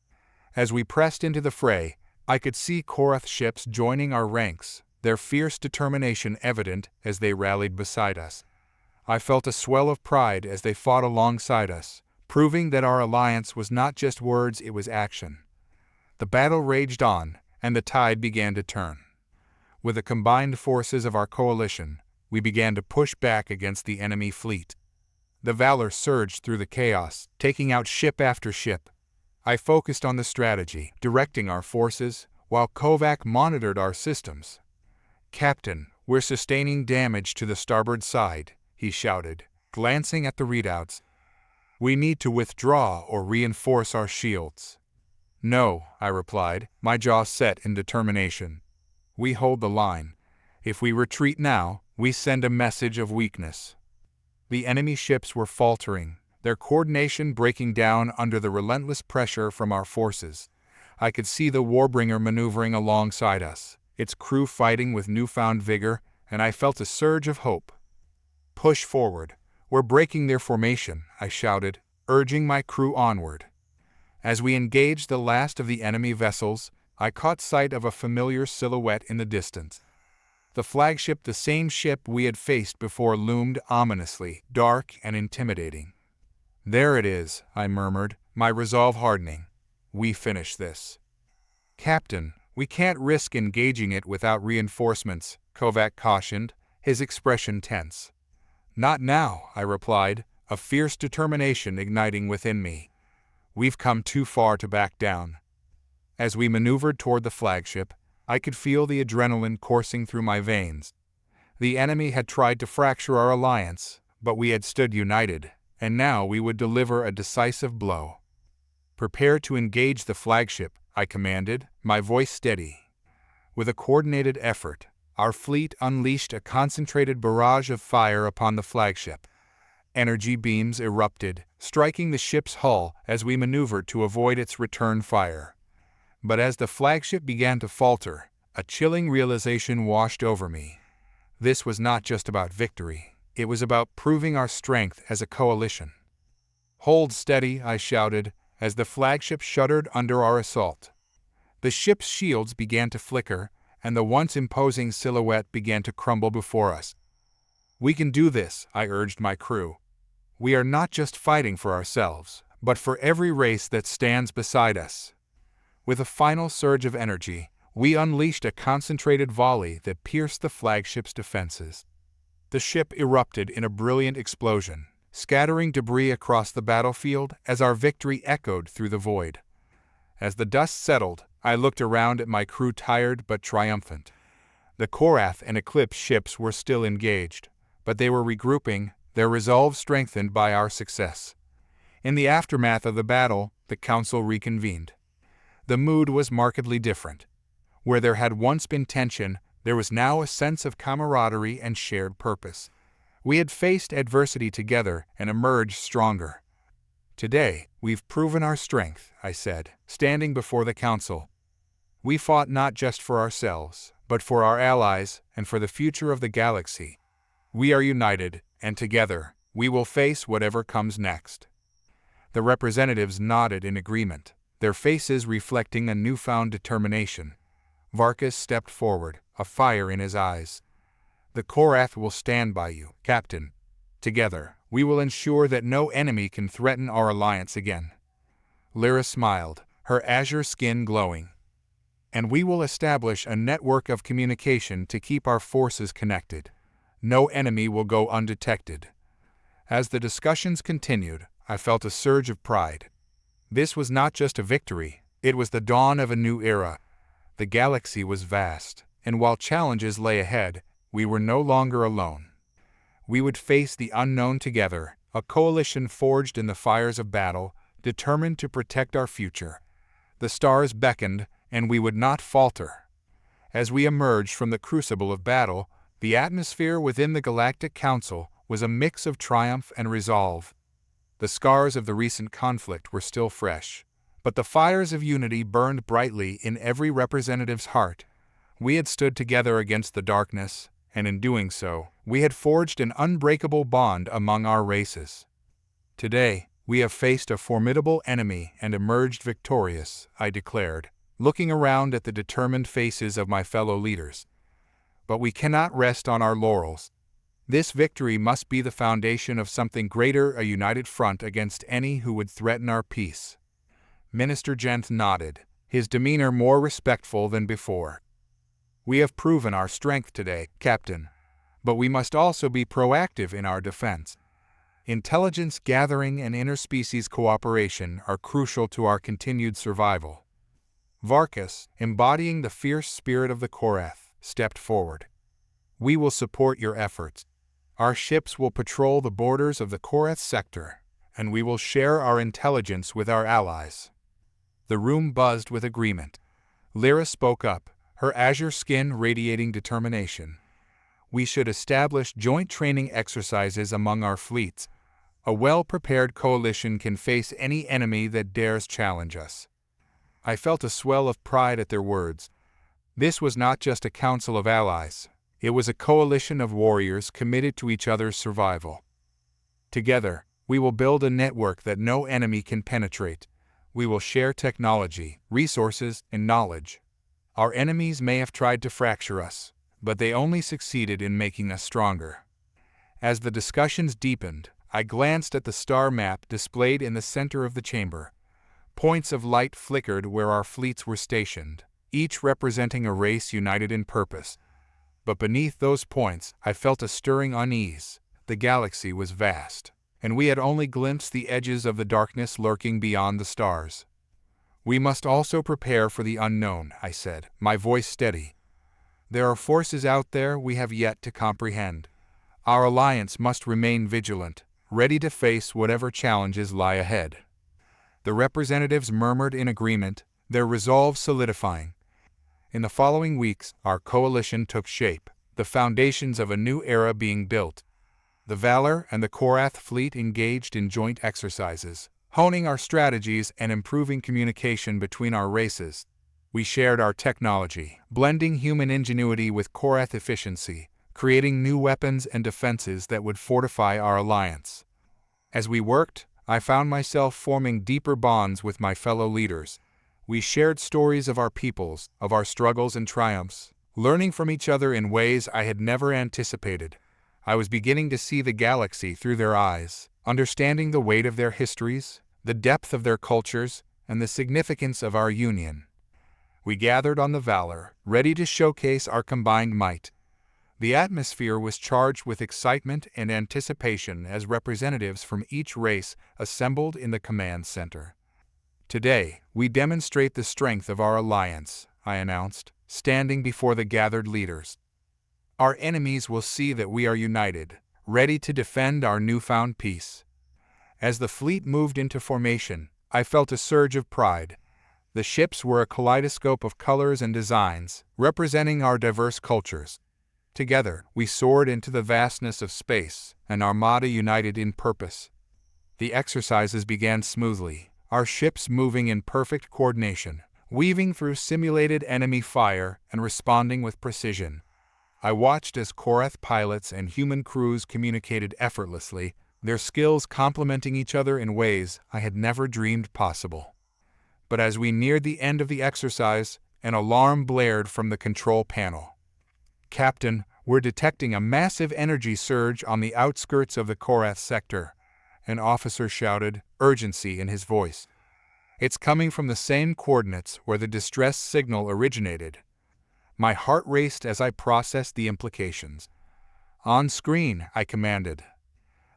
As we pressed into the fray, I could see Korath ships joining our ranks, their fierce determination evident as they rallied beside us. I felt a swell of pride as they fought alongside us, proving that our alliance was not just words, it was action. The battle raged on, and the tide began to turn. With the combined forces of our coalition, we began to push back against the enemy fleet. The Valor surged through the chaos, taking out ship after ship. I focused on the strategy, directing our forces, while Kovac monitored our systems. "Captain, we're sustaining damage to the starboard side," he shouted, glancing at the readouts. "We need to withdraw or reinforce our shields." "No," I replied, my jaw set in determination. "We hold the line. If we retreat now, we send a message of weakness." The enemy ships were faltering, their coordination breaking down under the relentless pressure from our forces. I could see the Warbringer maneuvering alongside us, its crew fighting with newfound vigor, and I felt a surge of hope. "Push forward. We're breaking their formation," I shouted, urging my crew onward. As we engaged the last of the enemy vessels, I caught sight of a familiar silhouette in the distance. The flagship, the same ship we had faced before, loomed ominously, dark and intimidating. "There it is," I murmured, my resolve hardening. "We finish this." "Captain, we can't risk engaging it without reinforcements," Kovac cautioned, his expression tense. "Not now," I replied, a fierce determination igniting within me. "We've come too far to back down." As we maneuvered toward the flagship, I could feel the adrenaline coursing through my veins. The enemy had tried to fracture our alliance, but we had stood united, and now we would deliver a decisive blow. "Prepare to engage the flagship," I commanded, my voice steady. With a coordinated effort, our fleet unleashed a concentrated barrage of fire upon the flagship. Energy beams erupted, striking the ship's hull as we maneuvered to avoid its return fire. But as the flagship began to falter, a chilling realization washed over me. This was not just about victory, it was about proving our strength as a coalition. "Hold steady," I shouted, as the flagship shuddered under our assault. The ship's shields began to flicker, and the once imposing silhouette began to crumble before us. "We can do this," I urged my crew. "We are not just fighting for ourselves, but for every race that stands beside us." With a final surge of energy, we unleashed a concentrated volley that pierced the flagship's defenses. The ship erupted in a brilliant explosion, scattering debris across the battlefield as our victory echoed through the void. As the dust settled, I looked around at my crew, tired but triumphant. The Korath and Eclipse ships were still engaged, but they were regrouping, their resolve strengthened by our success. In the aftermath of the battle, the council reconvened. The mood was markedly different. Where there had once been tension, there was now a sense of camaraderie and shared purpose. We had faced adversity together and emerged stronger. "Today, we've proven our strength," I said, standing before the council. "We fought not just for ourselves, but for our allies and for the future of the galaxy. We are united, and together, we will face whatever comes next." The representatives nodded in agreement, their faces reflecting a newfound determination. Varkas stepped forward, a fire in his eyes. "The Korath will stand by you, Captain. Together, we will ensure that no enemy can threaten our alliance again." Lyra smiled, her azure skin glowing. "And we will establish a network of communication to keep our forces connected. No enemy will go undetected." As the discussions continued, I felt a surge of pride. This was not just a victory, it was the dawn of a new era. The galaxy was vast, and while challenges lay ahead, we were no longer alone. We would face the unknown together, a coalition forged in the fires of battle, determined to protect our future. The stars beckoned, and we would not falter. As we emerged from the crucible of battle, the atmosphere within the Galactic Council was a mix of triumph and resolve. The scars of the recent conflict were still fresh, but the fires of unity burned brightly in every representative's heart. We had stood together against the darkness, and in doing so, we had forged an unbreakable bond among our races. "Today, we have faced a formidable enemy and emerged victorious," I declared, looking around at the determined faces of my fellow leaders. "But we cannot rest on our laurels. This victory must be the foundation of something greater, a united front against any who would threaten our peace." Minister Jenth nodded, his demeanor more respectful than before. "We have proven our strength today, Captain, but we must also be proactive in our defense. Intelligence gathering and interspecies cooperation are crucial to our continued survival." Varkas, embodying the fierce spirit of the Korath, stepped forward. "We will support your efforts. Our ships will patrol the borders of the Korath sector, and we will share our intelligence with our allies." The room buzzed with agreement. Lyra spoke up, her azure skin radiating determination. "We should establish joint training exercises among our fleets. A well-prepared coalition can face any enemy that dares challenge us." I felt a swell of pride at their words. This was not just a council of allies. It was a coalition of warriors committed to each other's survival. "Together, we will build a network that no enemy can penetrate. We will share technology, resources, and knowledge. Our enemies may have tried to fracture us, but they only succeeded in making us stronger." As the discussions deepened, I glanced at the star map displayed in the center of the chamber. Points of light flickered where our fleets were stationed, each representing a race united in purpose. But beneath those points, I felt a stirring unease. The galaxy was vast, and we had only glimpsed the edges of the darkness lurking beyond the stars. "We must also prepare for the unknown," I said, my voice steady. "There are forces out there we have yet to comprehend. Our alliance must remain vigilant, ready to face whatever challenges lie ahead." The representatives murmured in agreement, their resolve solidifying. In the following weeks, our coalition took shape, the foundations of a new era being built. The Valor and the Korath fleet engaged in joint exercises, honing our strategies and improving communication between our races. We shared our technology, blending human ingenuity with Korath efficiency, creating new weapons and defenses that would fortify our alliance. As we worked, I found myself forming deeper bonds with my fellow leaders. We shared stories of our peoples, of our struggles and triumphs, learning from each other in ways I had never anticipated. I was beginning to see the galaxy through their eyes, understanding the weight of their histories, the depth of their cultures, and the significance of our union. We gathered on the Valor, ready to showcase our combined might. The atmosphere was charged with excitement and anticipation as representatives from each race assembled in the command center. Today, we demonstrate the strength of our alliance, I announced, standing before the gathered leaders. Our enemies will see that we are united, ready to defend our newfound peace. As the fleet moved into formation, I felt a surge of pride. The ships were a kaleidoscope of colors and designs, representing our diverse cultures. Together, we soared into the vastness of space, an armada united in purpose. The exercises began smoothly, our ships moving in perfect coordination, weaving through simulated enemy fire and responding with precision. I watched as Korath pilots and human crews communicated effortlessly, their skills complementing each other in ways I had never dreamed possible. But as we neared the end of the exercise, an alarm blared from the control panel. "Captain, we're detecting a massive energy surge on the outskirts of the Korath sector," an officer shouted, urgency in his voice. "It's coming from the same coordinates where the distress signal originated." My heart raced as I processed the implications. "On screen," I commanded.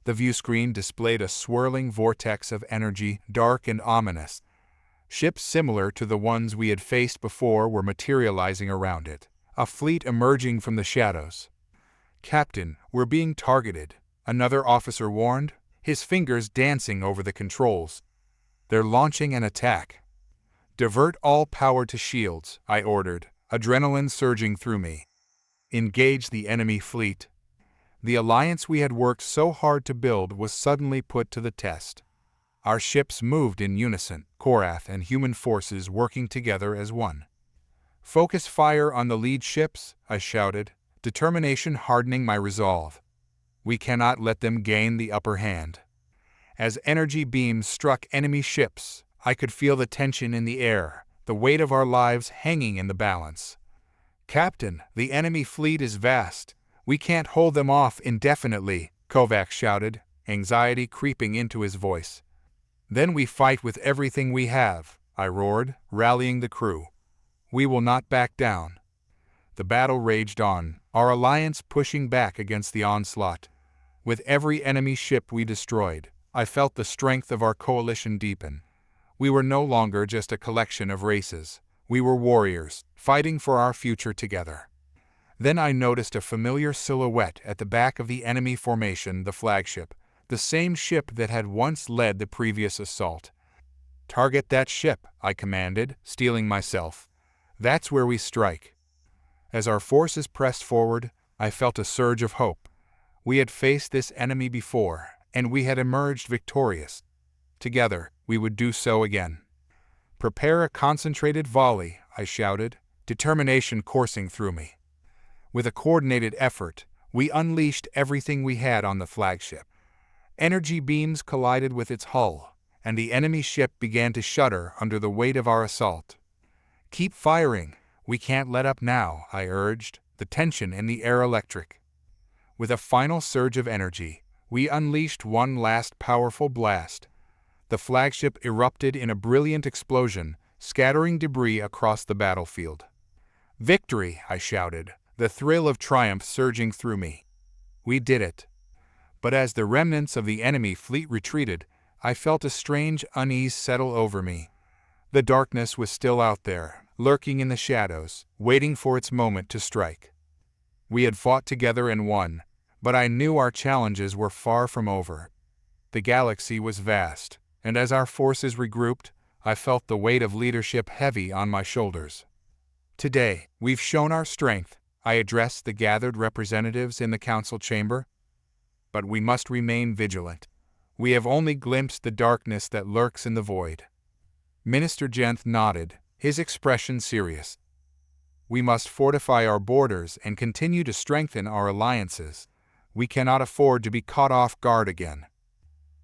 The view screen displayed a swirling vortex of energy, dark and ominous. Ships similar to the ones we had faced before were materializing around it, a fleet emerging from the shadows. "Captain, we're being targeted," another officer warned, his fingers dancing over the controls. "They're launching an attack." "Divert all power to shields," I ordered, adrenaline surging through me. "Engage the enemy fleet." The alliance we had worked so hard to build was suddenly put to the test. Our ships moved in unison, Korath and human forces working together as one. "Focus fire on the lead ships," I shouted, determination hardening my resolve. We cannot let them gain the upper hand. As energy beams struck enemy ships, I could feel the tension in the air, the weight of our lives hanging in the balance. "Captain, the enemy fleet is vast. We can't hold them off indefinitely," Kovacs shouted, anxiety creeping into his voice. "Then we fight with everything we have," I roared, rallying the crew. "We will not back down." The battle raged on, our alliance pushing back against the onslaught. With every enemy ship we destroyed, I felt the strength of our coalition deepen. We were no longer just a collection of races. We were warriors, fighting for our future together. Then I noticed a familiar silhouette at the back of the enemy formation, the flagship, the same ship that had once led the previous assault. "Target that ship," I commanded, steeling myself. "That's where we strike." As our forces pressed forward, I felt a surge of hope. We had faced this enemy before, and we had emerged victorious. Together, we would do so again. "Prepare a concentrated volley," I shouted, determination coursing through me. With a coordinated effort, we unleashed everything we had on the flagship. Energy beams collided with its hull, and the enemy ship began to shudder under the weight of our assault. "Keep firing. We can't let up now," I urged, the tension in the air electric. With a final surge of energy, we unleashed one last powerful blast. The flagship erupted in a brilliant explosion, scattering debris across the battlefield. "Victory!" I shouted, the thrill of triumph surging through me. We did it. But as the remnants of the enemy fleet retreated, I felt a strange unease settle over me. The darkness was still out there, lurking in the shadows, waiting for its moment to strike. We had fought together and won, but I knew our challenges were far from over. The galaxy was vast, and as our forces regrouped, I felt the weight of leadership heavy on my shoulders. "Today, we've shown our strength," I addressed the gathered representatives in the council chamber. "But we must remain vigilant. We have only glimpsed the darkness that lurks in the void." Minister Jenth nodded, his expression serious. "We must fortify our borders and continue to strengthen our alliances. We cannot afford to be caught off guard again."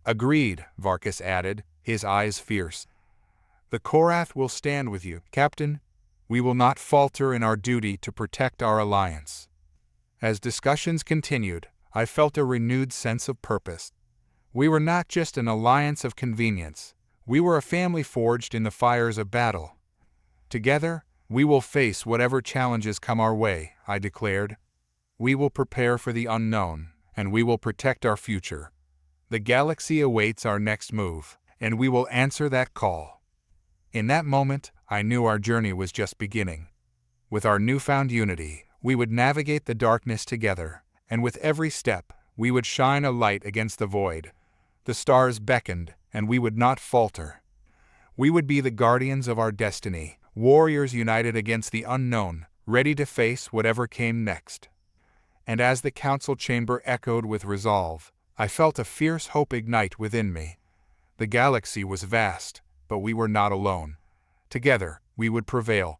"Agreed," Varkas added, his eyes fierce. "The Korath will stand with you, Captain. We will not falter in our duty to protect our alliance. As discussions continued, I felt a renewed sense of purpose. We were not just an alliance of convenience, we were a family forged in the fires of battle. Together, we will face whatever challenges come our way, I declared. We will prepare for the unknown, and we will protect our future. The galaxy awaits our next move, and we will answer that call. In that moment, I knew our journey was just beginning. With our newfound unity, we would navigate the darkness together, and with every step, we would shine a light against the void. The stars beckoned, and we would not falter. We would be the guardians of our destiny, warriors united against the unknown, ready to face whatever came next. And as the council chamber echoed with resolve, I felt a fierce hope ignite within me. The galaxy was vast, but we were not alone. Together, we would prevail,